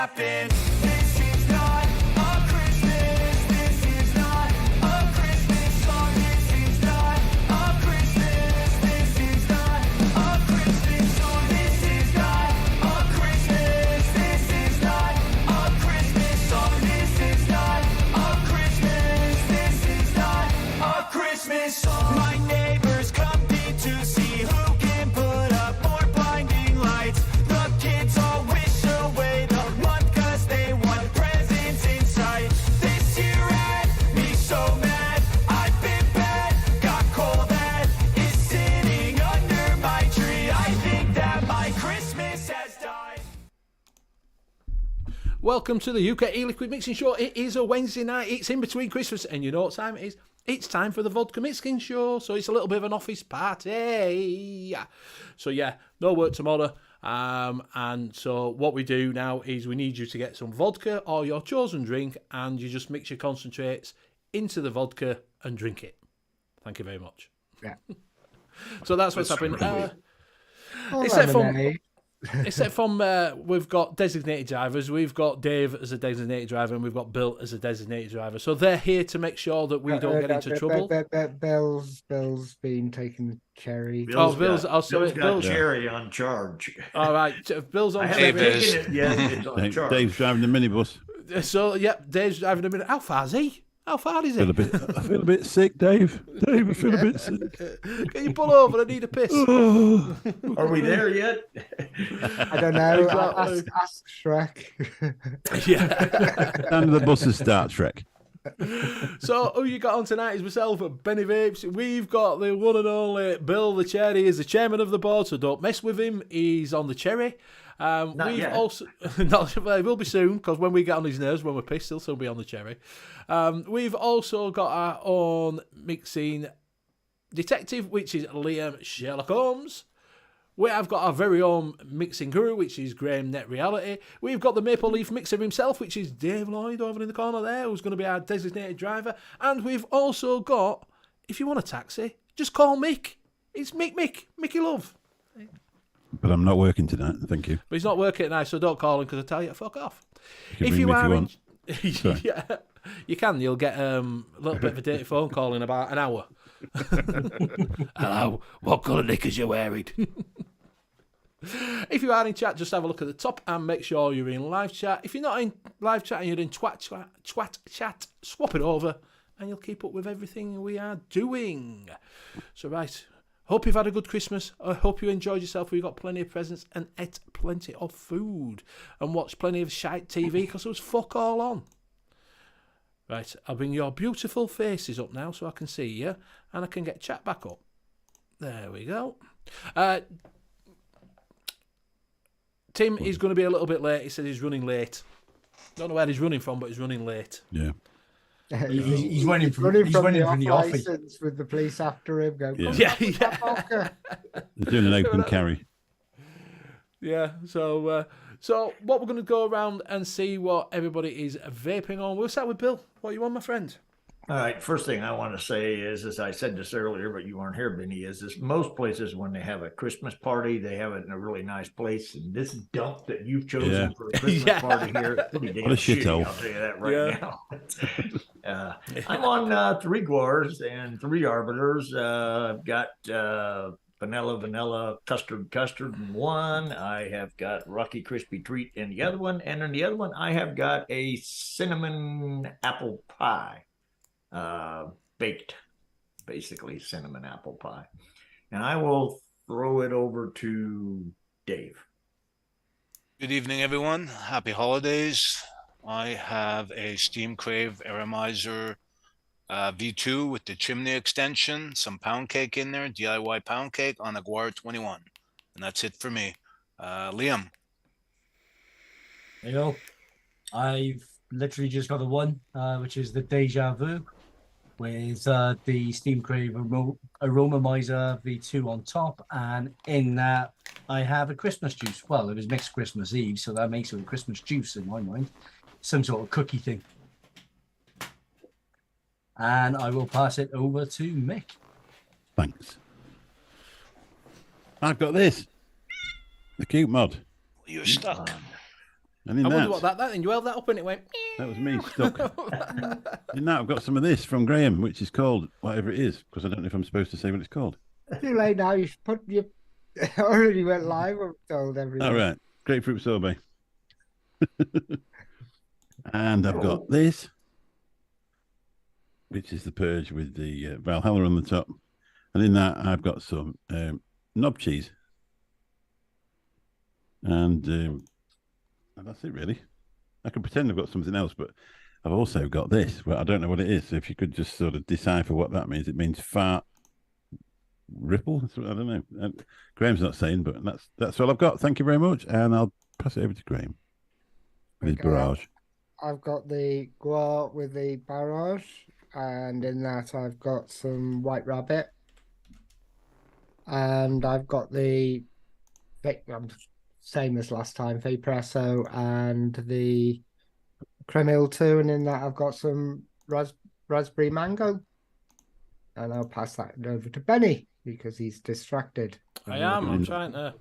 happen. This is not a Christmas. This is not a Christmas song. This is not a Christmas. This is not a Christmas song. This is not a Christmas. This is not a Christmas song. This is not a Christmas. This is not a Christmas song. My neighbors compete to see who can put up more blinding lights. The kids all wish away the month 'cause they want presents in sight. This year had me so mad, I've been bad, got coal that is sitting under my tree. I think that my Christmas has died. Welcome to the U.K.E-Liquid Mixing Show. It is a Wednesday night. It's in between Christmas, and you know what time it is? It's time for the vodka mixing show. So it's a little bit of an office party. So yeah, no work tomorrow. And so what we do now is we need you to get some vodka or your chosen drink, and you just mix your concentrates into the vodka and drink it. Thank you very much. Yeah. So that's what's happening. Except from we've got designated drivers. We've got Dave as a designated driver, and we've got Bill as a designated driver. So they're here to make sure that we don't get into trouble. Bill's been taking the cherry. Bill's got cherry on charge. All right, Bill's on I cherry. haven't taken it yet. It's on charge. Dave's driving the minibus. So yep, Dave's driving a minute. How far is he? How far is it? I feel a bit sick, Dave. Dave, I feel a bit sick. Can you pull over? I need a piss. Are we there yet? I don't know. Exactly. Ask Shrek. Yeah. And the bus is Star Trek. So who you got on tonight is myself, Benny Vapes. We've got the one and only Bill the Cherry. Is the chairman of the board, so don't mess with him. He's on the cherry. Not yet. Also, it will be soon, because when we get on his nerves, when we're pissed, he'll still be on the cherry. We've also got our own mixing detective, which is Liam Sherlock Holmes. We have got our very own mixing guru, which is Graham Net Reality. We've got the Maple Leaf Mixer himself, which is Dave Lloyd over in the corner there, who's going to be our designated driver. And we've also got, if you want a taxi, just call Mick. It's Mickey Love. But I'm not working tonight, thank you. But he's not working tonight, so don't call him, because I tell you to fuck off. You can ring me if you want. Yeah, you can. You'll get a little bit of a dirty phone call in about an hour. Hello, what colour knickers you wearing? If you are in chat, just have a look at the top and make sure you're in live chat. If you're not in live chat and you're in twat chat, swap it over and you'll keep up with everything we are doing. So right, hope you've had a good Christmas. I hope you enjoyed yourself. We got plenty of presents and ate plenty of food and watched plenty of shite TV, because there was fuck all on. Right, I'll bring your beautiful faces up now so I can see you, and I can get chat back up. There we go. Tim is going to be a little bit late. He said he's running late. Don't know where he's running from, but he's running late. Yeah. He's running from the office with the police after him. Yeah. They're doing an open carry. Yeah, so what we're going to go around and see what everybody is vaping on. We'll start with Bill. What you on, my friend? All right. First thing I want to say is, as I said this earlier, but you weren't here, Benny, is most places, when they have a Christmas party, they have it in a really nice place. And this dump that you've chosen for a Christmas party here is pretty damn shitty. I'll tell you that right now. I'm on 3 Gores and 3 Arbiters. I've got vanilla, custard in one. I have got Rocky Crispy Treat in the other one. And in the other one, I have got a cinnamon apple pie. Baked, basically cinnamon apple pie. And I will throw it over to Dave. Good evening, everyone. Happy holidays. I have a Steam Crave Aramizer V2 with the chimney extension, some pound cake in there, DIY pound cake on a Guar 21. And that's it for me. Liam. There you go. I've literally just got the one, which is the Deja Vu, with the Steam Crave Aromamizer V2 on top, and in that I have a Christmas juice. Well, it was mixed Christmas Eve, so that makes it a Christmas juice in my mind. Some sort of cookie thing. And I will pass it over to Mick. Thanks. I've got this. The cute mod. You're stuck. And in I wonder that, what that and you held that up and it went. that was me stuck. In that, I've got some of this from Graham, which is called whatever it is, because I don't know if I'm supposed to say what it's called. Too late now. You put your already went live. I've told everyone. All right, grapefruit sorbet. And I've got this, which is the purge with the Valhalla on the top. And in that, I've got some knob cheese. And that's it, really. I can pretend I've got something else, but I've also got this, but I don't know what it is. So if you could just sort of decipher what that means. It means fart ripple. I don't know. Graham's not saying, but that's all I've got. Thank you very much. And I'll pass it over to Graham with his barrage. I've got the guar with the barrage, and in that I've got some white rabbit, and I've got the same as last time, Vapresso and the Cremil too, and in that I've got some raspberry mango, and I'll pass that over to Benny because he's distracted. I am. I'm trying to.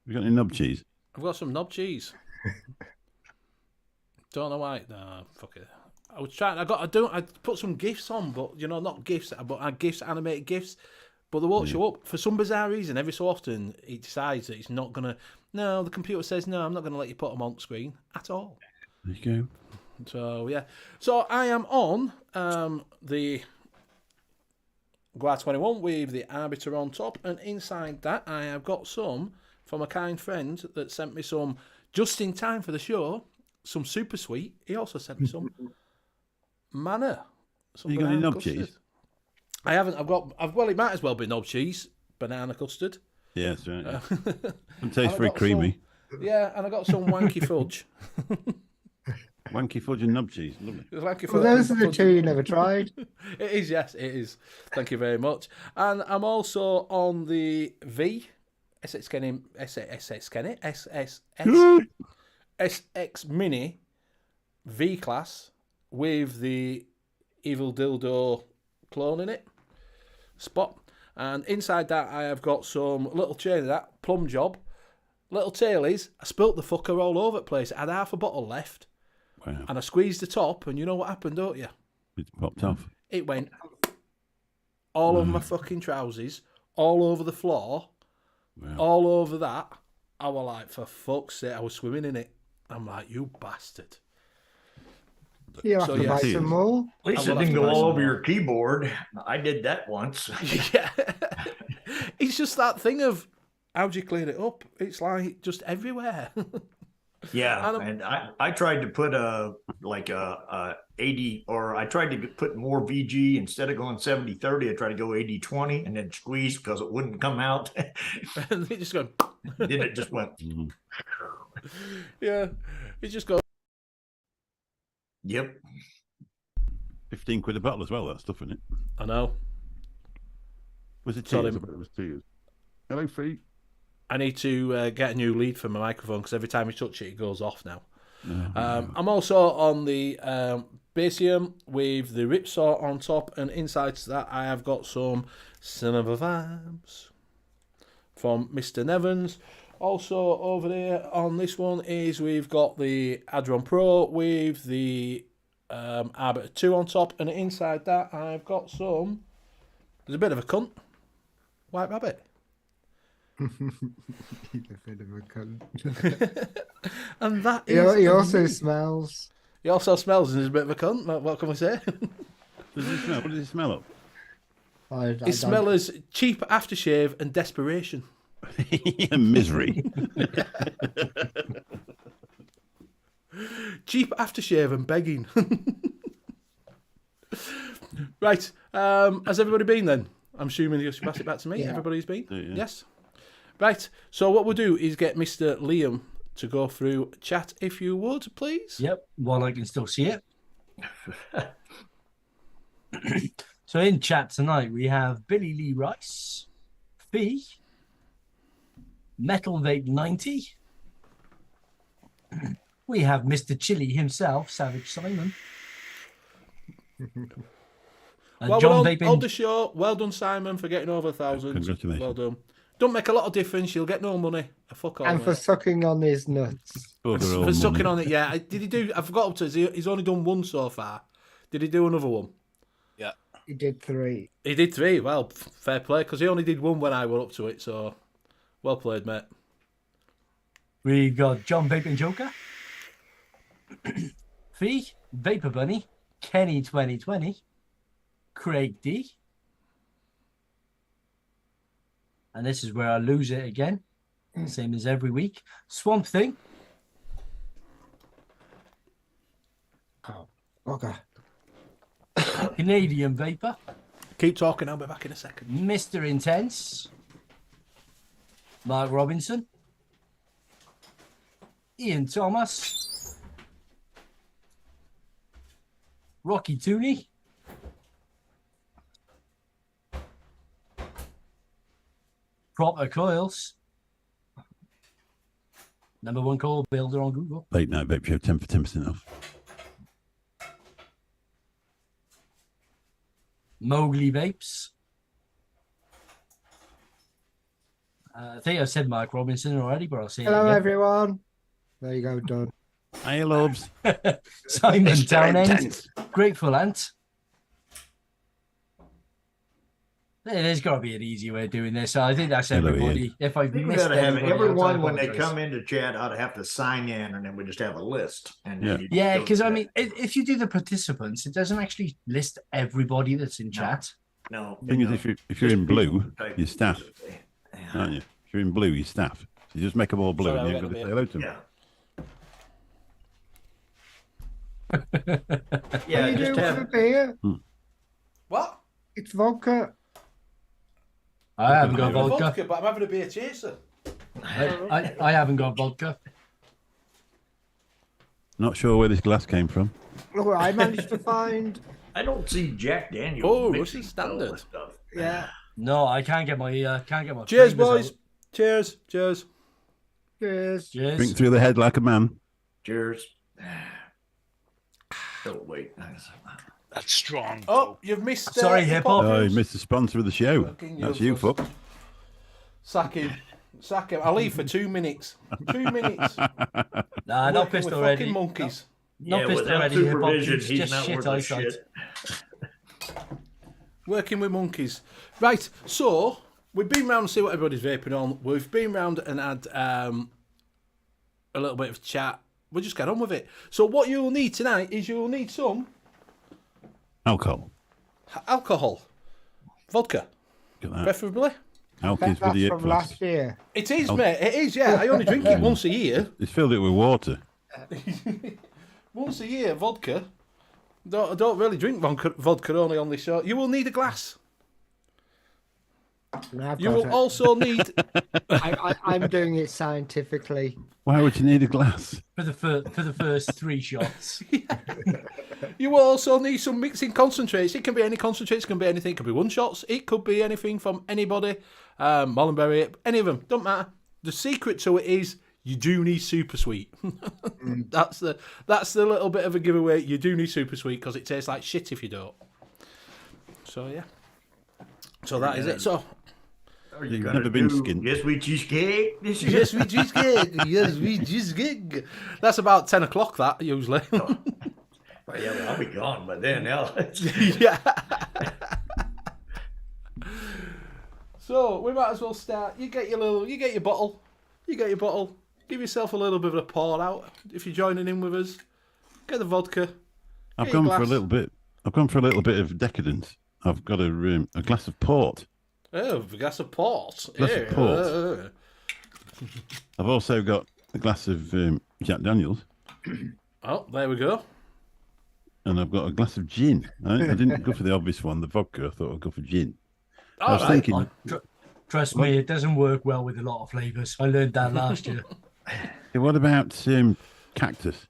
You got any knob cheese? I've got some knob cheese. Don't know why. No, fuck it. I was trying. I put some gifs on, but not gifs, but gifs, animated gifs. But they won't show up for some bizarre reason. Every so often, it decides that it's not gonna. No, the computer says no. I'm not gonna let you put them on screen at all. There you go. So yeah. So I am on the Guar 21 with the Arbiter on top, and inside that I have got some from a kind friend that sent me some just in time for the show. Some super sweet. He also sent me some manna. You got any knob cheese? I haven't. Well, it might as well be knob cheese, banana custard. Yes, right. Yeah. It tastes very creamy. Yeah, and I got some wanky fudge. Wanky fudge and knob cheese, lovely. Wanky well, those are the two you never tried. It is, yes, it is. Thank you very much. And I'm also on the V SX Mini V class with the Evil Dildo clone in it. Spot. And inside that I have got some little chain of that plum job. Little tailies. I spilt the fucker all over the place. I had half a bottle left. Wow. And I squeezed the top, and you know what happened, don't you? It popped off. It went all over my fucking trousers, all over the floor, all over that. I was like, for fuck's sake, I was swimming in it. I'm like, you bastard. You have to buy some more. At least it didn't go all over your keyboard. I did that once. Yeah. It's just that thing of, how'd you clean it up? It's like just everywhere. Yeah, and I tried to put a 80, or I tried to put more VG instead of going 70-30. I tried to go 80-20 and then squeeze because it wouldn't come out. And it just go. Then it just went. Yeah, it just goes. Yep. 15 quid a bottle as well, that stuff, isn't it? I know. Was it Sorry. tears? I bet it was tears. Hello, feet. I need to get a new lead for my microphone because every time you touch it, it goes off now. I'm also on the Basium with the Ripsaw on top, and inside to that I have got some Cinema Vibes from Mr. Nevins. Also over there on this one is we've got the Adron Pro with the Arbiter 2 on top, and inside that I've got some, there's a bit of a cunt, White Rabbit. He's a bit of a cunt. And that is... He also smells. He also smells and is a bit of a cunt. What can we say? Does it smell? What does it smell of? It smells as cheap aftershave and desperation. Misery. Cheap aftershave and begging. Right. Has everybody been then? I'm assuming you should pass it back to me. Yeah. Everybody's been? Yeah. Yes. Right. So what we'll do is get Mr. Liam to go through chat, if you would, please. Yep, while I can still see it. So in chat tonight, we have Billy Lee Rice, Fee, Metal Vape 90. We have Mr. Chili himself, Savage Simon. Well, John on Vaping. the show. Well done, Simon, for getting over 1,000. Congratulations. Well done. Don't make a lot of difference. You'll get no money. Fuck all. And for mate. sucking on his nuts. For sucking on it, yeah. Did he do? I forgot up to. He's only done one so far. Did he do another one? Yeah. He did 3. He did 3. Well, fair play, because he only did 1 when I went up to it. So, well played, mate. We've got John Vaping Joker, Fee, Vapor Bunny, Kenny 2020, Craig D. And this is where I lose it again, same as every week. Swamp Thing, Oh, okay. Canadian Vapor, Keep talking. I'll be back in a second. Mr. Intense, Mark Robinson, Ian Thomas, Rocky Tooney, Proper Coils, #1 coil builder on Google, Late night vape show, 10 for 10% off. Mowgli Vapes. I think I said Mark Robinson already, but I'll say Hello, it again. everyone. There you go, done. Hey, loves. Simon Mr. Townend, Intense. Grateful Ant. There's got to be an easy way of doing this. I think that's Hello, everybody. If I've We missed gotta have anybody else, I everyone when they apologise. come into chat ought to have to sign in, and then we just have a list. And Yeah. then you Yeah, go because to I that. mean, if you do the participants, it doesn't actually list everybody that's in chat. no. Thing is, if you're in blue, Type you're staff, Yeah. aren't you? If you're in blue, you're staff. So you just make them all blue Sorry, and I'll you've get got to a say hello to them. Yeah. What Yeah, are you just doing have for beer? What? It's vodka. I haven't I'm got having a vodka. but I'm having a beer chaser. I haven't got vodka. Not sure where this glass came from. Look what I managed to find. I don't see Jack Daniels. Oh, mixing Russian standard. all this stuff. Yeah. No, I can't get my Cheers, fingers boys. out. Cheers. Cheers. Cheers. Cheers. Drink through the head like a man. Cheers. Oh wait. That's strong. Oh, you've missed. Sorry, hip Hip Hop. Oh, you missed the sponsor of the show. Fucking That's you, useless. fuck. Sack him. Sack him. I'll leave for 2 minutes. 2 minutes. Nah, not Working pissed with already. fucking monkeys. Not Yeah, pissed without already. Hip Hop supervision, juice, he's just not shit worth a eyesight. shit. Working with monkeys. Right, so we've been round to see what everybody's vaping on. We've been round and had a little bit of chat. We'll just get on with it. So what you'll need tonight is you'll need some Alcohol. alcohol. Vodka, Look at that. preferably. Alcohol's That's with the from hip last flask. year. It is, mate. It is, yeah. I only drink it once a year. It's filled it with water. Once a year, vodka. I don't really drink vodka only on this show. You will need a glass. And I've You got will it. also need... I'm doing it scientifically. Why would you need a glass? For the first 3 shots. You will also need some mixing concentrates. It can be any concentrates, it can be anything. It could be one-shots. It could be anything from anybody. Mollenberry, any of them. Don't matter. The secret to it is you do need super sweet. That's the little bit of a giveaway. You do need super sweet because it tastes like shit if you don't. So, yeah. So that is it. So... Are You've gonna never been do skint. Yes, we cheesecake. Yes, we cheesecake. Yes, we cheesecake. That's about 10 o'clock, that, usually. Oh, yeah, well, I'll be gone by then. Now. Yeah. So we might as well start. You get your bottle. Give yourself a little bit of a pour out if you're joining in with us. Get the vodka. I've Get your gone for a glass. little bit. I've gone for a little bit of decadence. I've got a glass of port. Oh, a glass of port. Glass of Yeah. port. I've also got a glass of Jack Daniels, Oh, there we go. and I've got a glass of gin. I didn't go for the obvious one, the vodka. I thought I'd go for gin. I All was right. thinking, Trust me, it doesn't work well with a lot of flavours. I learned that last year. hey, what about cactus?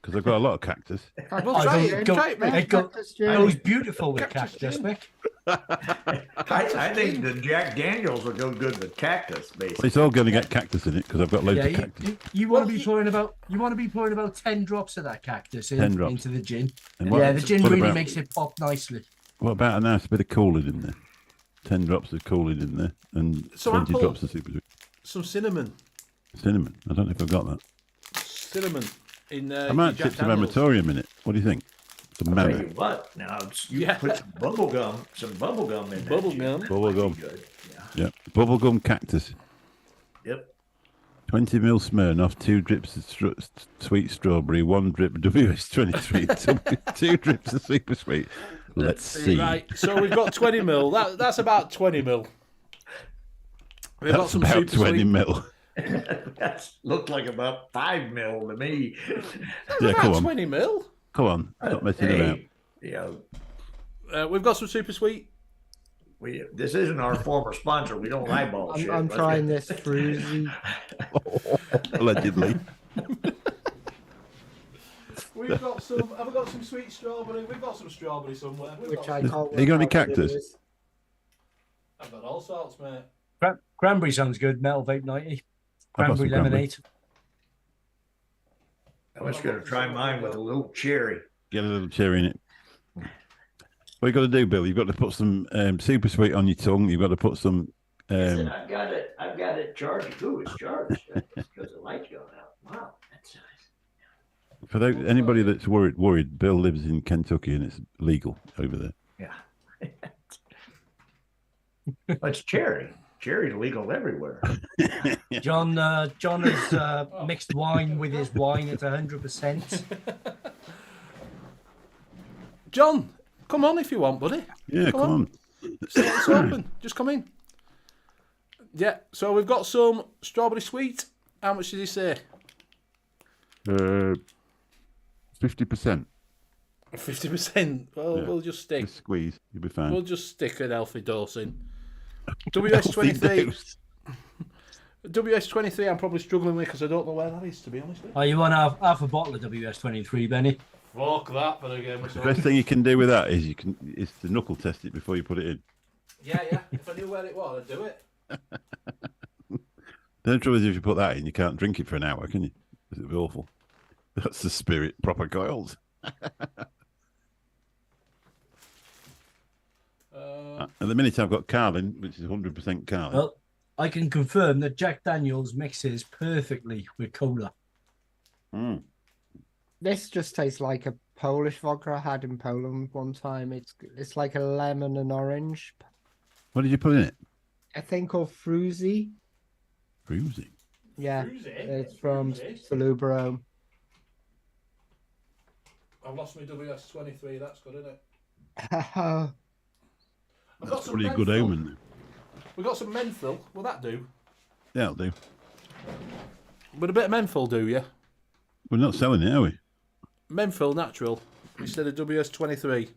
Because I've got a lot of cactus. Well, I try don't- it. don't- Try it, mate. It Cactus gin. goes beautiful with Cactus cactus, gin. Mick. I think the Jack Daniels will go good with cactus, basically. It's all going to get cactus in it because I've got loads Yeah, of cactus. you want to be pouring about 10 drops of that cactus 10 drops. into the gin. And Yeah, the gin what really about- makes it pop nicely. What about a nice bit of Kool-Aid in there? 10 drops of Kool-Aid in there, and So 20 apple. drops of super sweet. Some cinnamon. Cinnamon. I don't know if I've got that. Cinnamon in I might your tip Jack some Daniels. amatorium in it. What do you think? Some I'll tell melon. you what. Now you Yeah. put some bubble gum in there. Bubble Jim. gum. That Bubble might be gum. good. Yeah. Yeah. Bubblegum cactus. Yep. 20 ml Smirnoff, 2 drips of sweet strawberry, 1 drip WS23, 2 drips of super sweet. Let's see. Right, so we've got 20 mil. That's about 20 mil. We've got That's some about super 20 sweet. mil. That looked like about 5 mil to me. Yeah, About come on. 20 mil. Come on. Stop messing about. You know, We've got some super sweet. this isn't our former sponsor. We don't eyeball shit. I'm Let's trying get- this fruity. Allegedly. We've got some. Have we got some sweet strawberry? We've got some strawberry somewhere. Which I some. can't. You got any work out what it cactus? is. I've got all sorts, mate. Cranberry sounds good. Metal Vape 90. I've got some Cranberry cranberry. lemonade. I was going to try mine with a little cherry. Get a little cherry in it. What you got to do, Bill? You've got to put some super sweet on your tongue. You've got to put some. Listen, I've got it charged. Ooh, it's charged because the light's going out. Wow, that's nice. For anybody that's worried, Bill lives in Kentucky and it's legal over there. Yeah. It's cherry. Cherry's legal everywhere. John has mixed wine with his wine at 100%. John, come on if you want, buddy. Yeah, come on. It's open. Just come in. Yeah, so we've got some strawberry sweet. How much did he say? 50%. 50%. Well, Yeah. we'll just stick. Just squeeze. You'll be fine. We'll just stick an healthy dose in. WS23. WS23 I'm probably struggling with because I don't know where that is, to be honest with you. Oh, you want half a bottle of WS23, Benny? Fuck that for a game The best thing you can do with that is is to knuckle test it before you put it in. Yeah. If I knew where it was, I'd do it. The trouble is if you put that in, you can't drink it for an hour, can you? It'd be awful. That's the spirit, proper coils. At the minute, I've got Carlin, which is 100% Carlin. Well, I can confirm that Jack Daniels mixes perfectly with cola. Mm. This just tastes like a Polish vodka I had in Poland one time. It's like a lemon and orange. What did you put in it? A thing called Fruzy. Fruzy. Yeah, Fruzy? it's from Fruzy? Salubro. I've lost my WS23, that's good, isn't it? Oh, I've got That's some probably a good menthol. omen. We've got some menthol. Will that do? Yeah, it'll do. Would a bit of menthol do, yeah? We're not selling it, are we? Menthol natural instead of WS23.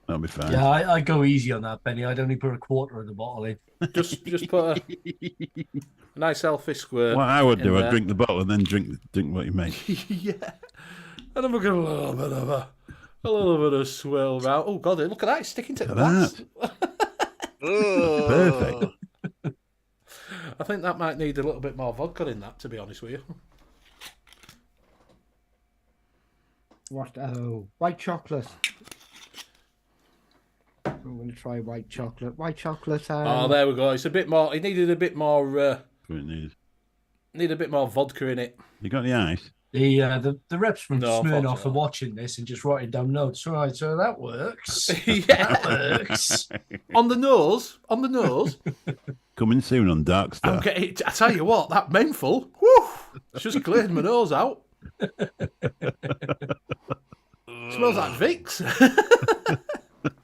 That'll be fine. Yeah, I go easy on that, Benny. I'd only put a quarter of the bottle in. Just put a nice healthy squirt. What I would do, in I'd there. drink the bottle and then drink what you make. Yeah. And then we'll get a little bit of swirl around. Oh god, look at that, it's sticking to the glass. Perfect. I think that might need a little bit more vodka in that, to be honest with you. what? Oh, white chocolate. I'm going to try white chocolate. White chocolate. Oh, there we go. It's a bit more. It needed a bit more. What it needs. Need a bit more vodka in it. You got any ice? The reps from No, Smirnoff fuck are that. watching this and just writing down notes. Right, so that works. Yeah. That works. On the nose. Coming soon on Dark Star. I'm getting. I tell you what, that menthol. Woo! It's just cleared my nose out. Smells like Vicks.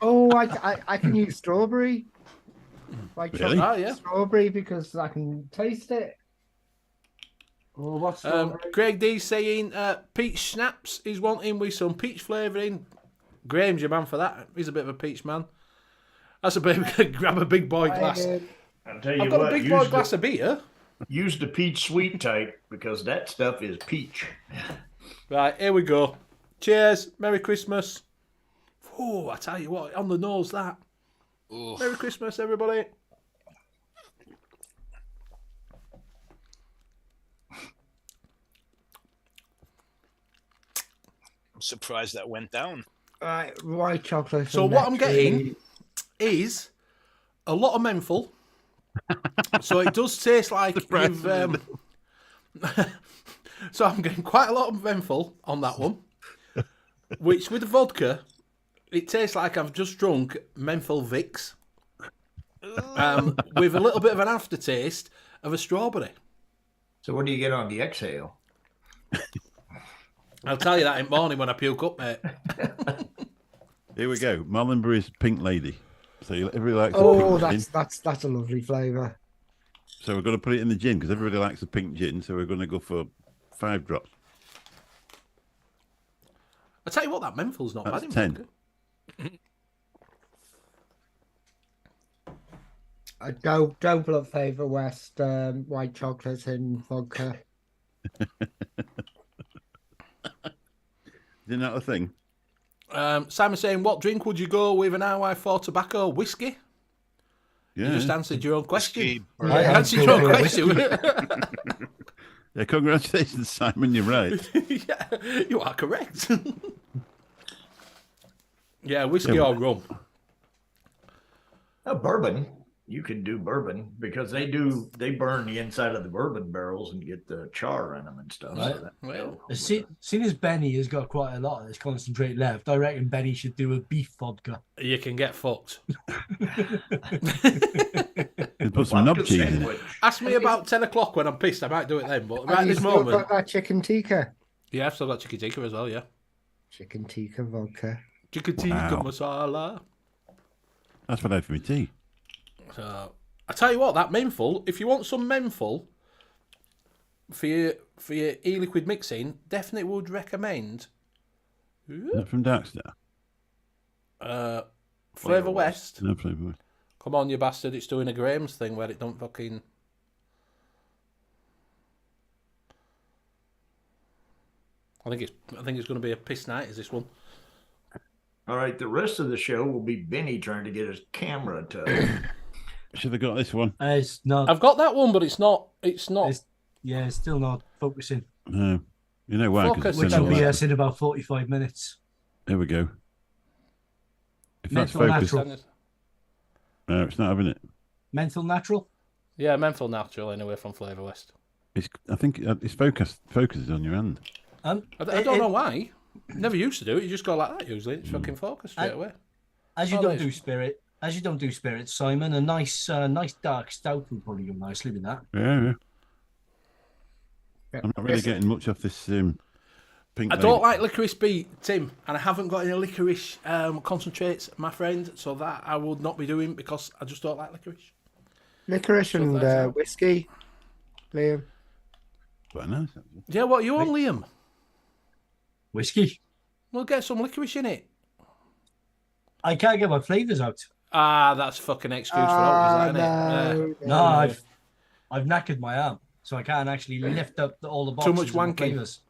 Oh, I can use strawberry. White Really? chocolate. Ah, yeah. Strawberry because I can taste it. Oh, what's strawberry? Craig D saying peach schnapps is wanting with some peach flavouring. Graham's your man for that. He's a bit of a peach man. That's a bit. Grab a big boy glass. I'll tell you I've got what, a big boy glass of beer. use the peach sweet type because that stuff is peach. Right, here we go. Cheers. Merry Christmas. Oh, I tell you what, on the nose that. Ooh. Merry Christmas, everybody. I'm surprised that went down. Right, white chocolate. So and what I'm actually- getting is a lot of menthol. So it does taste like you've... so I'm getting quite a lot of menthol on that one. Which, with the vodka, it tastes like I've just drunk menthol Vicks. With a little bit of an aftertaste of a strawberry. So what do you get on the exhale? I'll tell you that in the morning when I puke up, mate. Here we go. Marlinbury's Pink Lady. So everybody likes a Oh, pink gin. that's a lovely flavour. So we're going to put it in the gin because everybody likes a pink gin. So we're going to go for 5 drops. I tell you what, that menthol's not That's bad. 10. I don't love Favour West white chocolate and vodka. Isn't that a thing? Simon saying, what drink would you go with an RY4 tobacco? Whiskey? Yeah. You just answered your own question. Whiskey, Yeah, Answered your own whiskey. question. Yeah, congratulations, Simon. You're right. Yeah, you are correct. Yeah, whiskey or rum. Bourbon. You can do bourbon because they burn the inside of the bourbon barrels and get the char in them and stuff. Right. So that, Well, Seeing as Benny has got quite a lot of this concentrate left, I reckon Benny should do a beef vodka. you can get fucked. You put some knob vodka cheese in it. sandwich. Ask me about 10 o'clock when I'm pissed. I might do it then. But right Have you this still moment... got that chicken tikka? Yeah, I've still got chicken tikka as well, yeah. Chicken tikka vodka. Chicken tikka Wow. masala. That's what I had for my tea. So, I tell you what, that menthol, if you want some menthol for your e-liquid mixing, definitely would recommend Not from Darkstar. Flavour West. No Flavour West. Come on, you bastard, it's doing a Graham's thing where it don't fucking... I think it's going to be a piss night, is this one? All right, the rest of the show will be Benny trying to get his camera to. Should have got this one. It's not. I've got that one, but it's not. It's still not focusing. No. You know why? 'Cause Focus. it's Which in will the be light. us in about 45 minutes. Here we go. If that's Mental focused, natural. no, it's not having it. Mental natural. Yeah, menthol natural anyway from Flavour West. I think it's focuses on your hand. I don't know why. Never used to do it. You just go like that usually. It's fucking focused straight away. As you Oh, don't nice. do spirit, Simon, a nice dark stout would probably go nicely with that. Yeah. Yeah. I'm not really getting much off this pink. I don't lady. like licorice beet, Tim, and I haven't got any licorice concentrates, my friend. So that I would not be doing because I just don't like licorice. Licorice So and that's out. whiskey, Liam. Quite nice. Actually. Yeah, what you on, Liam? Whiskey. We'll get some licorice in it. I can't get my flavours out. Ah, that's fucking excuse for always, isn't it? No, I've knackered my arm, so I can't actually lift up all the Too boxes. much of wanking. flavours.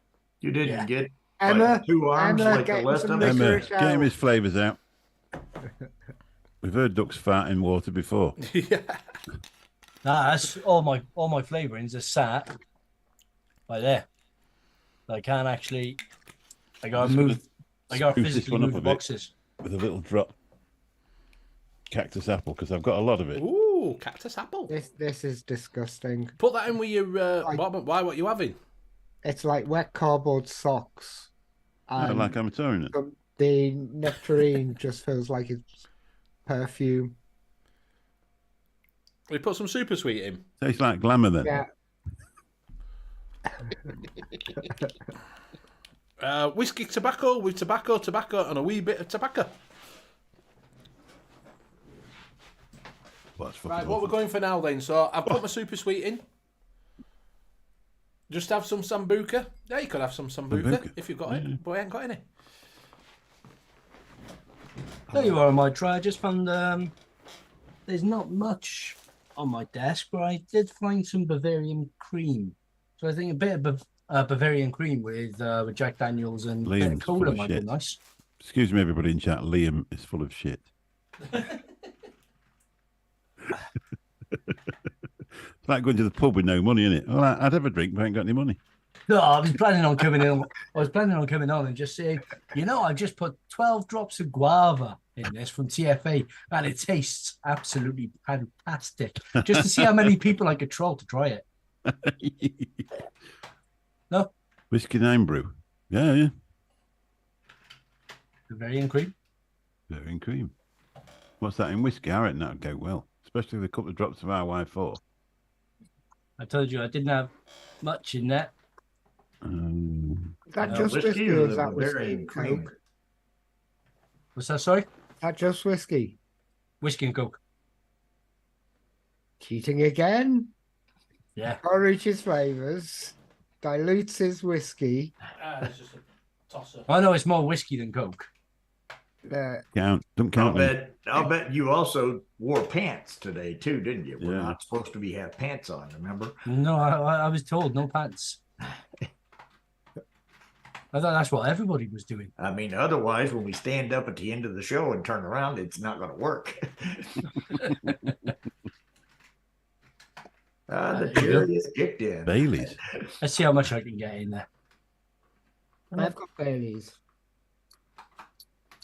You didn't get Emma, 2 arms Emma, like the get rest some of us. Emma, licorice get him out. his flavours out. We've heard ducks fart in water before. Yeah. Nah, that's all my flavourings are sat right there. I can't actually. I gotta just move. I gotta spruce this physically one up move a the bit. boxes. With a little drop cactus apple because I've got a lot of it. Ooh, cactus apple. This is disgusting. Put that in with your. What you having? It's like wet cardboard socks. I And like Amatorin it. the nectarine just feels like it's perfume. We put some super sweet in. Tastes like glamour then. Yeah. Whiskey tobacco with tobacco, and a wee bit of tobacco. Well, that's fucking Right, what awful. we're going for now then? So I've put my super sweet in. Just have some sambuca. Yeah, you could have some sambuca Sambuca. if you've got it, but I ain't got any. Tell you what, I might try. I just found there's not much on my desk, but I did find some Bavarian cream. So I think a bit of Bavarian cream with Jack Daniels and a bit of Liam's full cola of might be shit. nice. Excuse me, everybody in chat. Liam is full of shit. It's like going to the pub with no money in it. Well, I'd have a drink, but I ain't got any money. No, I was planning on coming in. I was planning on coming on and just saying, I've just put 12 drops of guava in this from TFA, and it tastes absolutely fantastic. Just to see how many people I could troll to try it. No, Whiskey name brew. Yeah. Bavarian cream. Bavarian cream. What's that in whiskey? I reckon that'd go well, especially with a couple of drops of RY4. I told you I didn't have much in that. Is that No, just whiskey or or the is that whiskey Bavarian and cream? Coke? What's that? Sorry, Is that just whiskey? whiskey and coke. Cheating again? Yeah. Encourages his flavours, dilutes his whiskey. It's just a tosser. I know it's more whiskey than coke. Don't I'll count them. bet you also wore pants today too, didn't you? We're Yeah. not supposed to have pants on, remember? No, I was told no pants. I thought that's what everybody was doing. I mean, otherwise, when we stand up at the end of the show and turn around, it's not going to work. The cherry is kicked in. Baileys. Let's see how much I can get in there. I've got Baileys.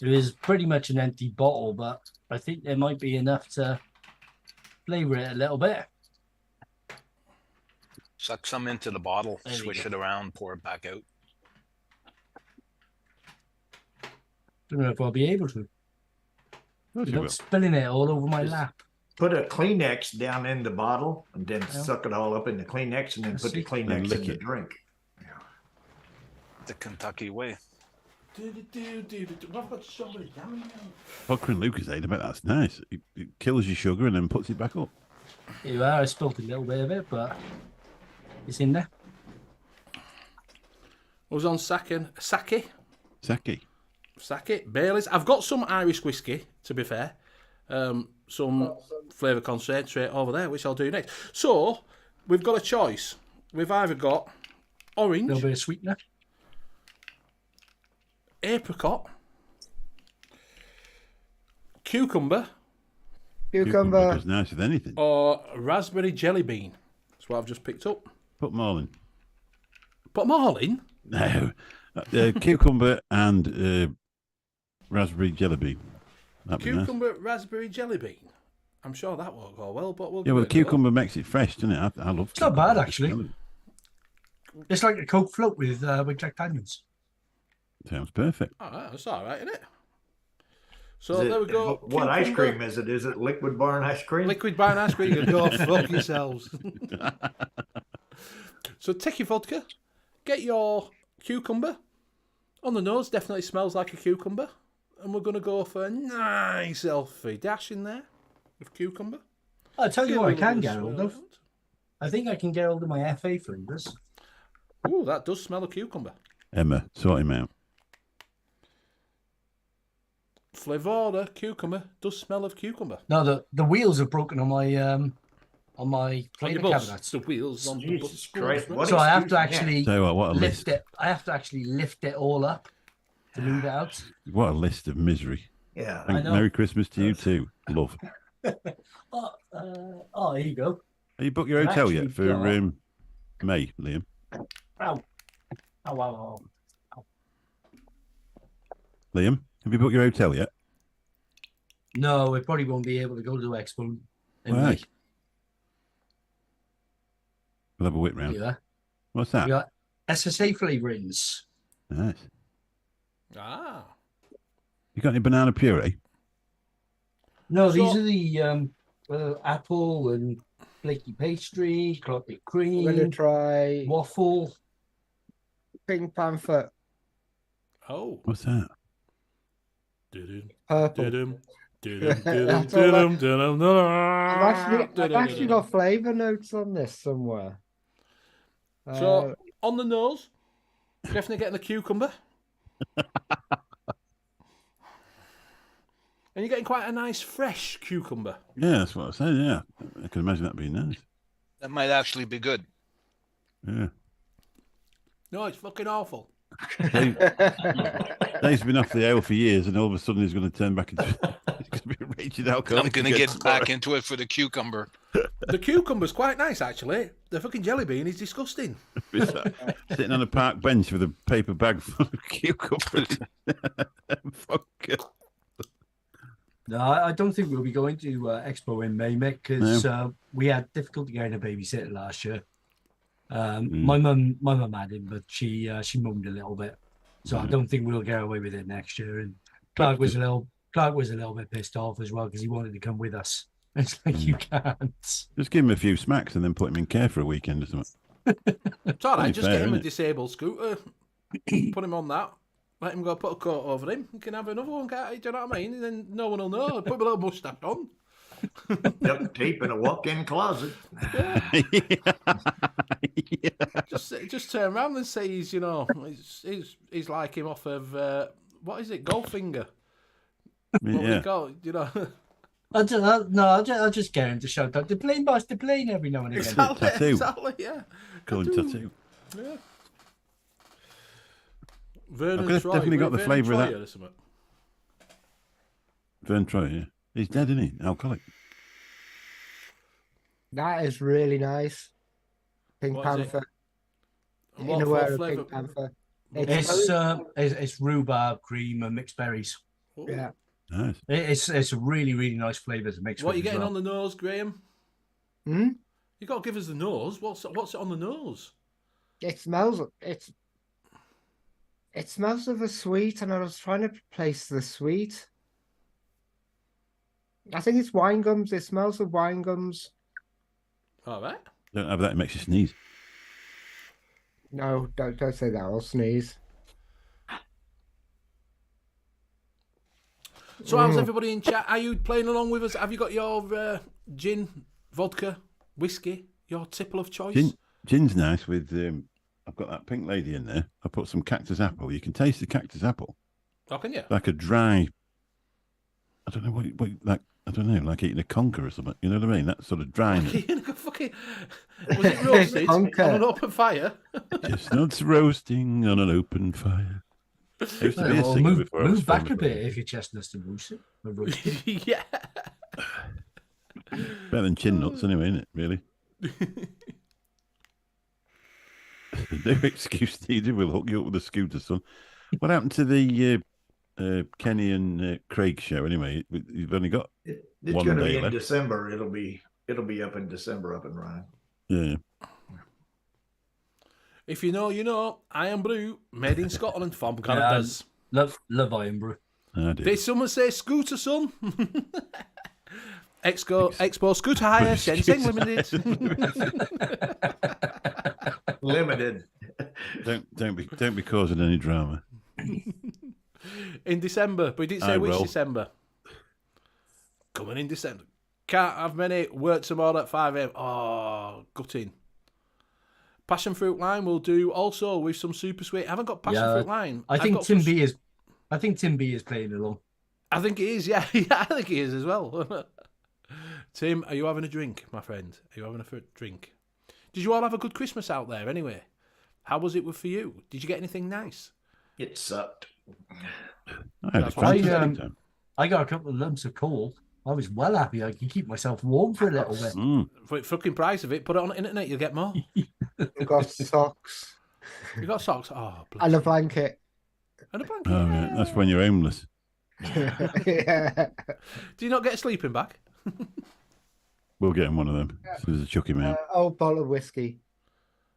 It is pretty much an empty bottle, but I think there might be enough to flavor it a little bit. Suck some into the bottle, There you swish go. it around, pour it back out. Don't know if I'll be able to. Course you Without will. spilling it all over my Just- lap. Put a Kleenex down in the bottle and then Yeah. suck it all up in the Kleenex and then Let's put the see. Kleenex And lick in the it. drink. The Kentucky way. What have I got strawberry jam now? Vodka and Lucasade, I bet that's nice. It kills your sugar and then puts it back up. Here you are. I spilled a little bit of it, but it's in there. I was on sake, Sake. Baileys. I've got some Irish whiskey, to be fair. Some flavour concentrate over there, which I'll do next. So, we've got a choice. We've either got A little orange, bit of sweetener. apricot, cucumber, Cucumber. Goes nice with anything. or raspberry jelly bean. That's what I've just picked up. Put them all in. Put them all in. No. Cucumber and raspberry jelly bean. That'd be nice. Cucumber, raspberry jelly bean. I'm sure that won't go well, but we'll Yeah, well, give the it a go. cucumber makes it fresh, doesn't it? I love It's not cucumber. bad, actually. It's like a Coke float with Jack Daniels. Sounds perfect. All right, that's all right, isn't it? So Is it- there we go. What ice Cucumber, cream is it? Is it liquid barn ice cream? Liquid brown ice cream. You can go fuck yourselves. So take your vodka, get your cucumber. On the nose, definitely smells like a cucumber. And we're going to go for a nice healthy dash in there of cucumber. I'll tell you Get a what I little can bit get of hold swirl of. around. I think I can get hold of my FA flavours. Ooh, that does smell of cucumber. Emma, sort him out. Flavora cucumber does smell of cucumber. No, the wheels are broken on my On your plater bus, cabinets. the wheels on the bus. Jesus Christ! What So I have excuse to is that? actually Tell you what a lift list. it. I have to actually lift it all up to move it out. What a list of misery. Yeah. And know. Merry Christmas to you too, love. Oh, here you go. Have you booked your I've hotel yet actually for got- May, Liam? Ow. Ow, ow, ow. Liam, have you booked your hotel yet? No, we probably won't be able to go to Expo. in Why? May. We'll have a whip round. Yeah. What's We that? got SSA flavourings. Nice. Ah. You got any banana puree? No, these So- are the apple and flaky pastry, chocolate I'm going to cream, try waffle. Pink Panther Oh. What's that? Doo-doo, purple. doo-doo, doo-doo, That's doo-doo, all doo-doo, doo-doo, I've actually doo-doo. got flavour notes on this somewhere. So on the nose, definitely getting the cucumber. And you're getting quite a nice fresh cucumber. Yeah, that's what I said. Yeah, I can imagine that being nice. That might actually be good. Yeah. No, it's fucking awful. Dave's been off the ale for years, and all of a sudden he's going to turn back into he's going to be a raging alcoholic. I'm going to again get back tomorrow. into it for the cucumber. The cucumber's quite nice, actually. The fucking jelly bean is disgusting. It's like sitting on a park bench with a paper bag full of cucumbers. Fuck it. No, I don't think we'll be going to Expo in May, Mick, because we had difficulty getting a babysitter last year. My mum had him, but she moaned a little bit, so I don't think we'll get away with it next year. And Clark was a little bit pissed off as well because he wanted to come with us. It's like you can't. Just give him a few smacks and then put him in care for a weekend or something. It's all right. Just fair, get him a isn't it? disabled scooter, put him on that, let him go put a coat over him. You can have another one, can't you? Do you know what I mean? And then no one will know. Put a little moustache on. Duct tape in a walk-in closet. Just turn around and say he's, you know, he's like him off of what is it, Goldfinger? What we call, you know. I'll just get him to shout out the plane, boss, the plane every now and again. Exactly, yeah. Call him Tattoo. Yeah. Vernon I've Troy, definitely got the flavour of that. or something. Vern Troy, yeah. He's dead, isn't he? Alcoholic. That is really nice. Pink What is it? Panther. And In what a way, flavour? Pink Panther. It's rhubarb, cream, and mixed berries. Yeah. Nice. It's a really, really nice flavour to mix What are with you as getting well. on the nose, Graham? Hmm? You got to give us the nose. What's it on the nose? It smells of a sweet, and I was trying to place the sweet. I think it's wine gums. It smells of wine gums. All right. Don't have that, it makes you sneeze. No, don't say that. I'll sneeze. So how's everybody in chat? Are you playing along with us? Have you got your gin, vodka, whiskey, your tipple of choice? Gin's nice with, I've got that pink lady in there. I put some cactus apple. You can taste the cactus apple. Oh, can you? Like a dry, I don't know what like, I don't know, like eating a conker or something. You know what I mean? That sort of dryness. Fucking, was it roasted on an open fire? Chestnuts roasting on an open fire. I used to be a Well, singer move before I was back a famous. bit if your chestnuts are roasted. Yeah. Better than chin nuts anyway, isn't it, really? No excuse needed. We'll hook you up with a scooter, son. What happened to the Kenny and Craig show anyway? You've only got It's one going to day be in left. December. It'll be up in December, up and running. Yeah. If you know, you know. Iron Brew, made in Scotland from Canada's. Love Iron Brew. I do. Did someone say scooter, son? Expo Scooter Hire, Shenzhen Limited. Limited. Don't be causing any drama. In December, but he didn't say I which will. December. Coming in December. Can't have many. Work tomorrow at 5 a.m. Oh, gutting. Passion fruit lime we'll do also with some super sweet. I haven't got passion fruit lime. I think Tim B is playing along. I think he is, yeah. Yeah, I think he is as well. Tim, are you having a drink, my friend? Are you having a drink? Did you all have a good Christmas out there anyway? How was it for you? Did you get anything nice? It sucked. I had a fantastic time. I got a couple of lumps of coal. I was well happy I could keep myself warm for a little bit. For the fucking price of it, put it on the internet, you'll get more. We've got socks. You got socks? Oh, and a blanket. And a blanket. Oh, yeah. That's when you're homeless. Yeah. Do you not get a sleeping bag? We'll get him one of them. As soon as I chuck him out. Old bottle of whiskey.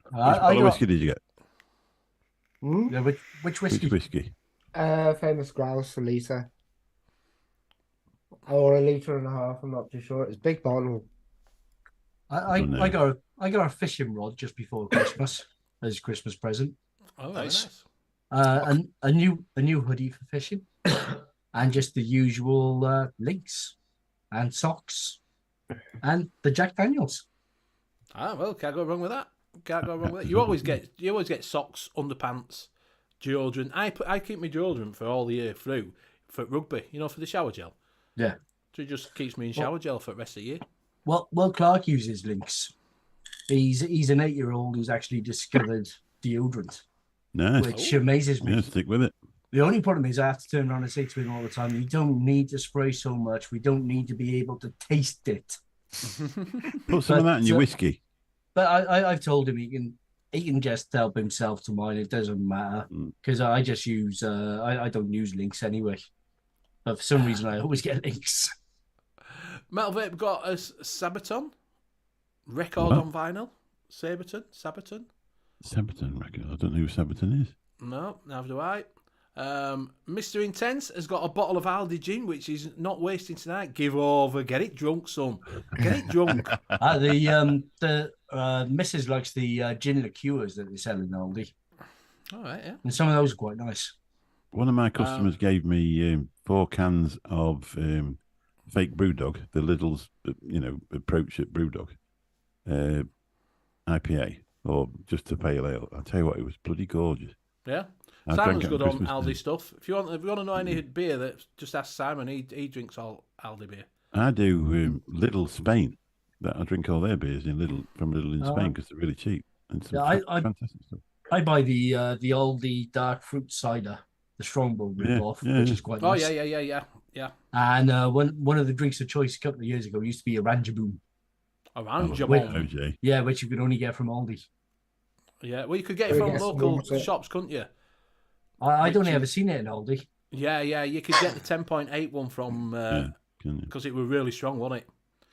Which bottle of whiskey did you get? Yeah, which whiskey? Which whiskey? Famous Grouse, a litre. Or a litre and a half, I'm not too sure. It's a big bottle. I got a fishing rod just before Christmas as a Christmas present. Oh, nice. And a new hoodie for fishing, and just the usual links and socks, and the Jack Daniels. Ah, well, can't go wrong with that. Can't go wrong with it. You always get socks, underpants, deodorant. I keep my deodorant for all the year through for rugby. You know, for the shower gel. Yeah. So it just keeps me in shower gel for the rest of the year. Well, Clark uses links. He's an 8-year-old who's actually discovered deodorant, Nice. which amazes me. Yeah, stick with it. The only problem is I have to turn around and say to him all the time, "You don't need to spray so much. We don't need to be able to taste it." Put some of that in your whiskey. But I've told him he can just help himself to mine. It doesn't matter because I just use I don't use links anyway. But for some reason, I always get links. Metal Vape got a Sabaton record What? on vinyl. Sabaton. Sabaton record. I don't know who Sabaton is. No, neither do I. Mr. Intense has got a bottle of Aldi gin, which he's not wasting tonight. Give over, get it drunk, son. Get it drunk. The Mrs. likes the gin liqueurs that they sell in Aldi, All right, yeah. and some of those are quite nice. One of my customers gave me 4 cans of fake Brewdog, the Lidl's, approach at Brewdog, IPA, or just a pale ale. I'll tell you what, it was bloody gorgeous. Yeah. I Simon's drank it good on on Christmas Aldi Day. stuff. If you want to know any beer, that just ask Simon. He drinks all Aldi beer. I do Lidl Spain. That I drink all their beers from Lidl in Spain because they're really cheap and some fantastic stuff. I buy the Aldi dark fruit cider, the Strongbow rip-off, which is quite nice. Oh yeah. And one of the drinks of choice a couple of years ago used to be a Ranjaboom. Orange. Yeah, which you could only get from Aldi. Yeah, well, you could get it from local shops, couldn't you? I'd only ever seen it in Aldi. Yeah, you could get the 10.8 one from because it was really strong, wasn't it?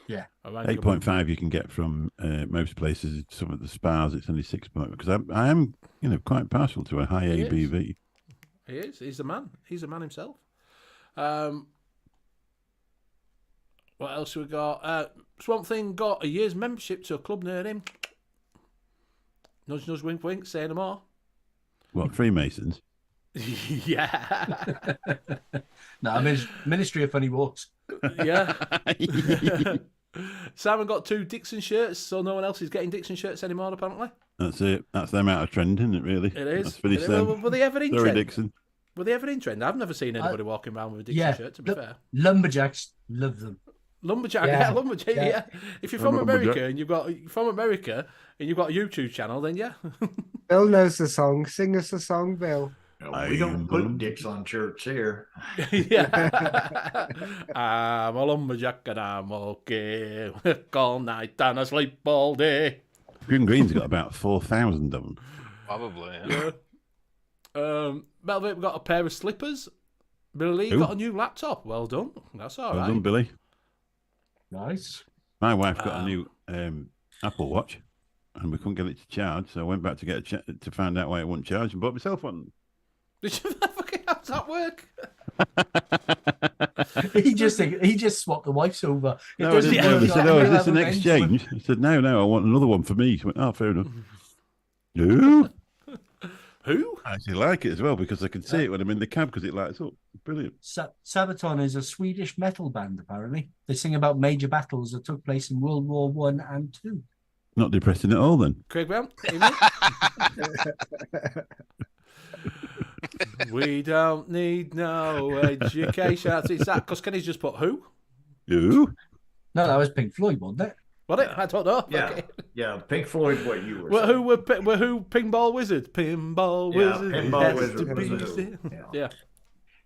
Yeah. 8.5 you can get from most places. Some of the spas it's only 6 point because I am quite partial to a high ABV. He is. He's the man. He's the man himself. What else we got? Swamp Thing got a year's membership to a club near him. Nudge, nudge, wink, wink. Say no more. What, Freemasons? Yeah. No, I mean Ministry of Funny Walks. Yeah. Simon got 2 Dixon shirts, so no one else is getting Dixon shirts anymore, apparently. That's it. That's them out of trend, isn't it, really? It is. That's finished them. Were they ever in Sorry, trend? Dixon. Were they ever in trend? I've never seen anybody walking around with a Dixon shirt, to be fair. Lumberjacks love them. Lumberjack, lumberjack, yeah. If you're from Lumberjack. America and you've got a YouTube channel, then yeah. Bill knows the song. Sing us a song, Bill. No, we don't put dicks on shirts here. Yeah. I'm a lumberjack and I'm okay. Work all night and I sleep all day. Green's got about 4,000 of them. Probably. Yeah. Melvin got a pair of slippers. Billy Who? got a new laptop. Well done. That's all Well right. done, Billy. Nice. My wife got a new Apple Watch, and we couldn't get it to charge, so I went back to get to find out why it wouldn't charge, and bought myself one. Did you fucking how does that work? he just swapped the wife's over. No, I didn't know. He said, "Oh, is this an exchange?" I said, "No, I want another one for me." She went, "Oh, fair enough." No. Who? I actually like it as well because I can see it when I'm in the cab because it lights up. Brilliant. Sabaton is a Swedish metal band, apparently. They sing about major battles that took place in World War I and II. Not depressing at all, then. Craig Brown? We don't need no education. It's that because Kenny's just put who? Who? No, that was Pink Floyd, wasn't it? What it? I don't know. Yeah, Okay. yeah. Pink Floyd, what you were. Well, saying. who? Pinball Wizard. Pinball Yeah, Wizard. Pinball has Wizard to was be the Who. still- Yeah. Yeah.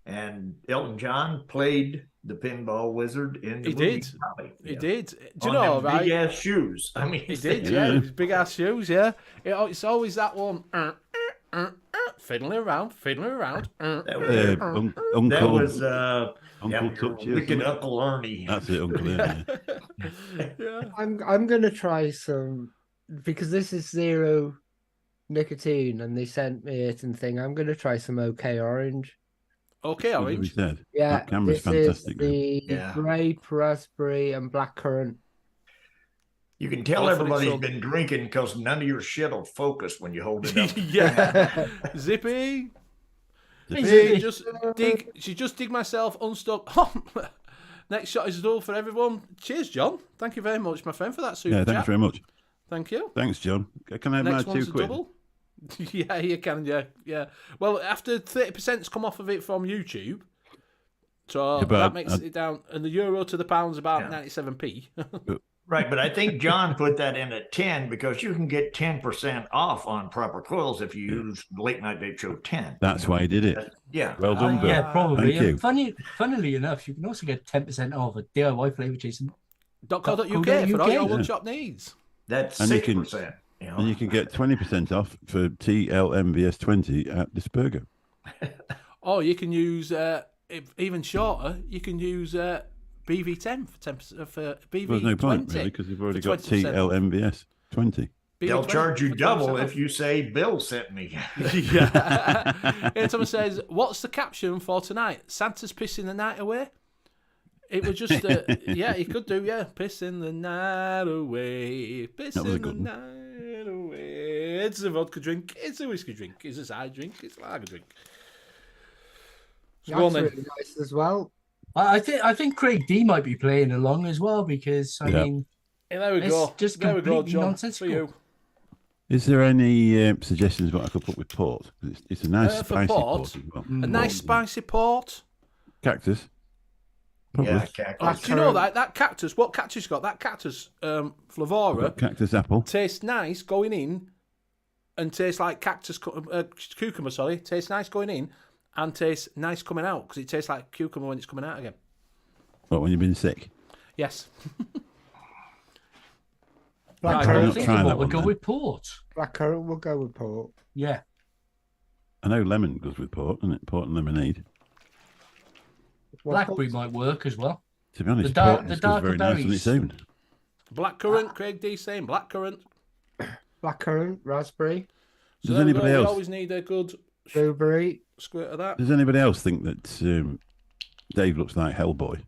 And Elton John played the Pinball Wizard in the He movie did. Tommy. He Yeah. did. Do you On know, them right? Big ass shoes. I mean, He did, Yeah. yeah. His big ass shoes, yeah. It's always that one. Fiddling around. That was, Uncle. that was Uncle yeah, Touchy or wicked something. Uncle Ernie. That's it, Uncle. Yeah. Yeah. I'm gonna try some because this is 0 nicotine and they sent me it and thing. I'm gonna try some OK Orange. Okay, What did we Orange. said? Yeah, That camera's this fantastic. is the Yeah. grape, raspberry, and blackcurrant. You can tell Hopefully everybody's so. been drinking because none of your shit will focus when you hold it up. Yeah. Zippy. Zippy. She just dig myself unstuck. Next shot is dull for everyone. Cheers, John. Thank you very much, my friend, for that super Yeah, thanks chat. very much. Thank you. Thanks, John. Can I have Next my one's £2? a double. Yeah, you can. Yeah. Well, after 30%'s come off of it from YouTube, so Yeah, but that makes it down, and the euro to the pound's about 97p. Right, but I think John put that in at 10 because you can get 10% off on proper coils if you use Late Night Vape Show 10. That's why I did it. Yeah. Well done, Bill. Yeah, probably. Thank And you. funnily enough, you can also get 10% off a DIY flavour chasing. .co.uk for all .co.uk, your yeah. one-shop needs. That's And you 6%. You know? And you can get 20% off for TLMVS20 at Dispergo. Or you can use if even shorter, you can use BV10 for 10% for BV20. There's no point really because you've already got 20%. TLMVS 20. They'll BV20 charge you for 20% double off. if you say Bill sent me. Yeah. And someone says, "What's the caption for tonight? Santa's pissing the night away." It was just, yeah, he could do, yeah, pissing the night away, was pissing a the good one. night away. It's a vodka drink, it's a whiskey drink, it's a side drink, it's a lager drink. So go on That's then. really nice as well. I think Craig D might be playing along as well because I Yeah. mean Yeah, there we it's go. just There we go, completely John. For nonsensical. you. Is there any suggestions what I could put with port? It's a nice For spicy port? port as well. A nice spicy port. Cactus. Probably. Yeah, cactus. Oh, do you know that cactus? What cactus you got? That cactus, Flavora, Cactus apple. tastes nice going in, and tastes like cucumber. Sorry, tastes nice going in, and tastes nice coming out because it tastes like cucumber when it's coming out again. What, when you've been sick? Yes. Black Right, I'll currant. not think try that we'll one go then. with port. Black currant will go with port. Yeah. I know lemon goes with port, doesn't it? Port and lemonade. Blackberry might work as well. To be honest, The dark- port the just goes very darker nice on its berries. own. Blackcurrant, Craig D saying blackcurrant. Blackcurrant, raspberry, So Does there we anybody go. We else? always need a good blueberry. squirt of that. Does anybody else think that Dave looks like Hellboy?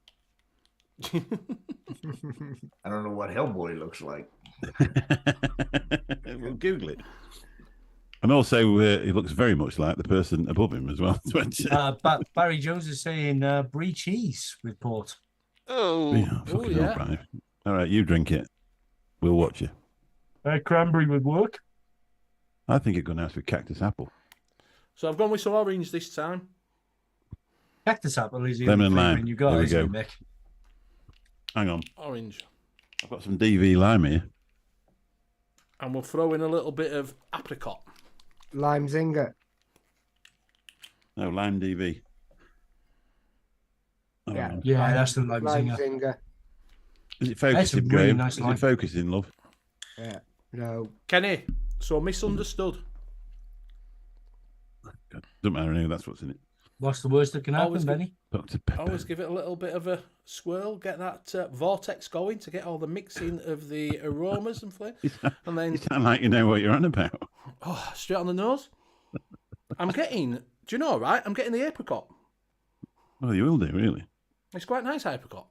I don't know what Hellboy looks like. We'll Google it. And also, he looks very much like the person above him as well. But Barry Jones is saying brie cheese with port. Oh, Yeah, fucking yeah. hell, Brian. All right, you drink it. We'll watch you. Cranberry would work. I think it'd go nice with cactus apple. So I've gone with some orange this time. Cactus apple is the Lemon only and flavouring lime. you got, There we isn't go. it, Mick? Hang on. Orange. I've got some DV lime here. And we'll throw in a little bit of apricot. Lime zinger. No, lime DV. Oh, Yeah. Yeah, that's the lime Lime zinger. zinger. Is it That's a focusing, really Graham? nice Is lime. it focusing, love? Yeah. No. Kenny, so misunderstood. Doesn't matter anyway, that's what's in it. What's the worst that can happen, Always Benny? Dr. Pepper. Always give it a little bit of a swirl, get that vortex going to get all the mixing of the aromas and flavour. And then, You sound like you know what you're on about. oh, straight on the nose. I'm getting, do you know, right? I'm getting the apricot. Well, you will do, really. It's quite nice apricot.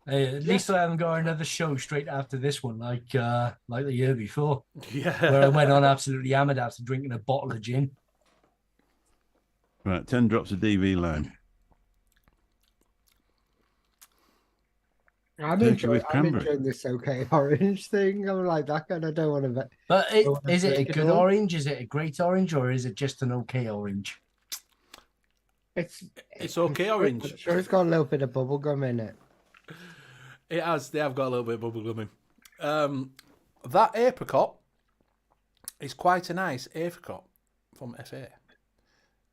At least I haven't got another show straight after this one, like the year before, Yeah. where I went on absolutely hammered after drinking a bottle of gin. Right, 10 drops of DV lime. I'm Turkey with cranberry. enjoying this okay orange thing. I'm like that kind. I don't want to. But Don't is it a break it good all. orange? Is it a great orange, or is it just an okay orange? It's okay orange. I'm sure it's got a little bit of bubble gum in it. It has. They have got a little bit of bubblegum in. That apricot is quite a nice apricot from FA.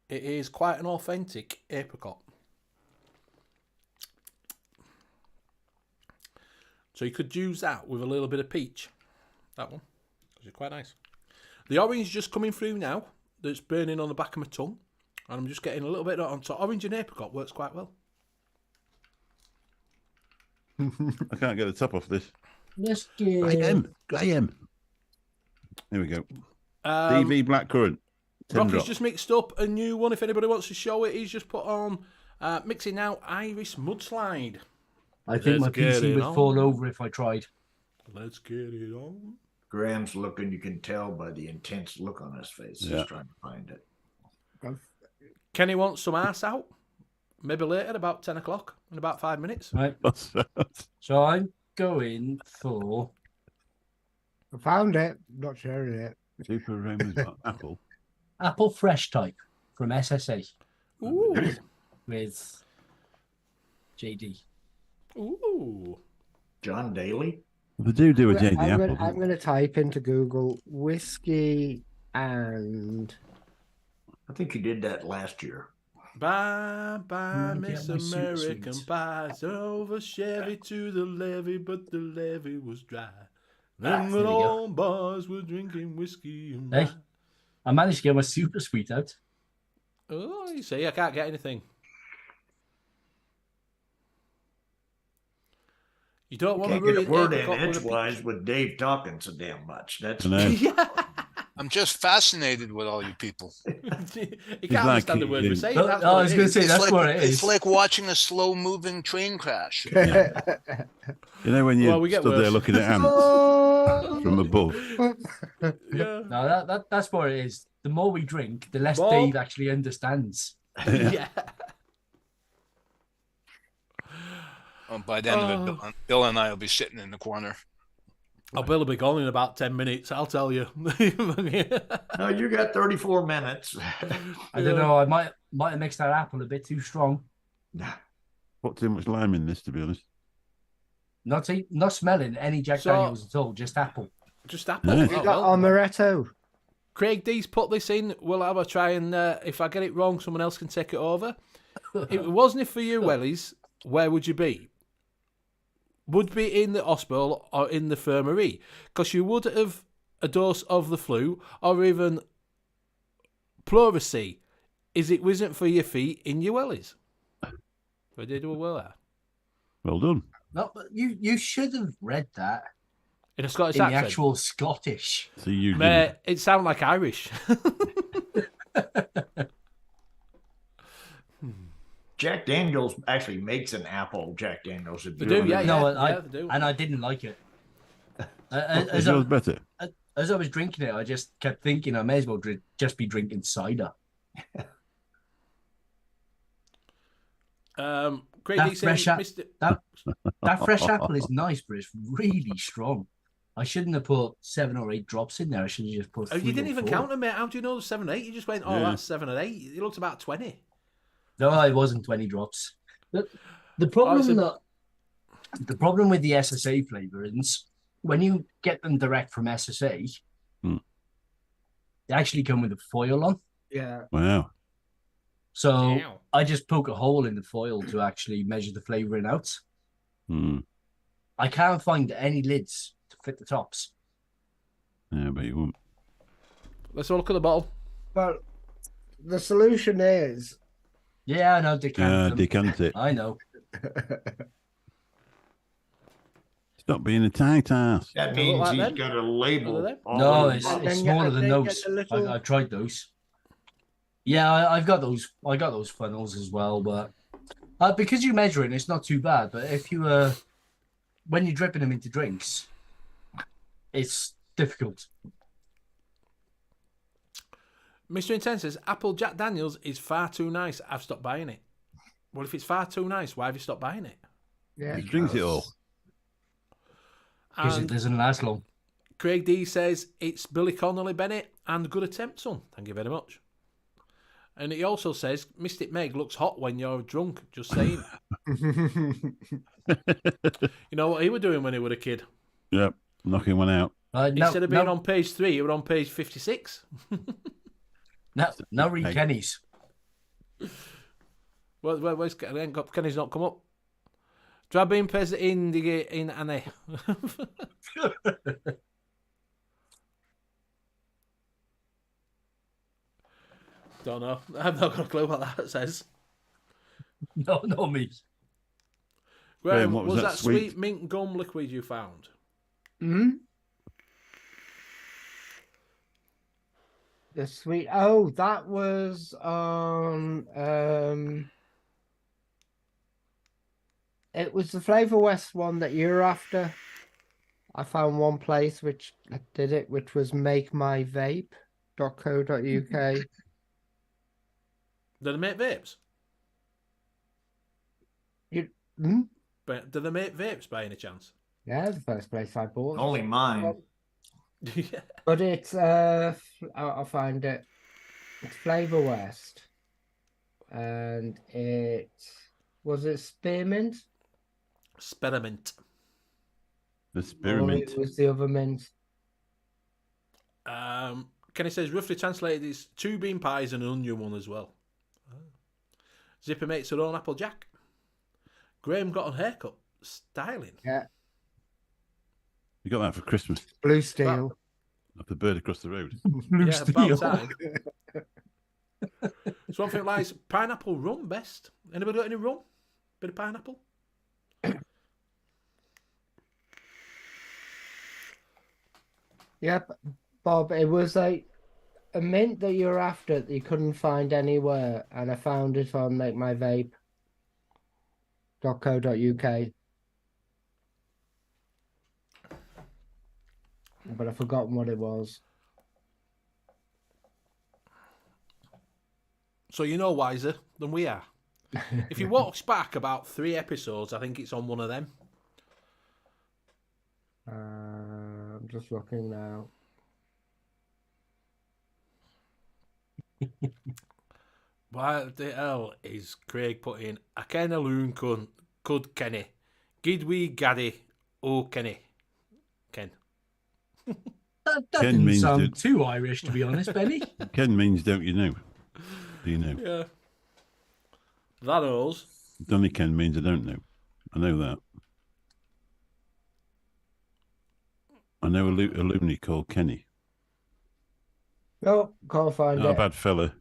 It is quite an authentic apricot. So you could use that with a little bit of peach. That one. Which is quite nice. The orange just coming through now. That's burning on the back of my tongue. And I'm just getting a little bit on top. Orange and apricot works quite well. I can't get the top off this. Let's get Graham. Here we go. Um, DV blackcurrant. 10 Rocky's drops. just mixed up a new one. If anybody wants to show it, he's just put on mixing now Irish mudslide. I think my Let's get PC it would on. fall over if I tried. Let's get it on. Graham's looking, you can tell by the intense look on his face. Yeah. He's trying to find it. Kenny wants some arse out. Maybe later, about 10 o'clock, in about 5 minutes. Right. So I'm going for I found it. Not sharing it. Super Roman's got apple. apple fresh type from SSA Ooh. with JD. Ooh. John Daly? They do a JD I'm apple. going to type into Google whiskey and I think you did that last year. Bye bye, I'm gonna Miss get my suit American sweet. Pie. Over Chevy to the levee, but the levee was dry. Them there good we go. old boys were drinking whiskey and Hey. rye. I managed to get my super sweet out. Oh, you see, I can't get anything. You don't want to Can't get a ruin word in apricot with a edgewise peach. with Dave talking so damn much. That's I know. Yeah. I'm just fascinated with all you people. You can't like understand the word we're eating- saying. No, That's I what was it going to is. say that's what it It's is. like watching a slow-moving train crash. You know when you Well, we get stood there worse. looking at ants from above. Yeah. No, that's what it is. The more we drink, the less Bob. Dave actually understands. Yeah. By the end of it, Bill and I will be sitting in the corner. Oh, Bill will be gone in about 10 minutes, I'll tell you. no, you got 34 minutes. I don't know. I might have mixed that apple a bit too strong. Put too much lime in this, to be honest. Not smelling any Jack So- Daniels at all. Just apple. Just apple. Nice. Oh, You got well. amaretto. Craig D's put this in. We'll have a try and if I get it wrong, someone else can take it over. If it wasn't for you, Wellies, where would you be? Would be in the hospital or in the infirmary? Because you would have a dose of the flu or even pleurisy. Is it wasn't for your feet in your wellies? We did well there. Well done. No, but you should have read that In a Scottish in the accent. actual Scottish. So you didn't. Mate, it sounded like Irish. Jack Daniels actually makes an apple Jack Daniels. They do, yeah, No, yeah, they do. And I didn't like it. Is As yours I, better? as I was drinking it, I just kept thinking I may as well just be drinking cider. Craig That D fresh saying, ap- Mr. That fresh apple is nice, but it's really strong. I shouldn't have put 7 or 8 drops in there. I should have just put. Oh, 3 you didn't or even 4. count them, mate. How do you know there's 7 or 8? You just went, oh, Yeah. that's 7 or 8. It looks about 20. No, it wasn't 20 drops. The problem the problem with the SSA flavorings, when you get them direct from SSA, Hmm. they actually come with a foil on. Yeah. Wow. So Wow. I just poke a hole in the foil to actually measure the flavoring out. Hmm. I can't find any lids to fit the tops. Yeah, but you won't. Let's have a look at the bottle. Well, the solution is Yeah, I know, decant them. Decant it. I know. Stop being a tight ass. That Do they look means like he's them? got a Are label. they? all No, over the it's bottle. And then smaller and than then those. get the little- I've tried those. Yeah, I've got those. I got those funnels as well, but because you're measuring, it's not too bad. But if you when you're dripping them into drinks, it's difficult. Mr. Intense says, Apple Jack Daniels is far too nice. I've stopped buying it. Well, if it's far too nice, why have you stopped buying it? Yeah. He drinks it all. Because it And doesn't last long. Craig D says, it's Billy Connolly Bennett and good attempt, son. Thank you very much. And he also says, Mystic Meg looks hot when you're drunk. Just saying. You know what he was doing when he was a kid? Yep. Knocking one out. Instead of being on page 3, he was on page 56. No read Hey. Kenny's. Where's Kenny's not come up? Drabin pes in Anne. Don't know. I've not got a clue what that says. No, not me. Graham, what was was that that sweet sweet? mint gum liquid you found? Hmm? The sweet. Oh, that was on. It was the Flavor West one that you're after. I found one place which did it, which was makemyvape.co.uk. Do they make vapes? Hmm? But do they make vapes by any chance? Yeah, the first place I bought. Only mine. Yeah. But it's I'll find it. It's Flavor West, and it was it spearmint. Spearmint. The Or spearmint. it was the other mint. Kenny says roughly translated is 2 bean pies and an onion one as well. Zipper makes her own apple jack. Graham got a haircut. Styling. Yeah. You got that for Christmas. Blue steel. Off the bird across the road. Blue Yeah, about steel. time. Something like pineapple rum best. Anybody got any rum? Bit of pineapple? Yep, Bob, it was like a mint that you were after that you couldn't find anywhere, and I found it on like my vape.co.uk. But I've forgotten what it was. So you know wiser than we are. If you watch back about 3 episodes, I think it's on one of them. I'm just looking now. Why the hell is Craig putting a ken a loon could Kenny? Gid we gaddy oh Kenny. Ken. That Ken didn't means sound that- too Irish, to be honest, Benny. Ken means don't you know? Do you know? Yeah. That knows. Donny Ken means I don't know. I know that. I know a loony called Kenny. No, can't find Not a it. bad fella.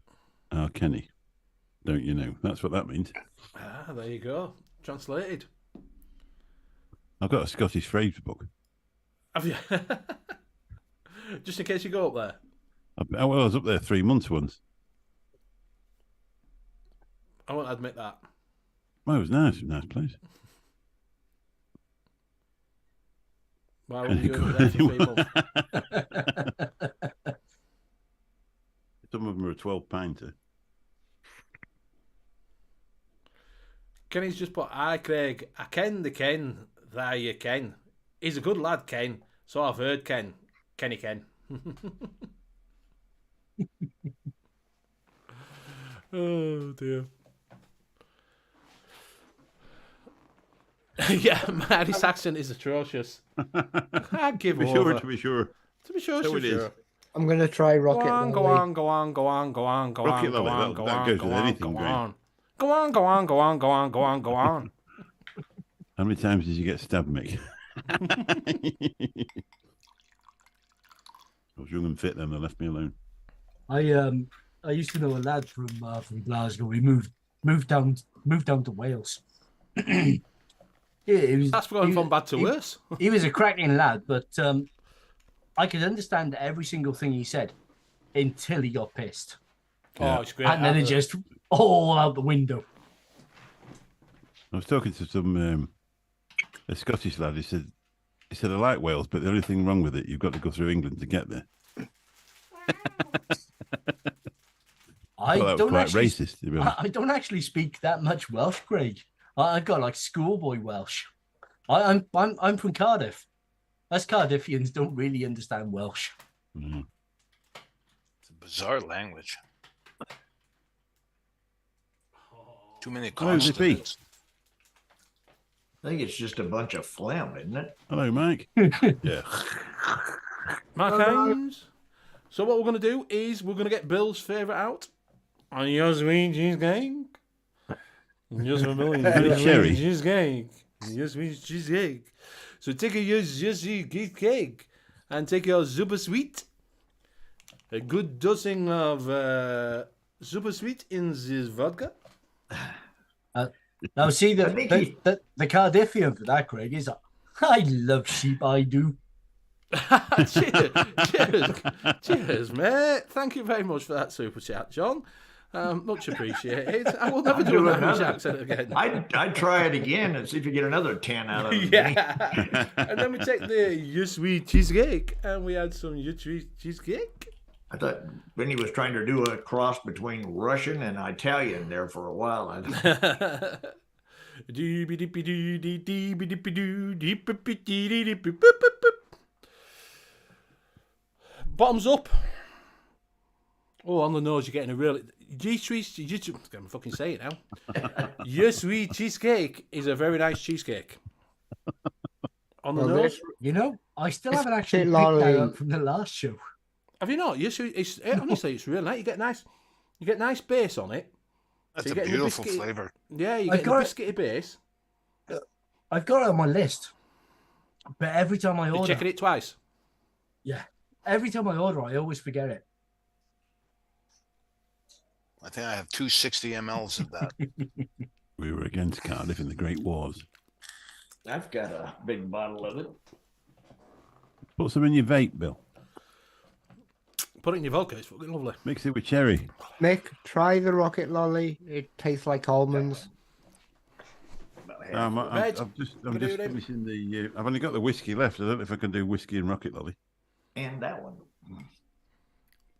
Kenny. Don't you know? That's what that means. Ah, there you go. Translated. I've got a Scottish phrase book. Have you? Just in case you go up there. I was up there 3 months once. I won't admit that. Well, it was nice. A nice place. Why would you go there for 3 months? Some of them are a 12 pinter. Kenny's just put, "Hi Craig, I ken the Ken, there you Ken. He's a good lad, Ken. So I've heard Ken. Kenny Ken." Oh dear. Yeah, my Irish accent is atrocious. I give To be over. sure, to be sure. To be sure, So to it be is. sure. I'm going to try Rocket Go on, go Lolly. on, go on, go on, go on, go on, go Rocket on, go Lolly, on, go that on, goes go with on, anything, go Graham. on. Go on, go on, go on, go on, go on, go on. How many times did you get stabbed, Mick? I was young and fit then. They left me alone. I used to know a lad from Glasgow. We moved down to Wales. It was, That's going from bad to worse. He was a cracking lad, but I could understand every single thing he said until he got pissed, Oh, it's great. and then it just all out the window. I was talking to some a Scottish lad. He said, I like Wales, but the only thing wrong with it, you've got to go through England to get there. I Well, that was don't quite actually, racist, to be honest. I don't actually speak that much Welsh, Craig. I got like schoolboy Welsh. I'm from Cardiff. Us Cardiffians don't really understand Welsh. Mhm. It's a bizarre language. Too many Hello, Zippy. consonants. I think it's just a bunch of phlegm, isn't it? Hello, Mike. Yeah. Mark Hines. So what we're going to do is we're going to get Bill's favourite out. On your sweet cheesecake. Just a million Cherry. cheesecake. Your sweet cheesecake. So take your sweet cake and take your super sweet. A good dosing of super sweet in this vodka. Now, see, I think the Cardiffian for that, Craig, is I love sheep, I do. cheers, mate. Thank you very much for that super chat, John. Much appreciated. I will never do an Irish accent again. I'd try it again and see if you get another 10 out of it. Yeah. And then we take the your sweet cheesecake and we add some your sweet cheesecake. I thought Benny was trying to do a cross between Russian and Italian there for a while. Bottoms up. Oh, on the nose, you're getting a really. I'm fucking saying it now. Your sweet cheesecake is a very nice cheesecake. On the Well, nose. this- You know, I still It's haven't actually shit picked that lolly. up from the last show. Have you not? Yes, honestly, it's really nice. You get nice base on it. That's So a you're getting the beautiful biscuit- flavor. Yeah, you I get the got it. biscuity base. I've got it on my list. But every time I You're order, checking it twice. yeah, every time I order, I always forget it. I think I have 260 mLs of that. We were against Cardiff in the Great Wars. I've got a big bottle of it. Put some in your vape, Bill. Put it in your vodka. It's fucking lovely. Mix it with cherry. Mick, try the rocket lolly. It tastes like almonds. I'm Reg, just what are you doing? finishing the. I've only got the whiskey left. I don't know if I can do whiskey and rocket lolly. And that one.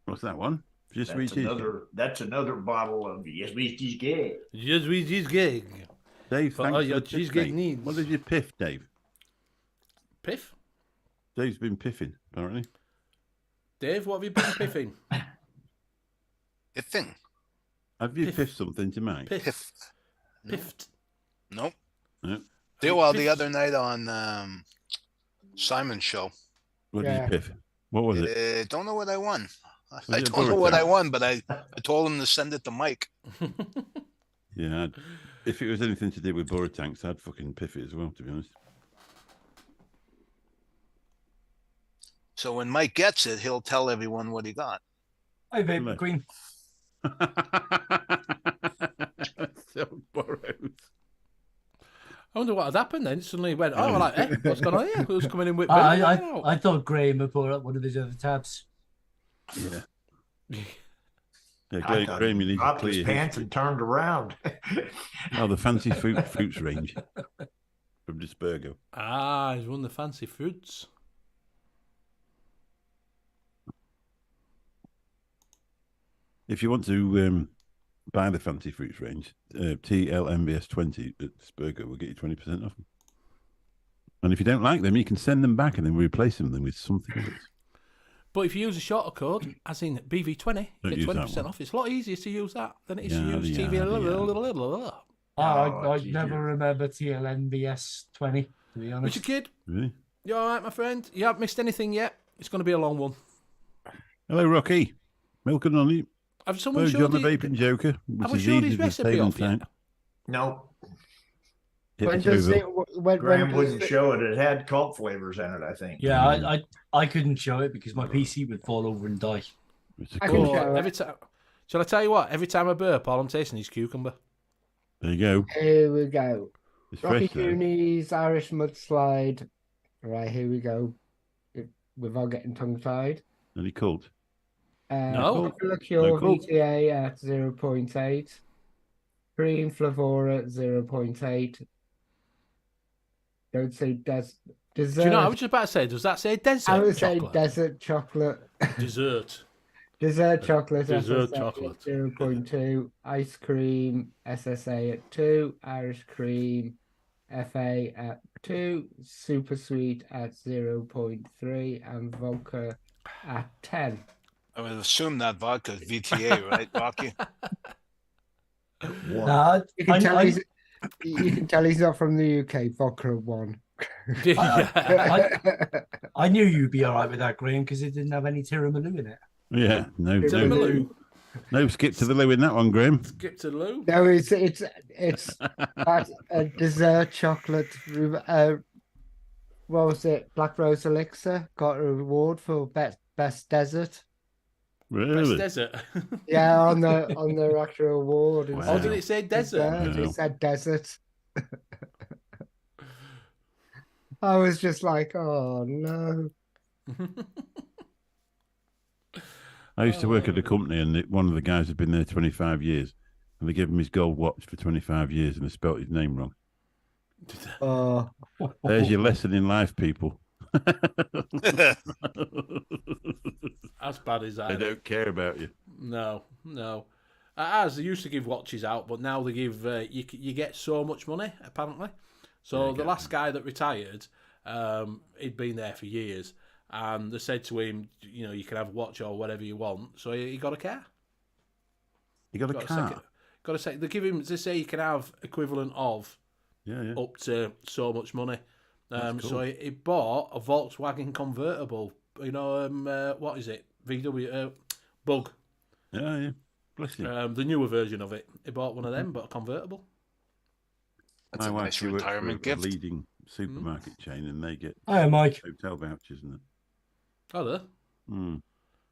What's that one? Just sweet cheesecake. That's another bottle of yes, we cheesecake. Yes, we cheesecake. Dave, For thanks all for your the tip, cheesecake mate. needs. What did you piff, Dave? Piff? Dave's been piffing, apparently. Dave, what have you been piffing? A thing. Have you Piff. piffed something to Mike? Piff. Piff. No. Piffed. Nope. No. Well, the Piffed. other night on Simon's show. What did Yeah. you piff? What was it? Don't know what I won. Was I it a don't know what I Burger? won, but I told him to send it to Mike. Yeah, if it was anything to do with Borough tanks, I'd fucking piff it as well, to be honest. So when Mike gets it, he'll tell everyone what he got. Hi, Vape Hello. Queen. So Burrows. I wonder what had happened then. Suddenly he went, oh, like, eh, what's going on here? Who's coming in with me? I thought Graham had put up one of his other tabs. Yeah. Yeah, I thought Graham, you he need to dropped his clear pants his... and turned around. Oh, the fancy fruits range from Dispergo. Ah, he's won the fancy fruits. If you want to buy the fancy fruits range, TLMVS 20 at Dispergo will get you 20% off them. And if you don't like them, you can send them back and then replace them with something else. But if you use a shorter code, as in BV20, you Don't get use that 20% one. off. It's a lot easier to use that than it is to Yeah, use yeah, TV. yeah. I geez, never yeah. remember TLNBS 20, to be honest. Richard Kid, Really? you all right, my friend? You haven't missed anything yet? It's going to be a long one. Hello, Rocky. Milk and honey. Have someone Hello, showed John the you? Vaping Joker. Which Have we is showed his easy to recipe save on off yet? time. No, Hit When the does Joe, it? Bill. When Graham does wouldn't it- show it. It had cult flavors in it, I think. Yeah, I couldn't show it because my PC would fall over and die. It's a I cool- can show it. Every time. Shall I tell you what? Every time I burp, all I'm tasting is cucumber. There you go. Here we go. It's Rocky fresh, though. Cooney's Irish Mudslide. Right, here we go. Without getting tongue-tied. Any cult? No. Popular Cure No cult. VTA at 0.8. Cream Flavora at 0.8. Don't say dessert. Do you know, I was just about to say, does that say desert I would say chocolate? desert chocolate. Dessert. Dessert chocolate. Dessert SSA chocolate. At 0.2. Ice cream SSA at 2. Irish cream FA at 2. Super sweet at 0.3. And vodka at 10. I would assume that vodka is VTA, right, Rocky? Nah, You can tell you can tell he's not from the UK. Vodka at 1. I knew you'd be all right with that, Graham, because it didn't have any tiramisu in it. Yeah, no, Tiramisu. no skip to the loo in that one, Graham. Skip to Lou. No, it's that a dessert chocolate. What was it? Black Rose Elixir got a reward for best desert. Best Really? desert. Yeah, on the actual award. Wow. Oh, did it say desert? It Wow. said desert. I was just like, oh no. I used to work at a company, and one of the guys had been there 25 years, and they gave him his gold watch for 25 years, and they spelt his name wrong. Oh, There's your lesson in life, people. As bad as They that. don't care about you. No. As they used to give watches out, but now they give you get so much money apparently. So Yeah, the last guy that retired, he'd been there for years, and they said to him, you know, you can have a watch or whatever you want. So he got a car. You got a car? Got a second. They give him. They say you can have equivalent of Yeah. up to so much money. That's So cool. he bought a Volkswagen convertible. You know, what is it? VW Bug. Yeah. Bless you. The newer version of it. He bought one of them, but a convertible. That's My a wife, nice she works for retirement a gift. supermarket chain, and they get Hi, Mike. hotel vouchers and that. Oh, there.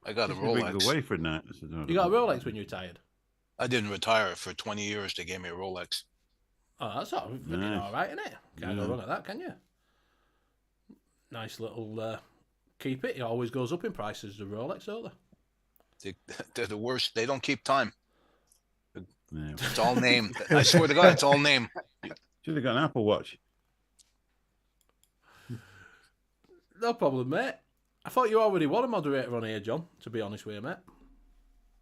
I got a Just to bring it Rolex. away for a night. I said, "No, I You got a don't want Rolex that." when you retired? I didn't retire for 20 years. They gave me a Rolex. Oh, that's all, Nice. all right, isn't it? Can't go Yeah. wrong at that, can you? Nice little keep it. It always goes up in prices, the Rolex, don't they? They're the worst. They don't keep time. No. It's all name. I swear to God, it's all name. Should have got an Apple Watch. No problem, mate. I thought you already were a moderator on here, John, to be honest with you, mate.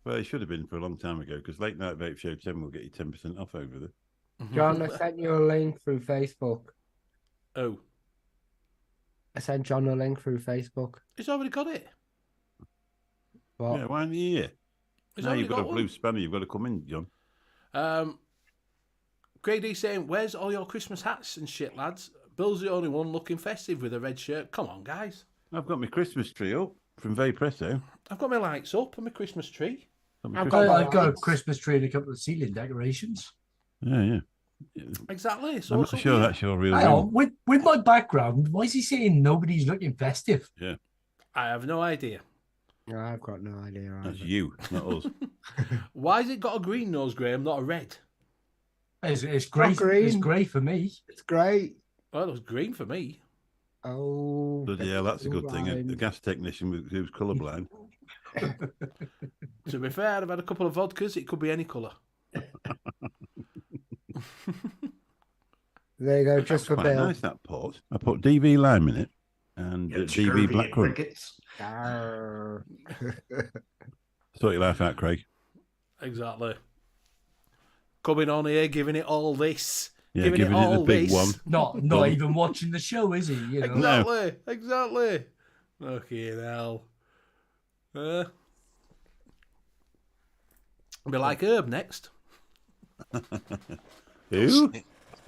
Well, it should have been for a long time ago, because Late Night Vape Show 10 will get you 10% off over there. John, I sent you a link through Facebook. Oh, I sent John a link through Facebook. he's already got it. What? Yeah, why aren't you here? He's Now already you've got a got blue one. spanner, you've got to come in, John. Greg D saying, "Where's all your Christmas hats and shit, lads?" Bill's the only one looking festive with a red shirt. Come on, guys. I've got my Christmas tree up from Vapresso. I've got my lights up and my Christmas tree. I've got I've got a lights. Christmas tree and a couple of ceiling decorations. Yeah. Exactly. So I'm what's not up sure with you? that's your real Hang name. on, with my background, why is he saying nobody's looking festive? Yeah, I have no idea. No, I've got no idea. that's either. you, not us. Why has it got a green nose, Graham, not a red? It's great. green. It's great for me. It's great. Well, it was green for me. Oh, But yeah, that's a good thing. A blind. gas technician who's colourblind. To be fair, I've had a couple of vodkas. It could be any colour. There you go, just for Quite Bill. nice, that port. I put DV lime in it and Get DV scurvy and blackcurrant. rickets. Arr. Sort your life out, Craig. Exactly. Coming on here, giving it all this. Yeah, giving giving it it all the big this. one. Not Done. even watching the show, is he? You know. Exactly. Exactly. Okay, hell. Be like Herb next. Who?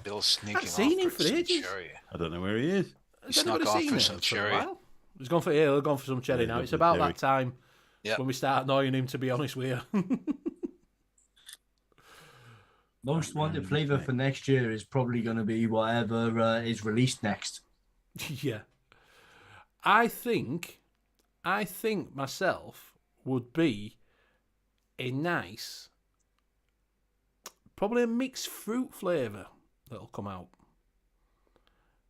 Bill's sneaking seen him off for for some ages. cherry. I don't know where he is. He Has anybody snuck off seen for him some a cherry. while? He's gone for here. He's gone for some cherry Yeah, now. he's It's gone for about cherry. that time Yep. when we start annoying him. To be honest with you. Most wanted flavour for next year is probably going to be whatever is released next. Yeah. I think myself would be a nice, probably a mixed fruit flavour that'll come out.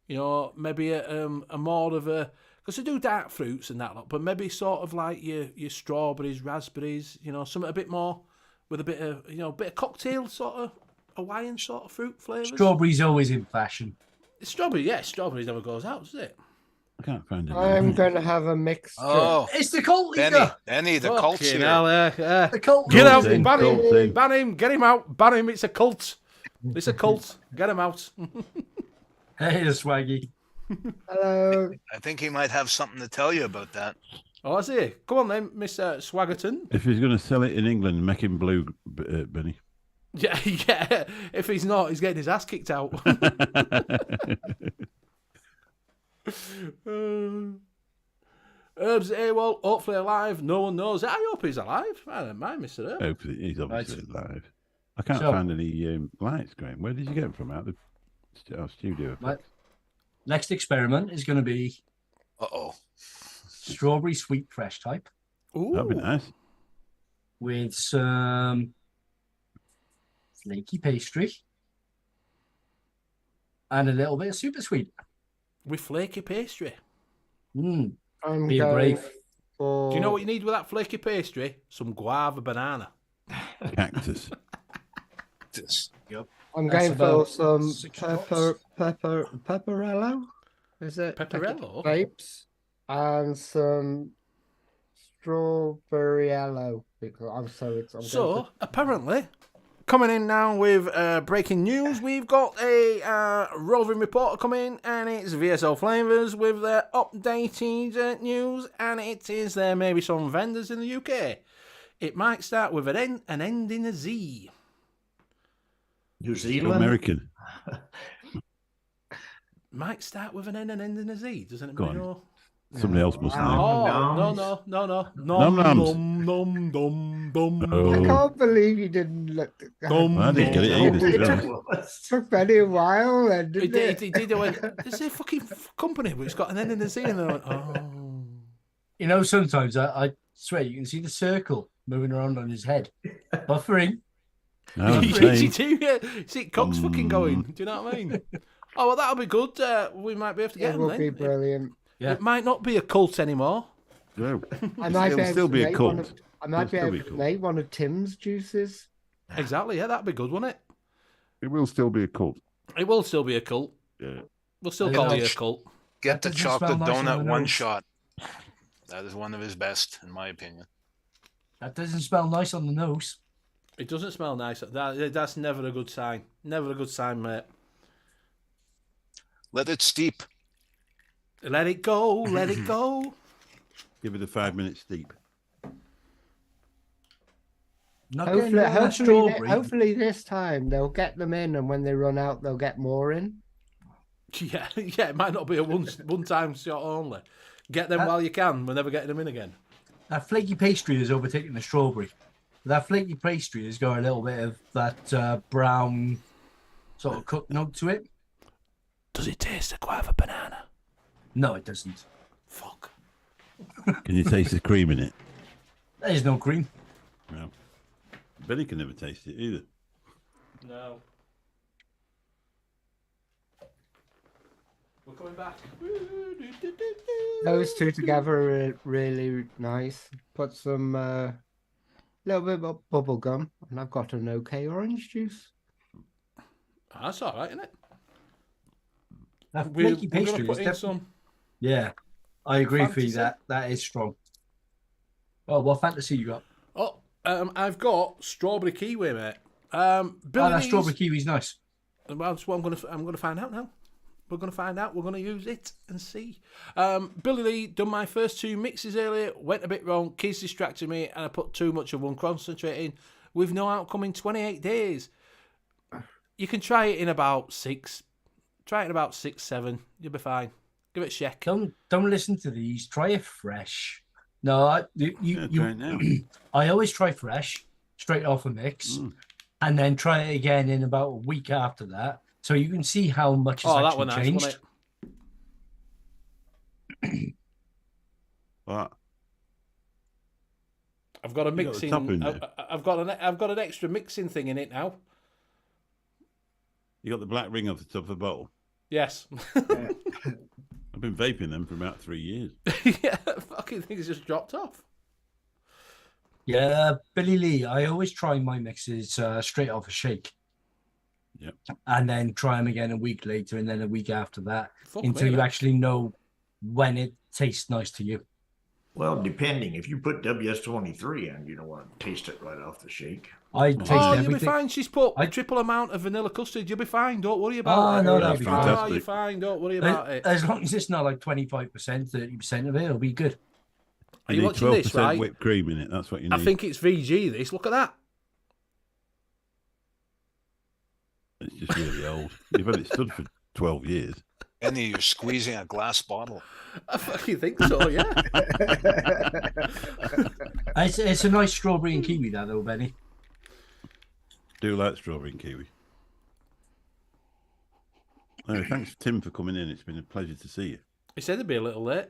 You know, maybe a more of a, because they do dark fruits and that lot, but maybe sort of like your strawberries, raspberries, you know, something a bit more with a bit of, you know, bit of cocktail sort of Hawaiian sort of fruit flavours. Strawberry's always in fashion. Strawberry, yeah, strawberries never goes out, does it? I can't find it. I'm going to have a mixture. Oh, It's the cult Benny, leader. Benny, the cult's Fucking here. hell, The cult Get leader. out, Cult's in, ban him, cult's in. ban him, get him out, ban him, it's a cult. It's a cult, get him out. Hey, the swaggy. Hello. I think he might have something to tell you about that. Oh, I see. Come on then, Mr. Swaggerton. If he's going to sell it in England, make him blue, Benny. Yeah, yeah, if he's not, he's getting his ass kicked out. Herb's AWOL, hopefully alive, no one knows. I hope he's alive. I don't mind, Mr. Herb. Hopefully, he's obviously alive. I can't So- find any lights, Graham. Where did you get them from? Out of our studio? Right. Next experiment is going to be Uh-oh. strawberry sweet fresh type Ooh. That'd be nice. with some flaky pastry and a little bit of super sweet. With flaky pastry. Mm. I'm Be going brave. for... Do you know what you need with that flaky pastry? Some guava banana. Cactus. This. I'm That's going for about some 6 pepperello. Is it? Pepperello? Vapes. And some strawberryello. Because I'm going So, apparently, coming in now with breaking news, we've got a roving reporter coming, and it's VSO Flavors with their updated news, and it is there may be some vendors in the UK. It might start with an end in a Z. New Still Zealand. American. Might start with an N and end in a Z. Does Go anybody on. know? Somebody else must know. Oh, no, Noms. no, no, no. Nom Nom, noms. nom, nom, dom, dom, Oh. I dom. can't believe you didn't look. Dum, I didn't get it either, to be honest. Took Benny a while, then, He didn't did, it? he did. I went, this is a fucking company, but it's got an N in the Z. And I went, oh. You know, sometimes I swear you can see the circle moving around on his head. Buffering. No, I'm You saying. do, yeah. See, Cock's fucking going. Do you know what I mean? Oh, well, that'll be good. We might be able to get It him will then. be brilliant. Yeah. It might not be a cult anymore. No. I might It'll still be a make cult. one of. I might be It'll able still be to cool. make one of Tim's juices. Exactly, yeah, that'd be good, wouldn't it? It will still be a cult. It will still be a cult. Yeah. We'll still I call know. you a cult. Get the That doesn't smell chocolate nice on donut the one nose. shot. That is one of his best, in my opinion. That doesn't smell nice on the nose. It doesn't smell nice. That's never a good sign. Never a good sign, mate. Let it steep. Let it go, let it go. Give it a 5-minute steep. Not getting rid of that Hopefully, strawberry. hopefully this time they'll get them in, and when they run out, they'll get more in. Yeah, yeah, it might not be a one-time shot only. Get them while you can. We're never getting them in again. That flaky pastry has overtaken the strawberry. That flaky pastry has got a little bit of that brown sort of cooked note to it. Does it taste quite of a banana? No, it doesn't. Fuck. Can you taste the cream in it? There's no cream. No. Benny can never taste it either. No. We're coming back. Those two together are really nice. Put some little bit of bubble gum, and I've got an OK orange juice. That's all right, isn't it? That We're flaky going to pastry put is in definitely... some. Yeah, I agree with you. Fantasy. That is strong. Oh, what fantasy you got? Oh, I've got strawberry kiwi, mate. Oh, Billy that Lee's- strawberry kiwi's nice. Well, that's what I'm gonna find out now. We're gonna find out. We're gonna use it and see. Billy Lee done my first 2 mixes earlier. Went a bit wrong. Kids distracted me, and I put too much of one concentrate in. With no outcome in 28 days. You can try it in about 6. Try it in about 6, 7. You'll be fine. Give it a check. Don't listen to these. Try it fresh. No, Yeah, try it now. I always try fresh, straight off a mix, and then try it again in about a week after that, so you can see how much has Oh, that actually one nice, changed. wasn't it? What? I've got a You got the mixing. top in there. I've got an extra mixing thing in it now. You got the black ring off the top of the bottle. Yes. I've been vaping them for about 3 years. Yeah, fucking thing's just dropped off. Yeah, Billy Lee. I always try my mixes straight off a shake. Yep. And then try them again a week later, and then a week after that, Fuck until me, you man. actually know when it tastes nice to you. Well, depending. If you put WS-23 in, you don't want to taste it right off the shake. I taste Oh, everything. you'll be fine. She's put I- a triple amount of vanilla custard. You'll be fine. Don't worry about Oh, it. no, that'll that'll be be Oh, fine. fantastic. you're fine. Don't worry about it. As long as it's not like 25%, 30% of it, it'll be good. Are you need watching this, 12% right? whipped cream in it. That's what you need. I think it's VG, this. Look at that. It's just really old. You've had it stood for 12 years. And you're squeezing a glass bottle. I fucking think so, yeah. It's a nice strawberry and kiwi, that though, Benny. Do like strawberry and kiwi. Oh, thanks, Tim, for coming in. It's been a pleasure to see you. He said it'd be a little late.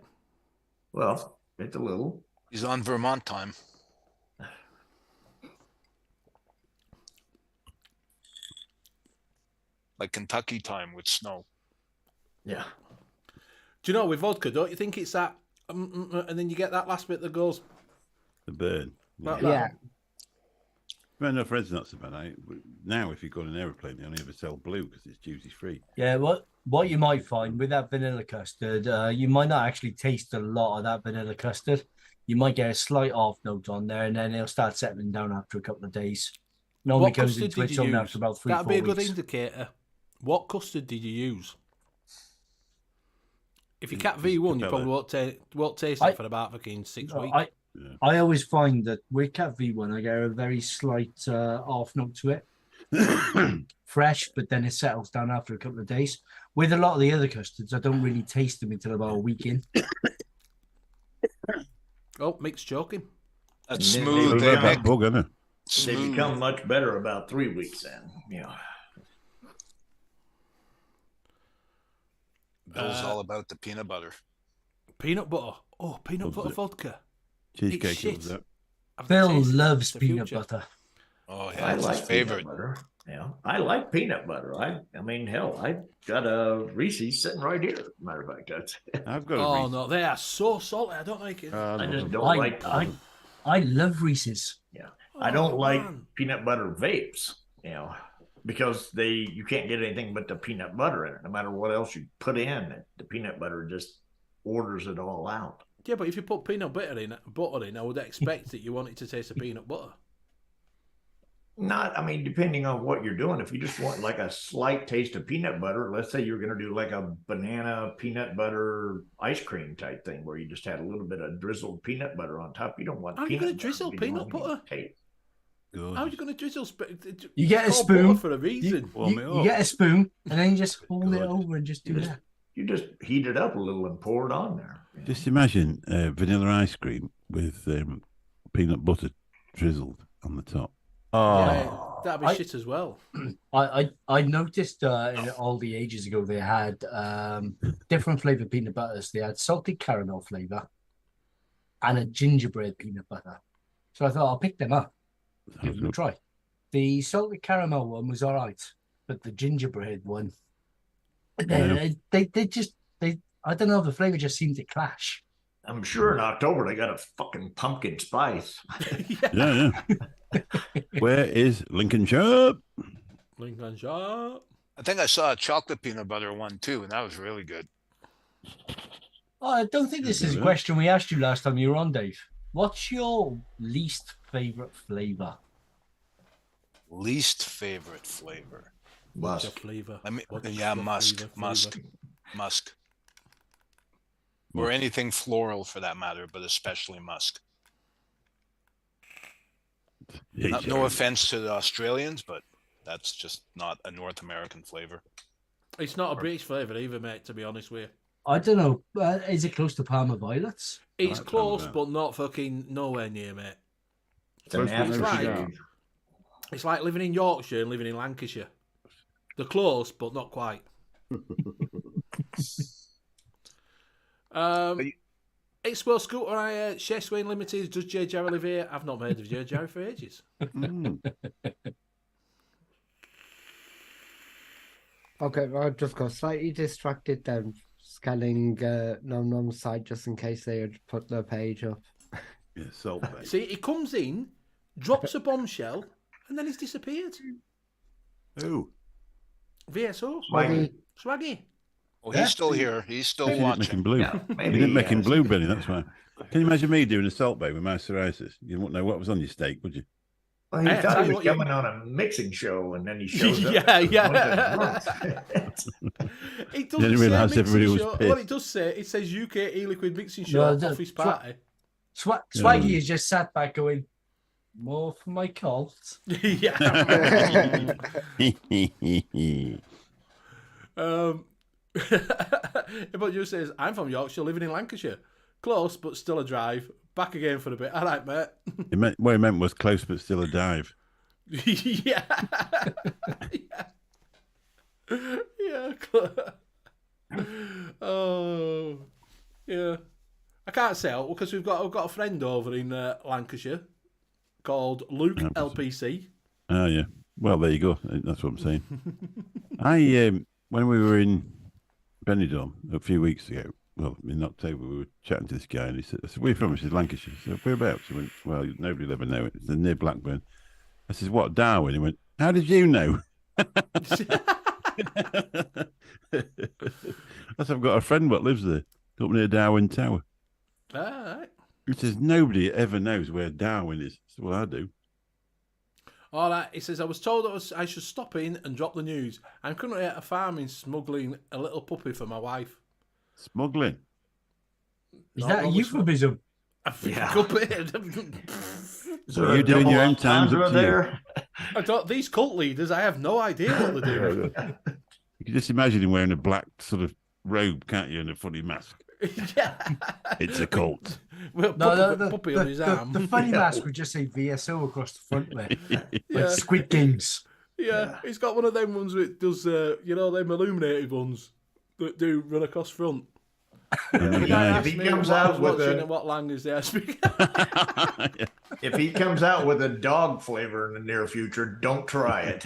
Well, it's a little. He's on Vermont time. Like Kentucky time with snow. Yeah. Do you know, with vodka, don't you think it's that, and then you get that last bit that goes, The burn. Like Yeah. that. Yeah. Well, no, Fred's not so bad. Now, if you go on an aeroplane, they only ever sell blue because it's duty free. Yeah, what you might find with that vanilla custard, you might not actually taste a lot of that vanilla custard. You might get a slight off note on there, and then it'll start settling down after a couple of days. Normally what comes custard into did its you own use? after about 3 That'd 4 be a good weeks. indicator. What custard did you use? If you cat Just V1, you Capella. probably won't taste it for about fucking 6 weeks. Yeah. I always find that with Cat V1, I get a very slight off note to it. Fresh, but then it settles down after a couple of days. With a lot of the other custards, I don't really taste them until about a week in. Oh, Mick's choking. That's And then smooth they there, become- Mick. Bug, isn't it? They Smooth. become much better about 3 weeks then. Yeah. Bill's all about the peanut butter. Peanut butter. Oh, peanut Loves butter it. vodka. Cheesecake. shit. Loves that. I've Bill tasted it. loves It's the peanut future. butter. Oh, yeah, I it's like his favorite. peanut butter. Yeah, I like peanut butter. I mean, hell, I got a Reese's sitting right here. Matter of fact, that's. I've got a Oh Reese's. no, they are so salty. I don't like it. I love just them. don't I, like. I love Reese's. Yeah, I don't like man. peanut butter vapes. You know, because you can't get anything but the peanut butter in it. No matter what else you put in, the peanut butter just orders it all out. Yeah, but if you put peanut butter in, I would expect that you want it to taste of peanut butter. Not, I mean, depending on what you're doing. If you just want like a slight taste of peanut butter, let's say you're going to do like a banana peanut butter ice cream type thing where you just had a little bit of drizzled peanut butter on top. You don't want How are you peanut gonna butter. drizzle You peanut want butter? taste. Good. How are you going to drizzle? You get a It's called spoon. butter for a reason. Warm it You up. get a spoon and then you just hold it Good. over and just do that. You just heat it up a little and pour it on there. you know. Just imagine vanilla ice cream with peanut butter drizzled on the top. Oh, Yeah, that'd be I- shit as well. I noticed in all the ages ago they had different flavored peanut butters. They had salted caramel flavor and a gingerbread peanut butter. So I thought I'll pick them up, give them a try. The salted caramel one was all right, but the gingerbread one, they I don't know, the flavor just seemed to clash. I'm sure in October they got a fucking pumpkin spice. yeah. Where is Lincolnshire? Lincoln Shop. I think I saw a chocolate peanut butter one too, and that was really good. Oh, I don't think this is a question we asked you last time you were on, Dave. What's your least favorite flavor? Least favorite flavor. What's your Musk. flavour? I mean, What's yeah, your musk, flavour? musk, or anything floral for that matter, but especially musk. No offense to the Australians, but that's just not a North American flavor. It's not a British flavour either, mate, to be honest with you. I don't know. Is it close to Parma Violets? It's That close, sounds right. but not fucking nowhere near, mate. It's an Supposed to be right. aftershave. It's like living in Yorkshire and living in Lancashire. They're close, but not quite. Expo Scooter Hire, Chef Swain Limited, does J. Jarry live here? I've not heard of J. Jarry for ages. Okay, well, I just got slightly distracted then, scanning Nom Nom's site just in case they had put their page up. Yeah, salt bait. See, he comes in, drops a bombshell, and then he's disappeared. Oh, VSO. Swaggy. Swaggy. Oh, Yeah. he's still here. He's still you didn't make him watching. blue. Yeah, You maybe didn't make him yes. blue, Benny. That's why. Can you imagine me doing a salt bay with my psoriasis? You wouldn't know what was on your steak, would you? Well, he Hey, I thought tell he you was what, coming on a mixing show, and then he shows up. Yeah. It doesn't Didn't say realise mixing everybody was show. pissed. What it does say, it says U.K.E-Liquid Mixing Show No, the- Office Party. Swaggy is just sat back going, more for my cult. Yeah. But you says, I'm from Yorkshire, living in Lancashire. Close, but still a drive. Back again for a bit. All right, mate. What he meant was close, but still a dive. Yeah. Yeah. Oh, yeah. I can't say it because we've got a friend over in Lancashire called Luke LPC. Oh yeah. Well, there you go. That's what I'm saying. When we were in Benidorm a few weeks ago, well, in October, we were chatting to this guy, and he said, "Where are you from?" I said, "Lancashire." So whereabouts? He went, "Well, nobody will ever know it. It's near Blackburn." I said, "What, Darwin?" He went, "How did you know?" I said, "I've got a friend what lives there, up near Darwin Tower." All right. He says, "Nobody ever knows where Darwin is." I said, "Well, I do." All right. He says, I was told I should stop in and drop the news. I'm currently at a farm in smuggling a little puppy for my wife. Smuggling. Is No, that a no, euphemism? Yeah. Could be. Is there What are you a doing double your own times entendre up to you. there? I don't, these cult leaders, I have no idea what they're doing. You can just imagine him wearing a black sort of robe, can't you, and a funny mask. Yeah. It's a cult. Well, puppy on his arm. The funny mask would just say VSO across the front there. Yeah. Like Squid Games. Yeah, he's got one of them ones that does, you know, them illuminated ones that do run across front. If he comes out with what language they are speaking. if he comes out with a dog flavor in the near future, don't try it.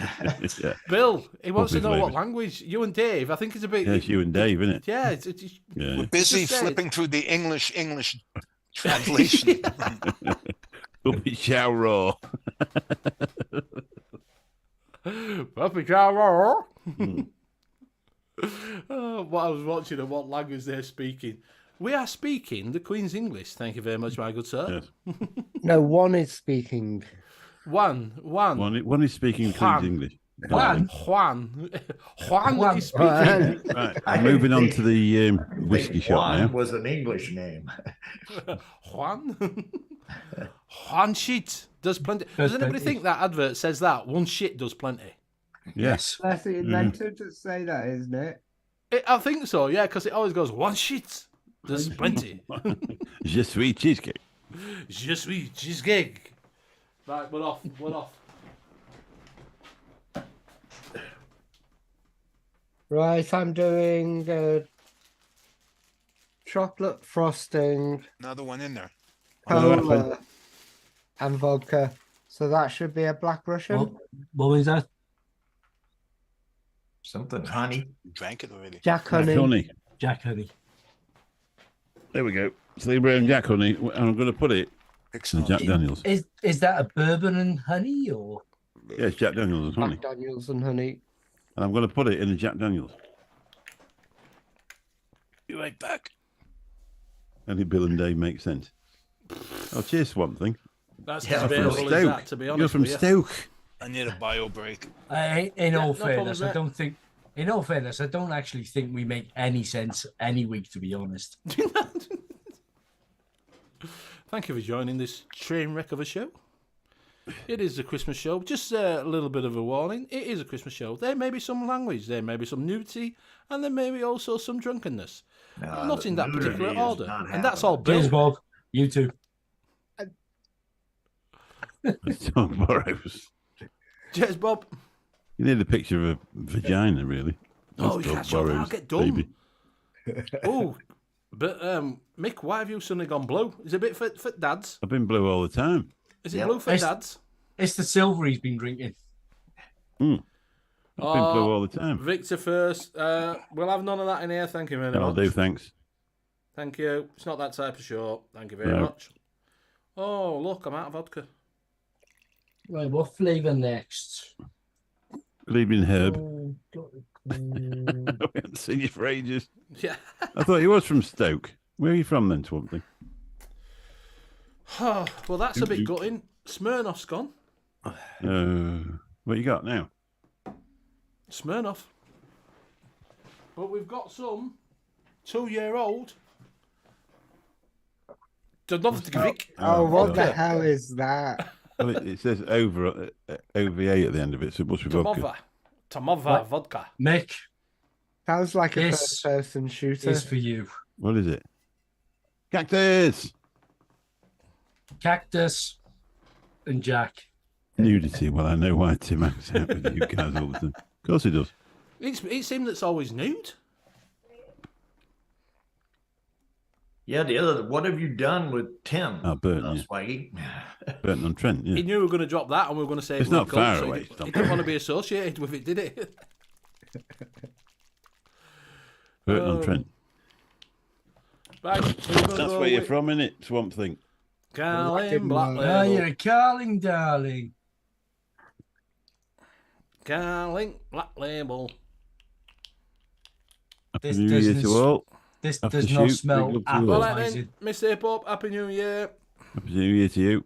Yeah. Bill, he wants to Puppy know what flavour. language. You and Dave, I think it's a bit. Yeah, it's you and Dave, isn't it? Yeah, Yeah. We're busy Just say it. flipping through the English translation. Puppy chow raw. Puppy chow. What I was watching and what language they're speaking. We are speaking the Queen's English. Thank you very much, my good sir. Yes. No, one is speaking. One. One is speaking Juan. Queen's English. Juan is speaking. Right, I'm moving on to the whiskey shop Juan now. was an English name. Juan shit does plenty. Does anybody think that advert says that? One shit does plenty. Yes. That's the inventor to say that, isn't it? I think so, yeah, because it always goes, one shit does plenty. Je suis cheesecake. Je suis cheesecake. Right, we're off. Right, I'm doing chocolate frosting, Another one in there. cola, and vodka. So that should be a Black Russian. What was that? Something honey. Drank it already. Jack honey. Honey. Jack Honey. There we go. Slee Brown Jack Honey. And I'm going to put it Pick in some. Jack Daniels. Is that a bourbon and honey or? Yeah, it's Jack Daniels and honey. Jack Daniels and honey. And I'm going to put it in a Jack Daniels. Be right back. Only Bill and Dave make sense. Oh, cheers, Swamp Thing. That's Yeah, as from available as that, to be honest You're from with you. Stoke. I need a bio break. In all no fairness, problem, I don't think. In all fairness, I don't actually think we make any sense any week, to be honest. Thank you for joining this train wreck of a show. It is a Christmas show. Just a little bit of a warning. It is a Christmas show. There may be some language, there may be some nudity, and there may be also some drunkenness. Not in that nudity particular is order. not And that's all Cheers, Bill. Bob. You too. It's Tom Burrows. Cheers, Bob. You need a picture of a vagina, really. Oh, That's you Tom can't show that. I'll Burrows, get done. baby. Oh, but Mick, why have you suddenly gone blue? Is it a bit for dads? I've been blue all the time. Is it Yep. blue for It's- dads? It's the silver he's been drinking. I've been blue all the time. Victor first. We'll have none of that in here. Thank you very I'll much. do, thanks. Thank you. It's not that type of show. Thank you very No. much. Oh, look, I'm out of vodka. Right, what flavour next? Good evening, Herb. Oh, we haven't seen you for ages. Yeah. I thought you was from Stoke. Where are you from then, Swamp Thing? Well, that's a bit gutting. Smirnoff's gone. What you got now? Smirnoff. But we've got some 2-year-old. Dodovkovic. Oh, what the God. hell is that? Well, it says over OVA at the end of it, so it must be vodka. Tamova vodka. Mick, Sounds like a This first-person shooter. is for you. What is it? Cactus! Cactus and Jack. Nudity. Well, I know why Tim hangs out with you guys all the time. Of course he does. It's him that's always nude. Yeah, what have you done with Tim? Oh, Burton, yeah. Swaggy? Burton on Trent, He yeah. knew we were going to drop that and we were going to say It's it was not a cult, far so away, He Tom. didn't want to be associated with it, did he? Burton on Trent. Right. That's where you're from, innit, Swamp Thing? Carling Black Oh, Oh, Label. you're a Carling, darling. Carling Black Label. Happy This New Year doesn't to all. This After does not shoot, smell big love to you all. All right appetizing. then, Mr. Hip Hop, Happy New Year. Happy New Year to you.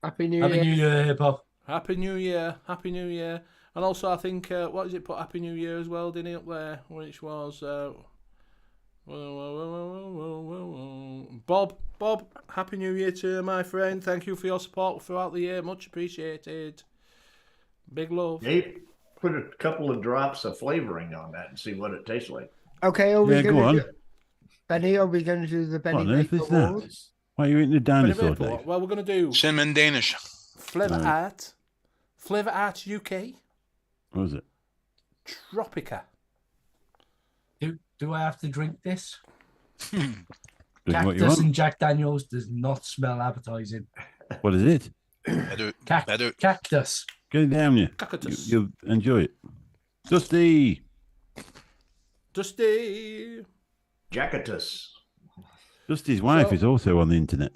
Happy New Happy Year. New Year, hip hop. Happy New Year. Happy New Year. And also, I think, what does it put Happy New Year as well, didn't it, up there? Which was, Bob, Happy New Year to you, my friend. Thank you for your support throughout the year. Much appreciated. Big love. Hey, put a couple of drops of flavoring on that and see what it tastes like. Okay, are we Yeah, go going on. to do... Benny, are we going to do the Benny What on earth Make is that? Awards? Why are you eating the Benny dinosaur, Vapor. Dave? Well, we're going to do Cinnamon Danish. Flavour Right. Art. Flavour Art UK. What was it? Tropica. Do I have to drink this? Drink what you Cactus want. and Jack Daniels does not smell appetizing. What is it? Better. Cactus. Get it down, you. Cactus. You'll enjoy it. Dusty. Dusty. Jacketus. Dusty's wife So- is also on the internet.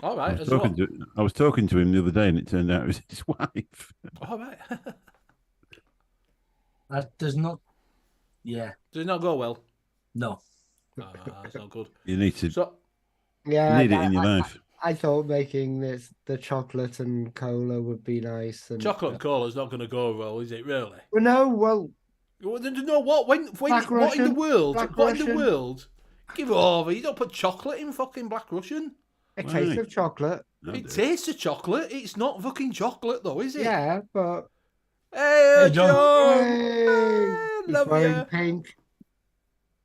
All I right. was, As well. I was talking to him the other day, and it turned out it was his wife. All right. That does not. Yeah. Does it not go well? No. That's not good. You need to So, Yeah, need it in your life. I thought making the chocolate and cola would be nice. And chocolate and cola is not going to go well, is it? Really? Well, no, well, Well, then, no. What? When? Black What in the Russian. world? Black What in the Russian. world? Give over. You don't put chocolate in fucking Black Russian. a Why? taste of chocolate. No, It dude. tastes of chocolate. It's not fucking chocolate, though, is it? Yeah, but Hey, Hey, John. John. hey, he's love wearing ya. pink.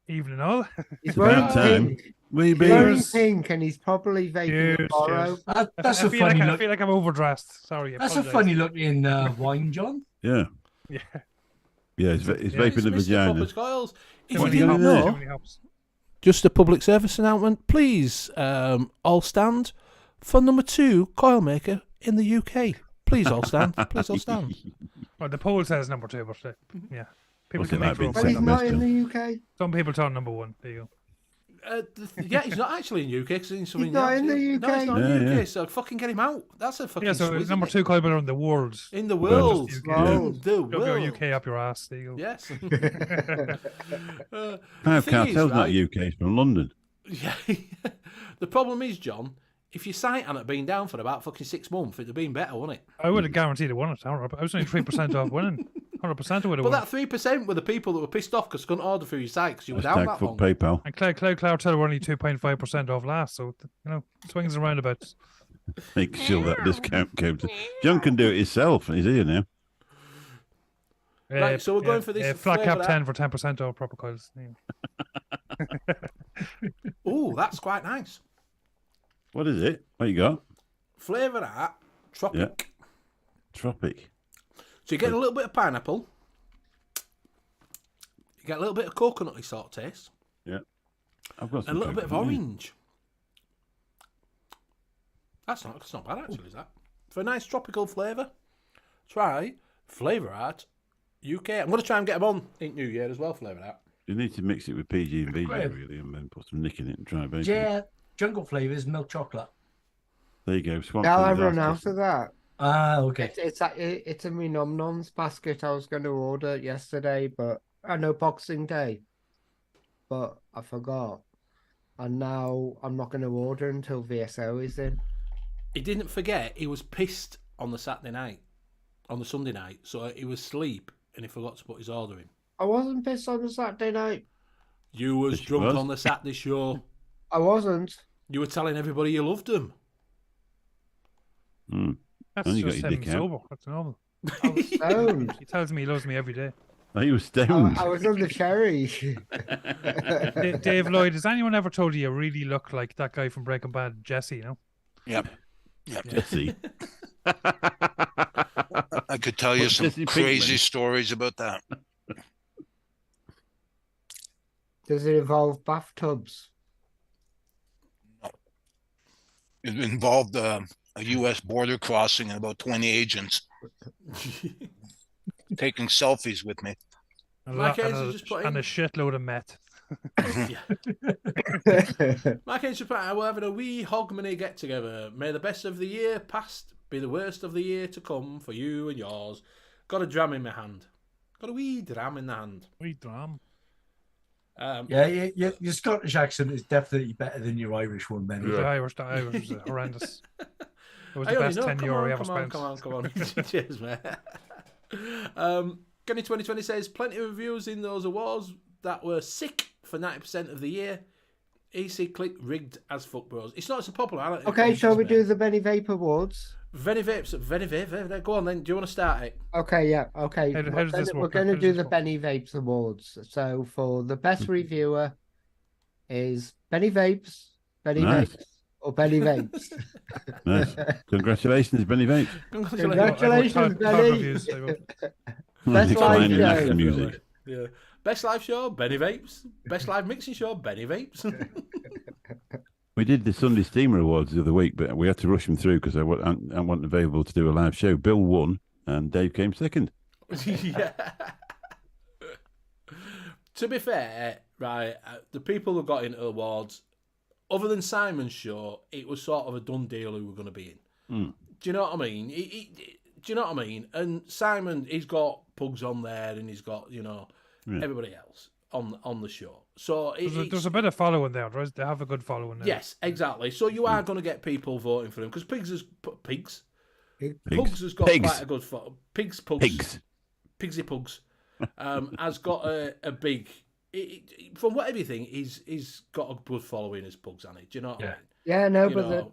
Evening all. He's It's about wearing time. pink. Wee He's wearing Cheers. pink, and he's probably vaping Cheers, tomorrow. cheers. That's I a feel funny like I look. feel like I'm overdressed. Sorry. That's a apologise. funny looking wine, John. Yeah. Yeah. Yeah, it's Yeah, vaping the It's Mr. vagina. Popper's Coils. If Too you many didn't hops, know, too many hops. just a public service announcement, please all stand for number 2 coil maker in the UK. Please all stand. Please all stand. Well, the poll says number 2, but yeah. People What's can it make like their being own Well, Second he's opinion. not best, in John? the UK. Some people turn number 1. There you go. Yeah, he's not actually in UK because he's in some He's not in the No, he's UK. not in the Yeah, UK. yeah. So fucking get him out. That's a fucking. Yeah, so swizz, it's number isn't 2 coil maker in the world. it? In the Well, world. just UK. In the Shove your world. UK up your ass. There you go. Yes. Five thing Cartel's is, not right- UK, it's from London. Yeah. The problem is, John, if your site hadn't been down for about fucking 6 months, it'd have been better, wouldn't it? I would have guaranteed it won it. I was only 3% off winning. 100% would have But won. that 3% were the people that were pissed off because they couldn't order through your site because you were down Hashtag that fuck long. PayPal. And Cloud Cartel were only 2.5% off last, so swings and roundabouts. Make sure that discount comes. John can do it himself. He's here now. Right, so we're going for this flat cap flavour 10 for 10% off proper coils. Yeah. Oh, that's quite nice. What is it? What you got? Flavour Art, Tropic. Tropic. So you get a little bit of pineapple. You get a little bit of coconutty sort of taste. Yeah. I've got And some a little bit of coconut, yeah. orange. That's not bad actually, is that? For a nice tropical flavour, try Flavour Art UK. I'm going to try and get them on in New Year as well, Flavour Art. You need to mix it with PG and VG Great. really, and then put some nick in it and try baking. Yeah, jungle flavors, milk chocolate. There you go. Swamp Now Things I've run after. out of that. Ah, okay. It's a me nom noms basket I was going to order yesterday, but I know Boxing Day, but I forgot, and now I'm not going to order until VSO is in. He didn't forget, he was pissed on the Saturday night, on the Sunday night, so he was asleep and he forgot to put his order in. I wasn't pissed on the Saturday night. You was Yes, you drunk was. on the Saturday show. I wasn't. You were telling everybody you loved them. Mm. That's And you got just your him dick out. sober. That's normal. I was stoned. He tells me he loves me every day. Oh, you were stoned. I was on the cherry. Dave Lloyd, has anyone ever told you you really look like that guy from Breaking Bad, Jesse? Yep. Yep. Jesse. I could tell you What, some Jesse crazy Pinkman? stories about that. Does it involve bathtubs? It involved a U.S. border crossing and about 20 agents taking selfies with me. And, Mike and, Haynes a, has just put and in- a shitload of meth. Mike Haynes just put out, we're having a wee hogmanay get together. May the best of the year past be the worst of the year to come for you and yours. Got a dram in my hand. Got a wee dram in the hand. We drum. Yeah, your Scottish accent is definitely better than your Irish one, Benny. The Irish was horrendous. It was I the only best know. 10 Come euro on, we ever come on, spent. come on. Cheers, mate. Kenny 2020 says, plenty of reviews in those awards that were sick for 90% of the year. EC Click rigged as fuck bros. It's not so popular. I don't Okay, think shall it we is, do mate. the Benny Vape Awards? Veni Vape. Go on then. Do you want to start it? Okay, yeah, okay. How does this We're work? going How to does do this the work? Benny Vapes Awards. So for the best reviewer is Benny Vapes, Benny Nice. Vapes, or Benny Vapes? Nice. Congratulations, Benny Vapes. Congratulations, Benny. Best Declining live national show. music. Yeah. Best live show, Benny Vapes. Best live mixing show, Benny Vapes. We did the Sunday Steamer Awards the other week, but we had to rush them through because I wasn't available to do a live show. Bill won, and Dave came second. Yeah. To be fair, right, the people who got into awards, other than Simon's show, it was sort of a done deal who were going to be in. Do you know what I mean? Do you know what I mean? And Simon, he's got Pugs on there, and he's got everybody else on the show. So there's a bit of following there. They have a good following there. Yes, exactly. So you are going to get people voting for him because Pugs has got quite a good Pigsy Pugs has got a big. From what everything, he's got a good following as Pugs, hasn't he? Do you know what I mean? Yeah, no, but the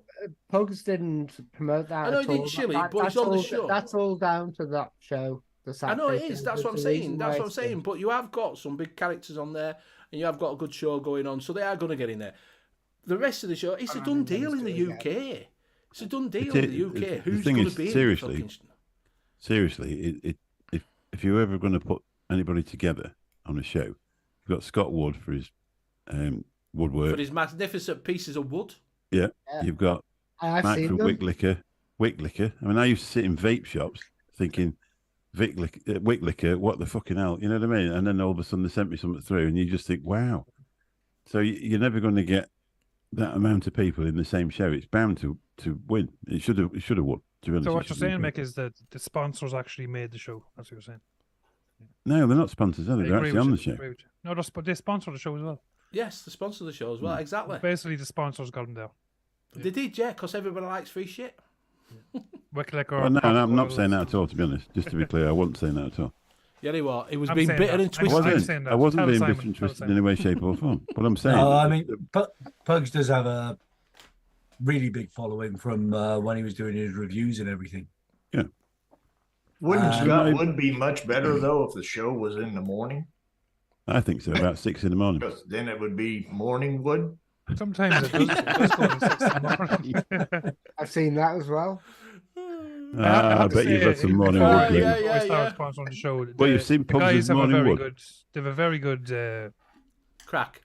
Pugs didn't promote that. I know at he did all. chilly, but he's on the show. That's all down to that show. I know it is. That's what I'm saying. That's what I'm saying. But you have got some big characters on there, and you have got a good show going on, so they are going to get in there. The rest of the show, it's a done deal in the UK. It's a done deal in the UK. Who's going to be seriously? Seriously, if you're ever going to put anybody together on a show, you've got Scott Wood for his woodwork, for his magnificent pieces of wood. Yeah. You've got Mike from Wick-Liquor. I mean, I used to sit in vape shops thinking, Wick-Liquor, what the fucking hell? You know what I mean? And then all of a sudden they sent me something through, and you just think, wow. So you're never going to get that amount of people in the same show. It's bound to win. It should have won. To be honest, so what you're saying, Mick, is that the sponsors actually made the show. That's what you're saying. No, they're not sponsors, are they? They're actually on the show. No, they sponsor the show as well. Yes, the sponsor of the show as well. Exactly. Basically, the sponsors got them there. They did, yeah, because everybody likes free shit. Well, no, I'm not saying that at all, to be honest. Just to be clear, I wasn't saying that at all. Yeah, he was. He was being bitter and twisted. I wasn't being bitter and twisted in any way, shape, or form. What I'm saying. No, I mean, Pugs does have a really big following from when he was doing his reviews and everything. Yeah. Wouldn't Scott be much better though if the show was in the morning? I think so. About 6 in the morning. Because then it would be morning wood. Sometimes it does go to 6 in the morning. I've seen that as well. I bet you've got some morning wood. Yeah. On the show. Well, you've seen Pugs' morning wood. They have a very good crack.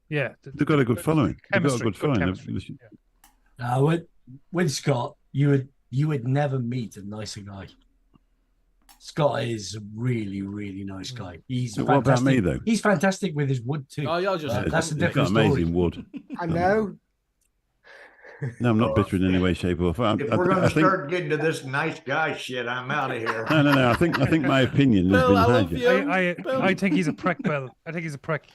Yeah, they've got a good following. They've got a good following. With Scott, you would never meet a nicer guy. Scott is a really, really nice guy. He's what about me though? He's fantastic with his wood too. Oh, you're just that's a different story. Amazing wood. I know. No, I'm not bitter in any way, shape, or form. If we're going to start getting to this nice guy shit, I'm out of here. No. I think my opinion has been hijacked. I think he's a prick, Bill. I think he's a prick.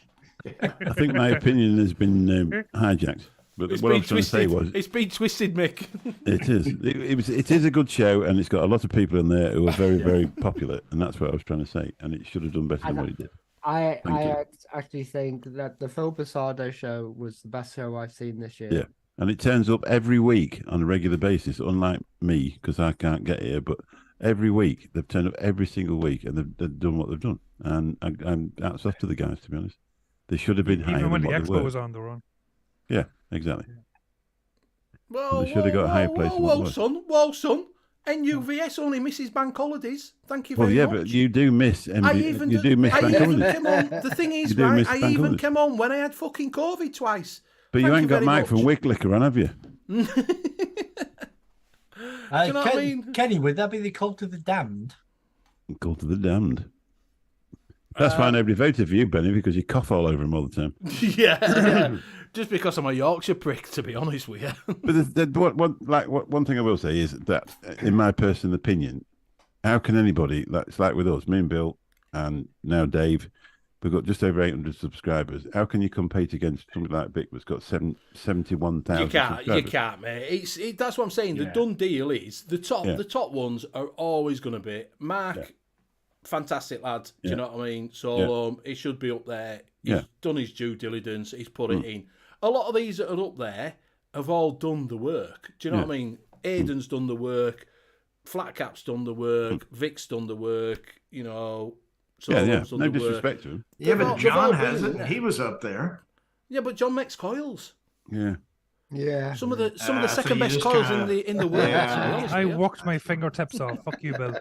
I think my opinion has been hijacked. But what I was trying to say was, it's been twisted, Mick. It is. It is a good show, and it's got a lot of people in there who are very, very popular, and that's what I was trying to say. And it should have done better than what it did. I actually think that the Phil Basardo show was the best show I've seen this year. Yeah, and it turns up every week on a regular basis, unlike me, because I can't get here. But every week they've turned up every single week, and they've done what they've done. And I'm hats off to the guys, to be honest. They should have been higher. Even when the than what expo was on, they were on. Yeah, exactly. Well, they should have got a higher place. Whoa, son. NUVS only misses bank holidays. Thank you very much. But you do miss. You do miss bank holidays. The thing is, right, I even came on when I had fucking COVID twice. But you ain't got Mike from Wick-Liquor on, have you? Do you know what I mean? Kenny, would that be the Cult of the Damned? Cult of the Damned. That's why nobody voted for you, Benny, because you cough all over him all the time. Yeah. Just because I'm a Yorkshire prick, to be honest with you. But one thing I will say is that, in my personal opinion, how can anybody, it's like with us, me and Bill, and now Dave, we've got just over 800 subscribers. How can you compete against something like Vic that's got 71,000 You can't, mate. That's what I'm saying. The done deal is the top ones are always going to be Mark. Fantastic lad. Do you know what I mean? So he should be up there. He's done his due diligence. He's put it in. A lot of these that are up there have all done the work. Do you know what I mean? Aiden's done the work. Flatcap's done the work. Vic's done the work. You know. No disrespect to him. Yeah, but John hasn't. He was up there. Yeah, but John makes coils. Yeah. Yeah. Some of the So second you best just coils kinda- in the world. Yeah. To be honest I with you. walked my fingertips off. Fuck you, Bill. Do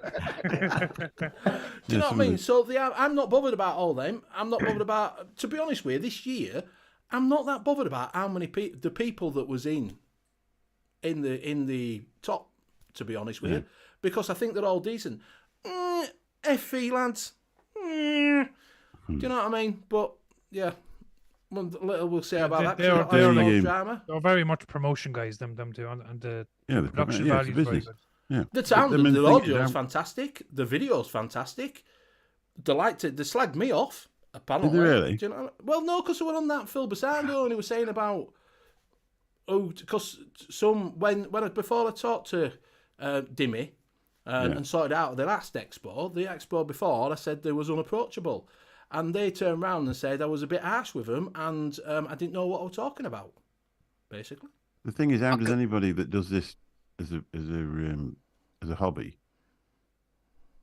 you know what I mean? So I'm not bothered about all them. I'm not bothered about. To be honest with you, this year, I'm not that bothered about how many the people that was in the top. To be honest with you, because I think they're all decent. FE lads. Do you know what I mean? But yeah, one little we'll say about that. 'Cause they're- I don't they're- know drama. They're very much promotion guys, them two, and the the production yeah, value it's is very business. good. Yeah. The sound, I mean, the the thing is, audio is fantastic. The video's fantastic. They slagged me off. Apparently, Did they really? Do you know what I mean? Well, no, because we were on that Phil Basando and he was saying about because before I talked to Dimmy and sorted out the last expo, the expo before, I said they was unapproachable, and they turned around and said I was a bit harsh with them and I didn't know what I was talking about, basically. The thing is, how does anybody that does this as a hobby,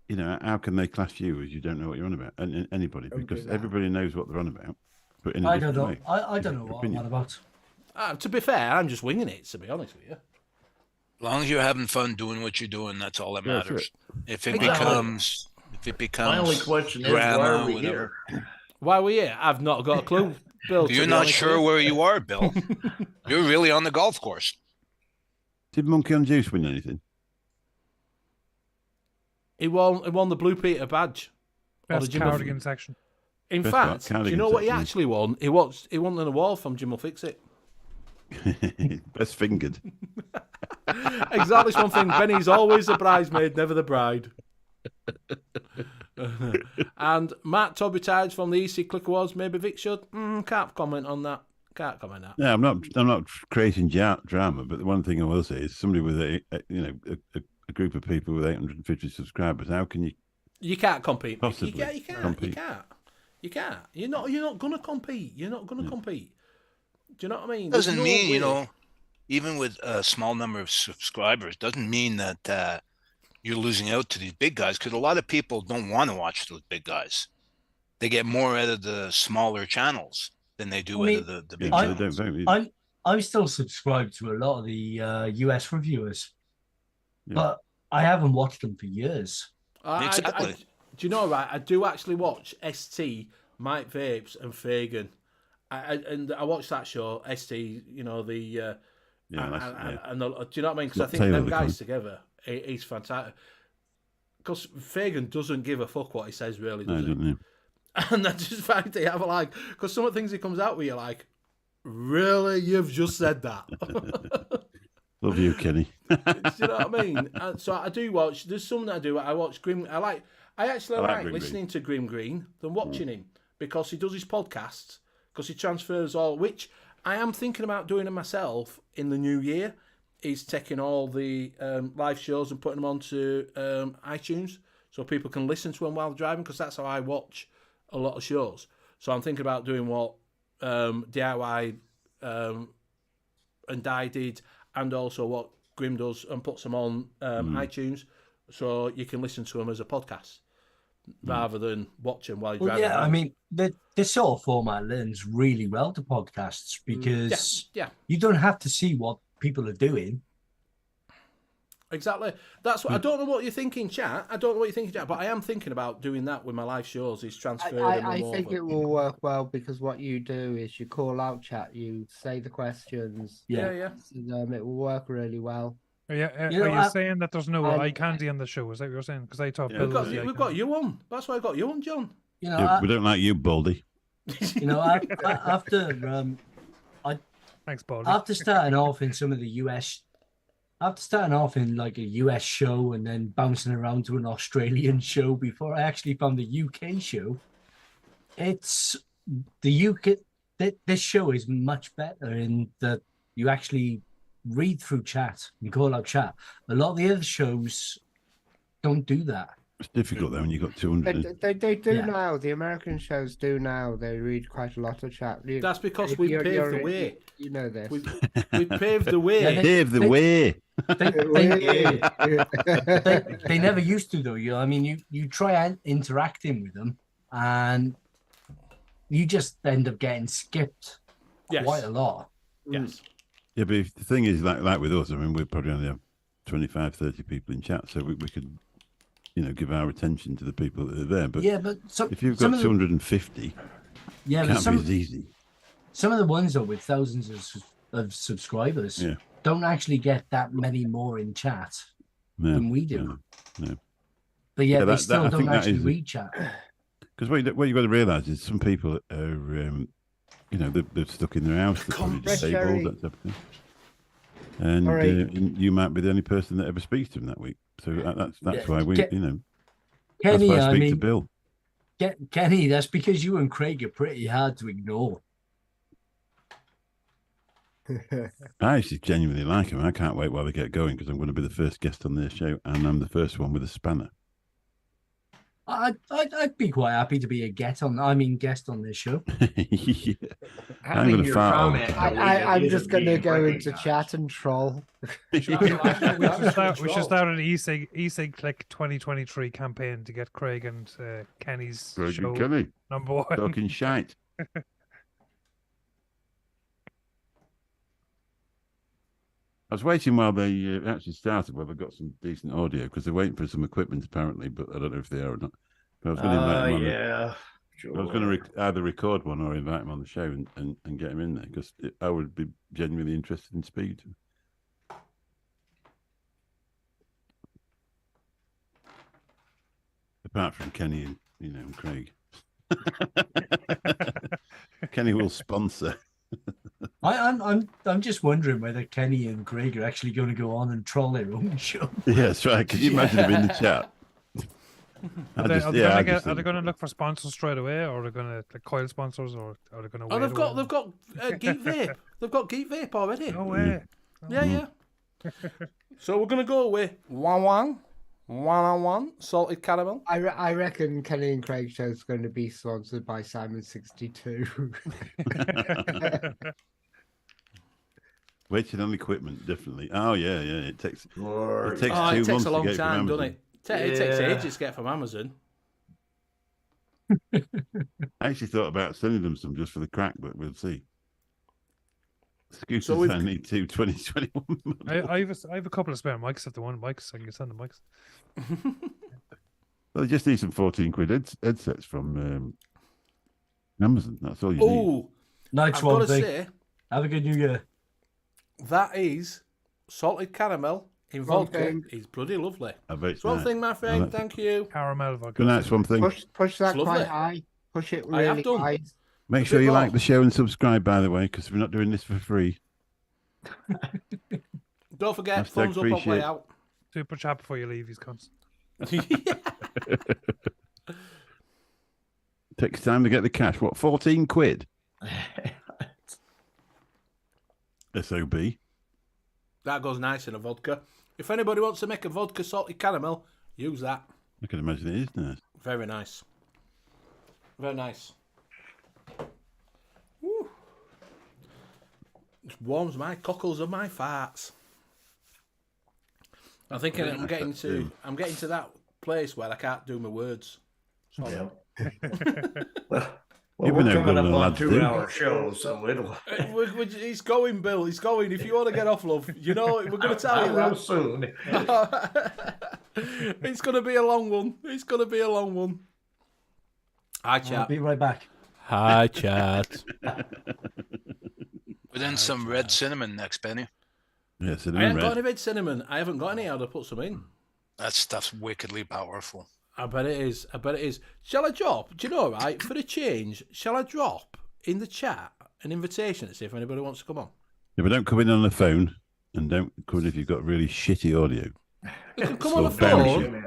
how can they class you as you don't know what you're on about? And anybody, because everybody knows what they're on about, but in a I don't different know. way. I don't know what I'm on about. To be fair, I'm just winging it, to be honest with you. As long as you're having fun doing what you're doing, that's all that Yeah, that's matters. If it Exactly. becomes My only question is, why drama, are we whatever. here? Why we're here? I've not got a clue, Bill. to You're be not honest sure with you. where you are, Bill. You're really on the golf course. Did Monkey on Juice win anything? He won the Blue Peter badge. Or the Best Jim will- cardigan section. In Best fact, do you cardigan know what he section. actually won? He won an award from Jim will Fix It. Best fingered. Exactly, it's one thing. Benny's always the bridesmaid, never the bride. And Matt Todd retired from the E.C.E-liquid Awards. Maybe Vic should. Can't comment on that. Can't comment on that. No, I'm not creating drama, but the one thing I will say is somebody with a group of people with 850 subscribers. How can you? You can't compete. Possibly You can't. compete. You can't. You're not gonna compete. You're not gonna compete. Do you know what I mean? Doesn't There's no mean, way. even with a small number of subscribers, doesn't mean that you're losing out to these big guys, because a lot of people don't want to watch those big guys. They get more out of the smaller channels than they do out of the big Yeah, channels. they don't vote. I'm still subscribed to a lot of the US reviewers, Yeah. but I haven't watched them for years. Exactly. Do you know, right? I do actually watch ST, Mike Vapes, and Fagan. I watched that show, ST, the. Yeah, and do you know what I mean? Because I Not think Taylor them the guys Clan. together, he's fantastic. Because Fagan doesn't give a fuck what he says, really, No, I does he? don't know. And I just find they have because some of the things he comes out with, you're like, really? You've just said that? Love you, Kenny. Do you know what I mean? And so I do watch. There's some that I do. I watch Grim. I actually like Grim listening to Grim Green than watching him, because he does his podcasts, because he transfers all. Which I am thinking about doing it myself in the new year. He's taking all the live shows and putting them onto iTunes, so people can listen to them while driving. Because that's how I watch a lot of shows. So I'm thinking about doing what DIY and Di did, and also what Grim does, and puts them on iTunes, so you can listen to them as a podcast rather than watch them while you're Well, driving. yeah, I mean, this sort of format lends really well to podcasts because yeah, you don't have to see what people are doing. exactly. That's what I don't know what you're thinking, chat. I don't know what you're thinking, chat, but I am thinking about doing that with my live shows. Is transfer them I all think over. it will work well, because what you do is you call out chat, you say the questions. Yeah. It will work really well. Are you, You know, are you saying that there's no and- eye candy on the show? Is that what you're saying? Because I thought Yeah, Bill We've got, was the eye we've got candy. you on. That's why I got you on, John. You know, Yeah, we don't like you, Baldy. after Thanks, Baldy. after starting off in some of the US, after starting off in like a US show and then bouncing around to an Australian show before I actually found the UK show, it's the UK. This show is much better in that you actually read through chat and call out chat. A lot of the other shows don't do that. It's difficult though when you've got 200. They do Yeah. now. The American shows do now. They read quite a lot of chat. That's because If we've you're- paved you're- the way. You know this. We've paved the way. Yeah, Dave the way. They never used to though. I mean, you try interacting with them, and you just end up getting skipped Yes. quite a lot. Yes. Yeah, but the thing is, like with us, I mean, we probably only have 25, 30 people in chat, so we could, give our attention to the people that are there. But yeah, but if you've got 250, yeah, it but can't be as easy. Some of the ones though with thousands of subscribers don't actually get that many more in chat than we do. No. But yet they still don't actually read chat. Because what you've got to realise is some people are, they're stuck in their house, they're probably disabled, that type of thing. And you might be the only person that ever speaks to them that week. So that's why we, Kenny, that's why I speak to Bill. Kenny, that's because you and Craig are pretty hard to ignore. I actually genuinely like him. I can't wait while they get going because I'm going to be the first guest on their show, and I'm the first one with a spanner. I'd be quite happy to be a guest on this show. Yeah. I'm going to fart. I'm just going to go into chat and troll. We should start an E-Click 2023 campaign to get Craig and Kenny's show Kenny. number one. Talking shite. I was waiting while they actually started, where they got some decent audio, because they're waiting for some equipment apparently, but I don't know if they are or not. But I was going to invite them on. Sure. I was going to either record one or invite him on the show and get him in there, because I would be genuinely interested in speaking to him. Apart from Kenny and Craig. Kenny will sponsor. I'm just wondering whether Kenny and Craig are actually going to go on and troll their own show. Yeah, that's right. Can you imagine them in the chat? Are they going to look for sponsors straight away, or are they going to coil sponsors, or are they going to? Oh, they've got Geek Vape. They've got Geek Vape already. No way. Yeah. So we're going to go with one salted caramel. I reckon Kenny and Craig show is going to be sponsored by Simon 62. Waiting on equipment, definitely. Oh yeah. It takes 2 months it takes a long to get time, from doesn't it? It takes ages to get from Amazon. I actually thought about sending them some just for the crack, but we'll see. Excuses, I need 2021. I have a couple of spare mics if they want mics. I can send them mics. Well, they just need some 14 quid headsets from Amazon. That's all you need. Nice one, I've got to say, have a good New Year. That is salted caramel in vodka. It's bloody lovely. Swamp Thing, my friend. Thank you. Caramel vodka. Good night, Swamp Thing. Push that quite high. Push it really high. Make sure you like the show and subscribe, by the way, because we're not doing this for free. Don't forget, thumbs up on way out. Super chat before you leave, these cunts. Takes time to get the cash. What, 14 quid? SOB. That goes nice in a vodka. If anybody wants to make a vodka salted caramel, use that. I can imagine it is nice. Very nice. Very nice. Woo. It warms my cockles and my farts. I'm thinking I'm getting to that place where I can't do my words. Yeah. Well, we're coming up on 2-hour shows, so it'll... He's going, Bill. He's going. If you want to get off, love, we're going to tell you that soon. It's going to be a long one. Hi, chat. I'll be right back. Hi, chat. Put in some red cinnamon next, Benny. Yeah, cinnamon. I haven't got any red cinnamon. I haven't got any. I'd have put some in. That stuff's wickedly powerful. I bet it is. Shall I drop? Do you know, right? For a change, shall I drop in the chat an invitation to see if anybody wants to come on? Yeah, but don't come in on the phone, and don't come in if you've got really shitty audio. They can come on the phone.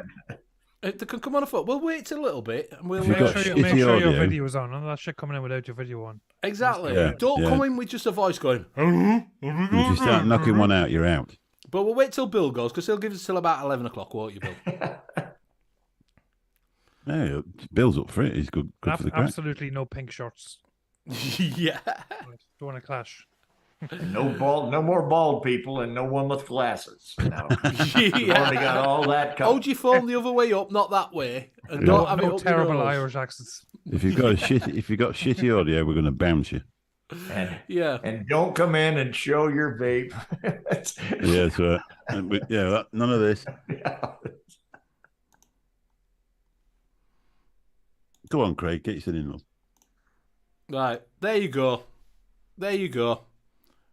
They can come on the phone. We'll wait a little bit, and we'll make sure your video is on. None of that shit coming in without your video on. Exactly. Yeah, don't come in with just a voice going. If you start knocking one out, you're out. But we'll wait till Bill goes, because he'll give us till about 11 o'clock, won't you, Bill? No, Bill's up for it. He's good for the crack. Absolutely no pink shorts. Yeah. Don't want to clash. No more bald people, and no one with glasses. No. We've already got all that covered. Hold your phone the other way up, not that way, and don't have it up terrible your nose. Irish accents. If you've got shitty audio, we're going to bounce you. Yeah. And don't come in and show your vape. Yeah, that's right. None of this. Yeah. Go on, Craig. Get your in. Right. There you go. There you go.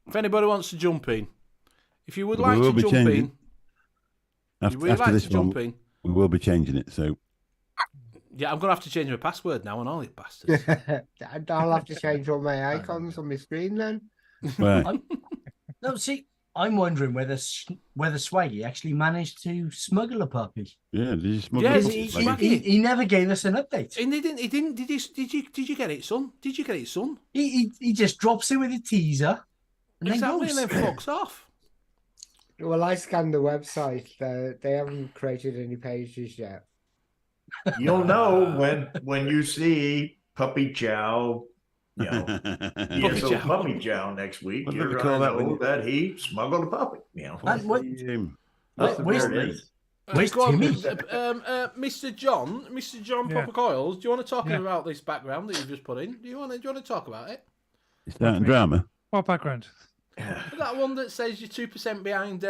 If anybody wants to jump in, if you would like to jump in, After this one, we will be changing it. So yeah, I'm gonna have to change my password now and all you bastards. I'll have to change all my icons on my screen then. right. No, see, I'm wondering whether Swaggy actually managed to smuggle a puppy. Yeah, did you smuggle Yeah, it? He never gave us an update. And he didn't. Did you get it, son? Did you get it, son? He just drops it with a teaser and Exactly, then and goes. then fucks off. Well, I scanned the website. They haven't created any pages yet. You'll know when you see Puppy Chow, you know, Puppy Chow next week. What do You're they call gonna that know that he smuggled a puppy. You know, And what- where's there it is. Where's Go on, Timmy? Mr. John Yeah. Papa Coils. Do you want to talk Yeah. about this background that you've just put in? Do you want to talk about it? Is that drama? What background? That one that says you're 2% behind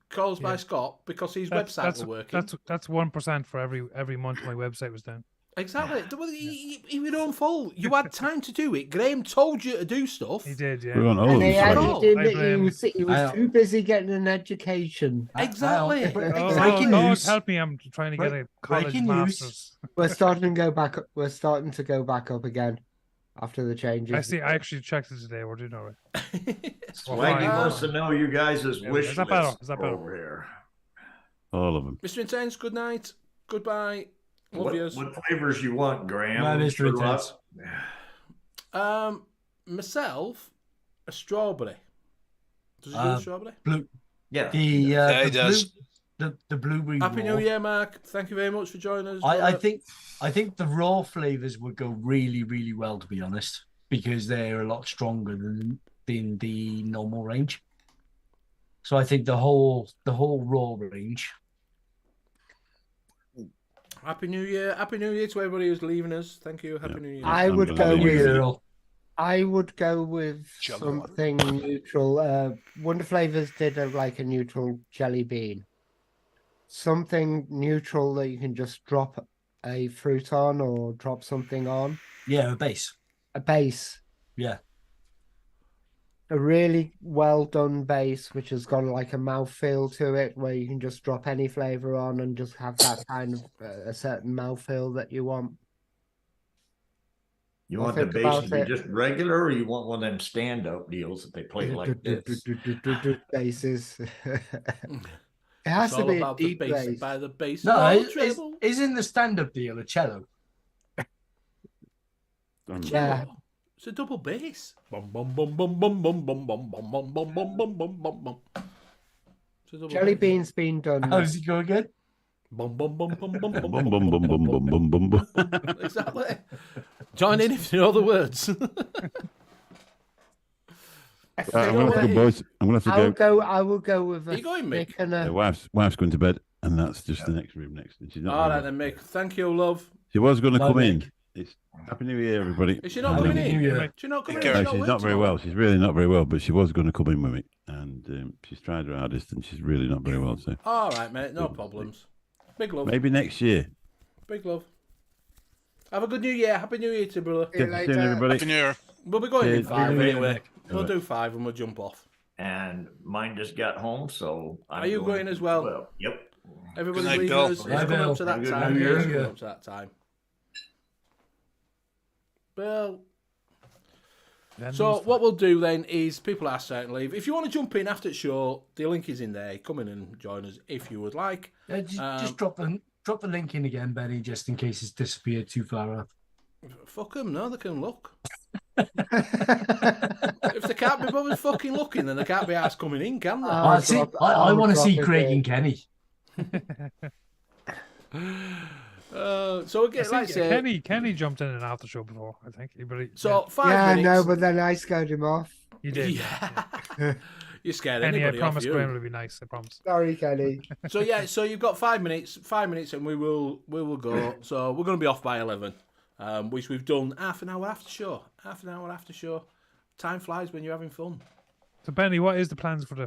Calls by Scott because his website were working. That's 1% for every month my website was down. Exactly. Well, he was own fault. You had time to do it. Graham told you to do stuff. He did, yeah. We're on all And of he, them. had, Friday. Oh, he, did, I he blame was, he was too busy getting an education. Exactly. Breaking God news. help me! I'm trying to get a college Breaking news. master's. We're starting to go back. We're starting to go back up again after the changes. I actually checked it today. We're doing all right. Swaggy wants to know you guys' wish Is that better? list Is that better? over here. All of them. Mr. Intense, good night. Goodbye. Love yous. What flavors you want, Graham? Bye, Mr. Good Intense. luck. Myself, a strawberry. Does it do a strawberry? Blue. Yeah. Yeah, he The does. the blueberry. Happy raw. New Year, Mark. Thank you very much for joining us. I think the raw flavors would go really, really well, to be honest, because they're a lot stronger than the normal range. So I think the whole raw range. Happy New Year. Happy New Year to everybody who's leaving us. Thank you. Happy New Year. I would I'm go gonna leave with. it. Earl. I would go with Juggernaut. something neutral. Wonder Flavors did like a neutral jelly bean. Something neutral that you can just drop a fruit on or drop something on. Yeah, a base. A base. Yeah. A really well done base, which has got like a mouthfeel to it, where you can just drop any flavor on and just have that kind of a certain mouthfeel that you want. You I'll want the think base about to be it. just regular, or you want one of them stand-up deals that they play like this? Bases. It has It's to all be a about the deep bass. bass. By the bass. No, of is, treble. isn't the stand-up deal a cello? Yeah. It's a double bass. Bum bum bum bum bum bum bum bum bum bum bum bum bum bum bum bum. It's a double Jelly bass. beans been done. How does it go again? Bum bum bum bum bum bum Bum bum bum bum bum bum bum bum. Exactly. Join in if you know the words. Right, I'm gonna have to go, boys. I'm gonna have to I'll go. go. I will go with Are a you going, Mick? thick and a. Wife's going to bed, and that's just the next room next. And she's not. All very right then, well. Mick. Thank you, love. She was going to Bye, come Mick. in. It's Happy New Year, everybody. Is she not And, coming Happy in? New Year. Is she not coming Take in? care. No, She's she's not very well. She's really not very well, but she was going to come in with me, and she's tried her hardest, and she's really not very well. So All right, mate. No problems. Big love. maybe next year. Big love. Have a good New Year. Happy New Year to you, brother. See you Get to see later. everybody. Happy New Year. We'll be going in Cheers. 5 Happy New Year, anyway. Mick. We'll Alright. do 5 and we'll jump off. And mine just got home, so I'm Are you going as well? Yep. Everybody's Good night, leaving Bill. us. It's Bye, coming Bill. up to that Good time. New Yeah, Year. it's coming up to that time. Bill. So what we'll do then is people are starting to leave. If you want to jump in after the show, the link is in there. Come in and join us if you would like. Just drop the link in again, Benny, just in case it's disappeared too far up. Fuck them, no, they can look. If they can't be bothered fucking looking, then they can't be asked coming in, can they? I'll See, drop- I I'll want to drop see it Craig in. and Kenny. So again, like I say, Kenny jumped in and out the show before. I think. so 5 Yeah, minutes. no, but then I scared him off. you did. Yeah. You scared Kenny, I anybody off promise you. Graham will be nice. I promise. Sorry, Kenny. So yeah, so you've got 5 minutes, and we will go. So we're going to be off by 11. which we've done half an hour after show. Time flies when you're having fun. So Benny, what is the plans for the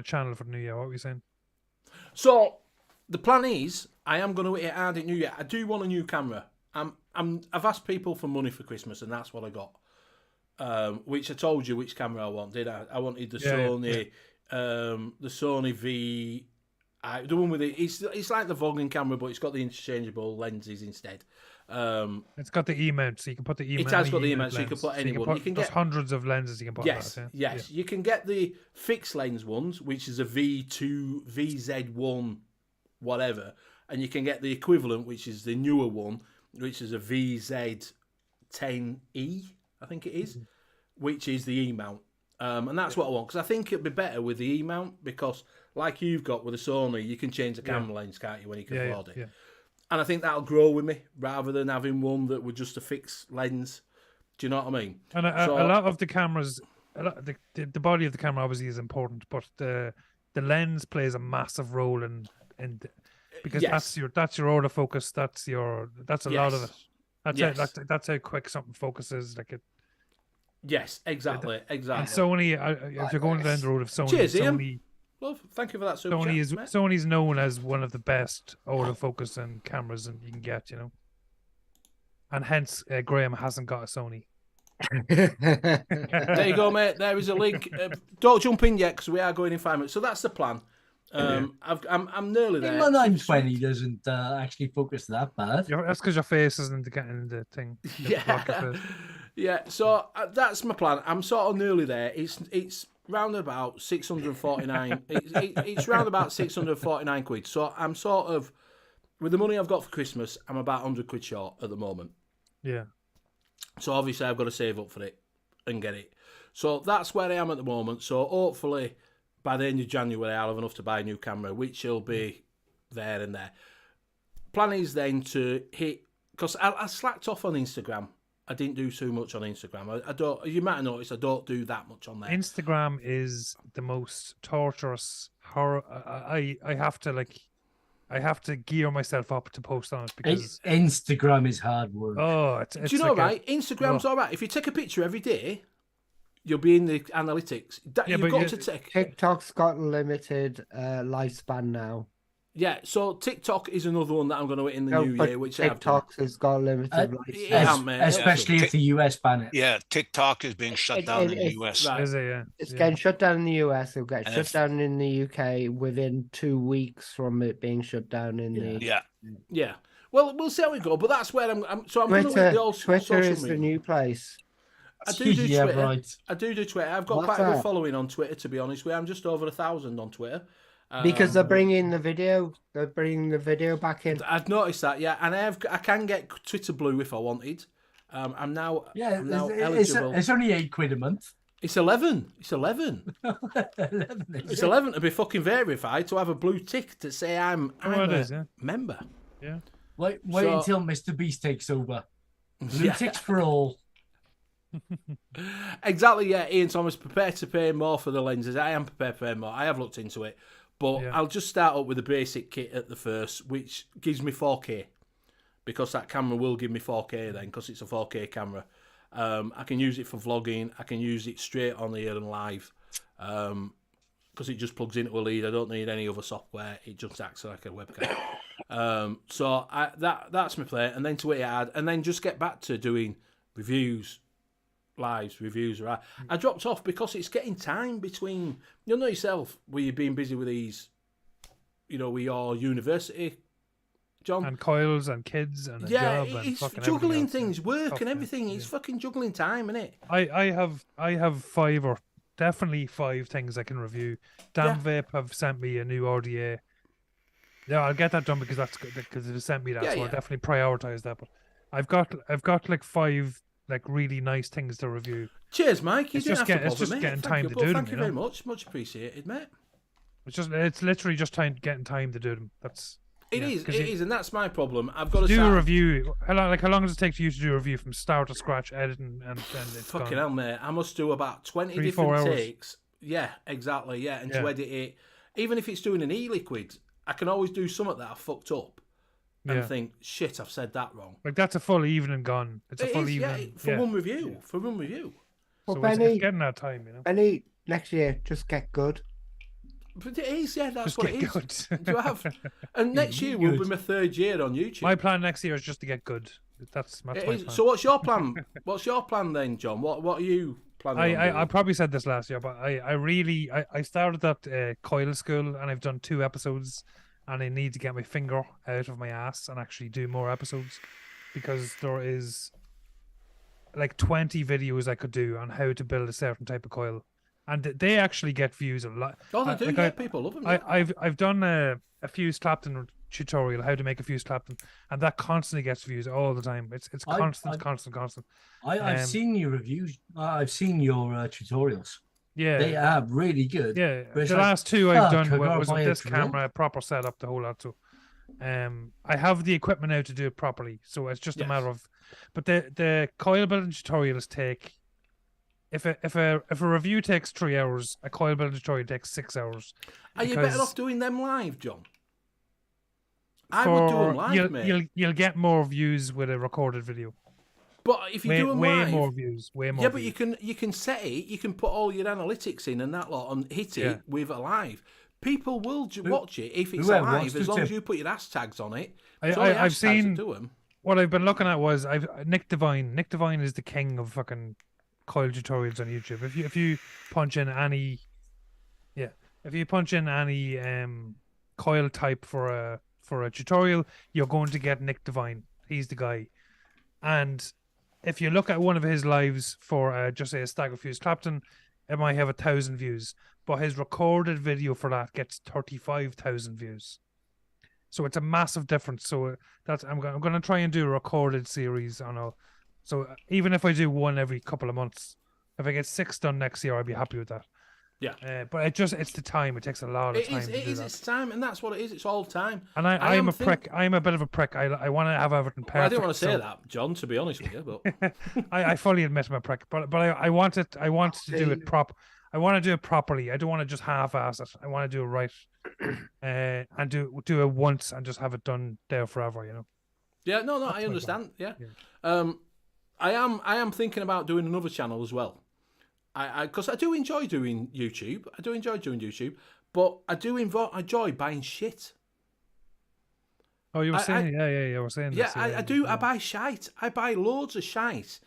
channel for the new year? What were you saying? So the plan is, I am going to hit it hard in New Year. I do want a new camera. I've asked people for money for Christmas, and that's what I got. Which I told you which camera I wanted. I wanted the Sony, the Sony V. The one with it. It's like the vlogging camera, but it's got the interchangeable lenses instead. It's got the E-mount, so you can put the E-mount. It has got the E-mount, so you can put any one. You can get hundreds of lenses you can put. Yes, that, yes. You can get the fixed lens ones, which is a V2, VZ1, whatever, and you can get the equivalent, which is the newer one, which is a VZ10E, I think it is, which is the E-mount. And that's what I want, because I think it'd be better with the E-mount, because like you've got with the Sony, you can change the camera lens, can't you, when you can afford it. Yeah. And I think that'll grow with me, rather than having one that would just a fixed lens. Do you know what I mean? And a lot of the cameras, the body of the camera obviously is important, but the lens plays a massive role in because that's your autofocus. That's a lot of it. That's how quick something focuses. Like it. Yes, exactly. And Sony, if you're going down the road of Sony, cheers, Ian. Sony. Well, thank you for that. Sony's known as one of the best autofocus and cameras you can get, and hence Graham hasn't got a Sony. There you go, mate. There is a link. Don't jump in yet, because we are going in 5 minutes. So that's the plan. I'm nearly there. My 920 doesn't actually focus that bad. That's because your face isn't getting the thing. Yeah. So that's my plan. I'm sort of nearly there. It's round about 649. It's round about 649 quid. So I'm sort of, with the money I've got for Christmas, I'm about 100 quid short at the moment. Yeah. So obviously I've got to save up for it and get it. So that's where I am at the moment. So hopefully by the end of January I'll have enough to buy a new camera, which will be there and there. Plan is then to hit, because I slacked off on Instagram. I didn't do too much on Instagram. I don't. You might have noticed I don't do that much on there. Instagram is the most torturous horror. I have to gear myself up to post on it because Instagram is hard work. Oh, it's do you know, right? Instagram's all right. If you take a picture every day, you'll be in the analytics. You've got to take. TikTok's got limited lifespan now. Yeah, so TikTok is another one that I'm going to hit in the new year, which TikTok has got limited lifespan. Especially if the US ban it. Yeah, TikTok is being shut down in the US. Right. Is it, yeah. It's getting shut down in the US. It'll get shut down in the UK within 2 weeks from it being shut down in the... Yeah. Well, we'll see how we go, but that's where I'm going to hit the old Twitter is the new place. I do Twitter. Right. I do Twitter. I've got quite a good following on Twitter, to be honest with you. I'm just over 1,000 on Twitter. Because they're bringing the video. They're bringing the video back in. I've noticed that, yeah. And I can get Twitter Blue if I wanted. I'm now eligible. It's only £8 a month. It's 11. It's 11. 11 it's 11 to be fucking verified, to have a blue tick to say I'm a member. Yeah. Wait until Mr. Beast takes over. Blue ticks for all. Exactly, yeah. Ian Thomas, prepared to pay more for the lenses. I am prepared to pay more. I have looked into it. But I'll just start up with the basic kit at the first, which gives me 4K. Because that camera will give me 4K then, because it's a 4K camera. I can use it for vlogging. I can use it straight on the air and live. Because it just plugs into a lead. I don't need any other software. It just acts like a webcam. So that's my play. And then to hit it hard. And then just get back to doing reviews. Lives, reviews, right? I dropped off because it's getting time between, you know yourself, where you've been busy with these, with your university, John. And coils and kids and a job and it's fucking juggling things, work and everything. It's fucking juggling time, isn't it? I have 5 or definitely 5 things I can review. Vape have sent me a new RDA. Yeah, I'll get that done because it has sent me that, so I'll definitely prioritize that. But I've got like 5 really nice things to review. Cheers, Mike. You didn't have to bother, it's just mate. getting Thank time you, to do them. Thank you very much. Much appreciated, mate. It's literally just getting time to do them. It is, and that's my problem. I've got to do a review. How long does it take you to do a review from start to scratch, editing, and it's fucking hell, mate. I must do about 20 different takes. Yeah, exactly. Yeah, and to edit it, even if it's doing an e-liquid, I can always do something that I fucked up. and think, shit, I've said that wrong. Like that's a full evening gone. It's a full evening for one review. For one review. Well, So Benny, it's getting that time, you know. Benny, next year, just get good. But it is, yeah, that's Just what it get is. good. Do you have? And next year will be my 3rd year on YouTube. My plan next year is just to get good. That's my plan. So what's your plan? What's your plan then, John? What are you planning on doing? I probably said this last year, but I started that coil school and I've done 2 episodes, and I need to get my finger out of my ass and actually do more episodes, because there is like 20 videos I could do on how to build a certain type of coil, and they actually get views a lot. Oh, they do. Yeah, people love them. Yeah. I've done a fuse Clapton tutorial, how to make a fuse Clapton, and that constantly gets views all the time. It's constant. I've seen your reviews. I've seen your tutorials. Yeah, they are really good. Yeah, the last 2 I've done was with this camera, proper setup, the whole lot. So, I have the equipment now to do it properly. So it's just a matter of, but the coil building tutorials take. If a review takes 3 hours, a coil building tutorial takes 6 hours. Are you better off doing them live, John? I would do them live, mate. You'll get more views with a recorded video. But if you do them live, more views, way more. Yeah, but views. you can set it. You can put all your analytics in and that lot, and hit it with a live. People will watch it if it's live, as long as you put your hashtags on it. I've seen. Do them. What I've been looking at was Nick Devine. Nick Devine is the king of fucking coil tutorials on YouTube. If you punch in any, coil type for a tutorial, you're going to get Nick Devine. He's the guy. And if you look at one of his lives for just say a stagger fuse Clapton, it might have 1,000 views, but his recorded video for that gets 35,000 views. So it's a massive difference. So I'm going to try and do a recorded series on all. So even if I do one every couple of months, if I get 6 done next year, I'll be happy with that. Yeah. But it's the time. It takes a lot of time. It's time, and that's what it is. It's all time. And I'm a prick. I'm a bit of a prick. I want to have everything perfect. I didn't want to say that, John, to be honest with you, but I fully admit I'm a prick. But I want it. I want to do it I want to do it properly. I don't want to just half-ass it. I want to do it right, and do it once and just have it done there forever. You know. Yeah. No. That's I understand. Yeah. I am thinking about doing another channel as well. Because I do enjoy doing YouTube. But I do enjoy buying shit. Oh, you were saying, you were saying. Yeah, I do. I buy shite. I buy loads of shite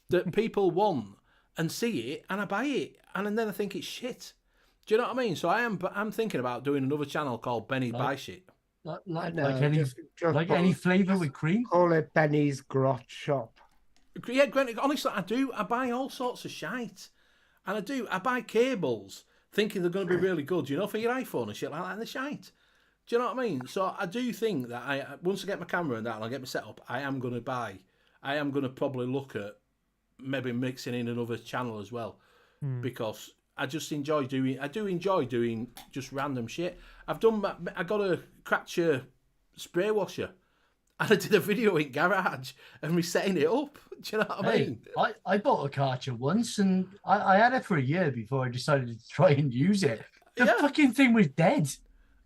that people want and see it, and I buy it, and then I think it's shit. Do you know what I mean? So I'm thinking about doing another channel called Benny Buy Shit. Like any flavour with cream. Call it Benny's Grot Shop. Yeah, honestly, I do. I buy all sorts of shite. And I buy cables thinking they're going to be really good, for your iPhone and shit like that, and they're shite. Do you know what I mean? So I do think that once I get my camera and that and I get my setup, I am going to probably look at maybe mixing in another channel as well. Because I enjoy doing just random shit. I got a Cratcher spray washer. And I did a video in Garage and me setting it up. Do you know what I mean? I bought a Karcher once and I had it for a year before I decided to try and use it. The fucking thing was dead.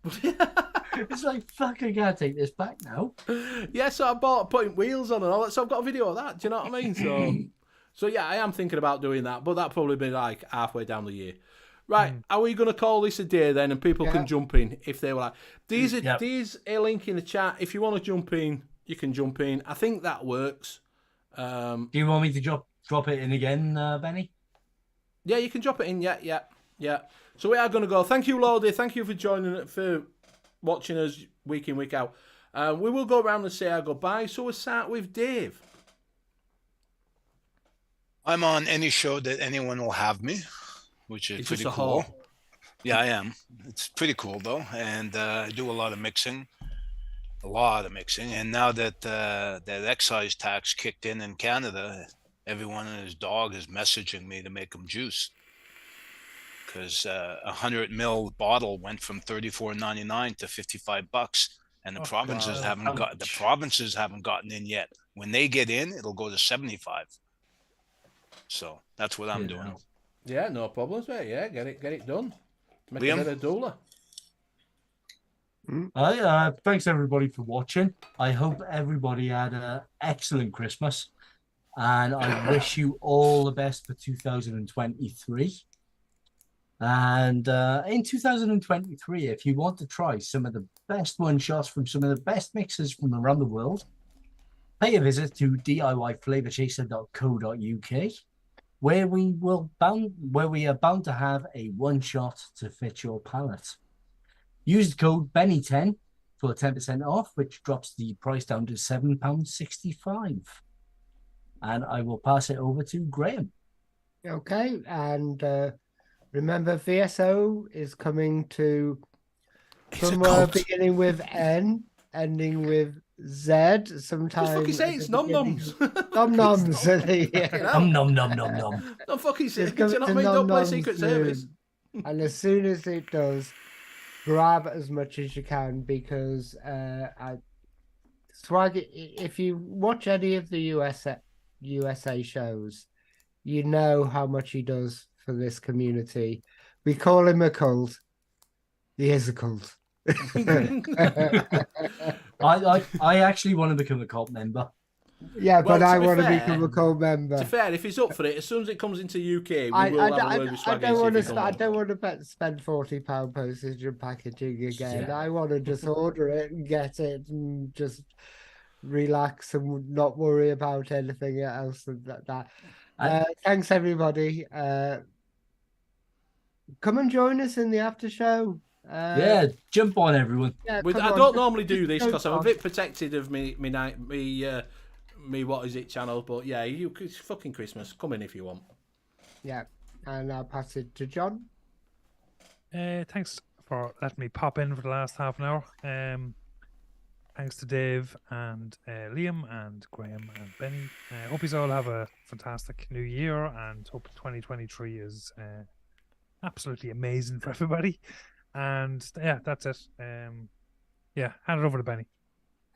It's like, fuck, I can't take this back now. Yeah, so I bought putting wheels on and all that. So I've got a video of that. Do you know what I mean? So yeah, I am thinking about doing that. But that'll probably be like halfway down the year. Right, are we going to call this a day then, and people can jump in if they were like? There's a link in the chat. If you want to jump in, you can jump in. I think that works. Do you want me to drop it in again, Benny? Yeah, you can drop it in. Yeah. So we are going to go. Thank you, Lordy. Thank you for watching us week in, week out. We will go around and say our goodbye. So we'll start with Dave. I'm on any show that anyone will have me, which is pretty cool. Yeah, I am. It's pretty cool though, and I do a lot of mixing. And now that that excise tax kicked in Canada, everyone and his dog is messaging me to make them juice, because 100 ml bottle went from $34.99 to $55, and the provinces haven't gotten in yet. When they get in, it'll go to 75. So that's what I'm doing. Yeah, no problems, mate. Yeah, get it done. Make Liam? a bit of doula. Thanks everybody for watching. I hope everybody had an excellent Christmas, and I wish you all the best for 2023. And in 2023, if you want to try some of the best one-shots from some of the best mixers from around the world, pay a visit to DIYFlavorchaser.co.uk, where we are bound to have a one-shot to fit your palate. Use the code Benny10 for 10% off, which drops the price down to £7.65. And I will pass it over to Graham. Okay, and remember, VSO is coming to somewhere beginning with N, ending with Z. Sometime. Just fucking say it's nom noms. Nom noms. Nom nom nom nom nom. Don't fucking say it. It's You know what I mean? nom Don't play noms Secret soon. Service. And as soon as it does, grab as much as you can, because Swag, if you watch any of the USA shows, you know how much he does for this community. We call him a cult. He is a cult. I actually want to become a cult member. Yeah, but Well, I to be want to fair- become a cult member. To be fair, if he's up for it, as soon as it comes into UK, we will have a word with Swaggy. I don't want to spend £40 postage and packaging again. Yeah. I want to just order it and get it and just relax and not worry about anything else than that. Thanks everybody. Come and join us in the after show. Yeah, jump on everyone. Yeah, I come on, don't just- normally do this just because I'm a jump bit protected of me what is it channel, but yeah, it's fucking Christmas. Come in if you want. on. Yeah, and I'll pass it to John. Thanks for letting me pop in for the last half an hour. Thanks to Dave and Liam and Graham and Benny. Hope you all have a fantastic new year, and hope 2023 is absolutely amazing for everybody. And yeah, that's it. Hand it over to Benny.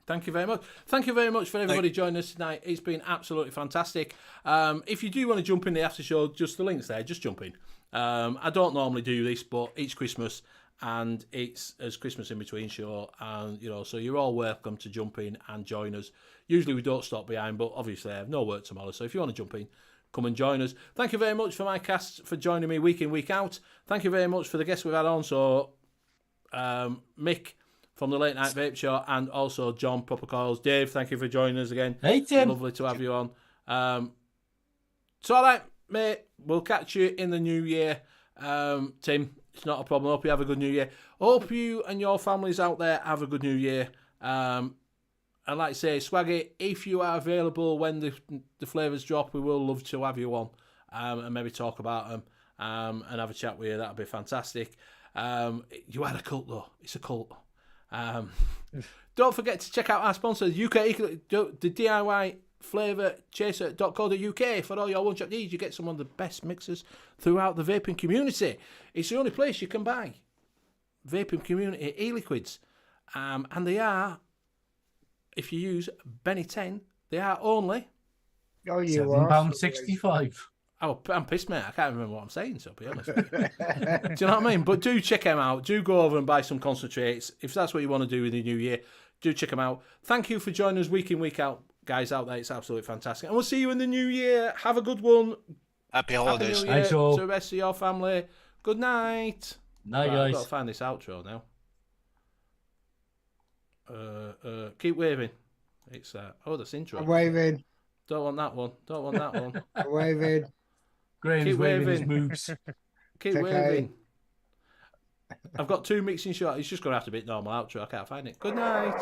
Thank you very much. Thank you very much for everybody joining us tonight. It's been absolutely fantastic. If you do want to jump in the after show, just the link's there. Just jump in. I don't normally do this, but it's Christmas and it's as Christmas in between show, and so you're all welcome to jump in and join us. Usually we don't stop behind, but obviously I have no work tomorrow, so if you want to jump in, come and join us. Thank you very much for my cast for joining me week in, week out. Thank you very much for the guests we've had on. So Mick from the Late Night Vape Show, and also John Proper Coils. Dave, thank you for joining us again. Hey, Tim. Lovely to have you on. It's all right, mate. We'll catch you in the new year. Tim, it's not a problem. Hope you have a good new year. Hope you and your families out there have a good new year. And like I say, Swaggy, if you are available when the flavours drop, we will love to have you on and maybe talk about them and have a chat with you. That would be fantastic. You had a cult, though. It's a cult. Don't forget to check out our sponsors, U.K.E-liquid, the DIY flavour chaser.co.uk. For all your one shot needs, you get some of the best mixers throughout the vaping community. It's the only place you can buy vaping community e-liquids, and they are, if you use Benny10, they are only £7.65. Oh, I'm pissed, mate. I can't remember what I'm saying, so be honest. Do you know what I mean? But do check them out. Do go over and buy some concentrates. If that's what you want to do in the new year, do check them out. Thank you for joining us week in, week out, guys out there. It's absolutely fantastic. And we'll see you in the new year. Have a good one. Happy holidays. Happy New Year Thanks, all. to the rest of your family. Good night. Night, Right, I've guys. got to find this outro now. Keep waving. It's that's intro. I'm waving. Don't want that one. Don't want that one. I'm waving. Graham's Keep waving his waving. moves. Keep It's okay. waving. I've got two mixing shots. It's just going to have to be normal outro. I can't find it. Good night.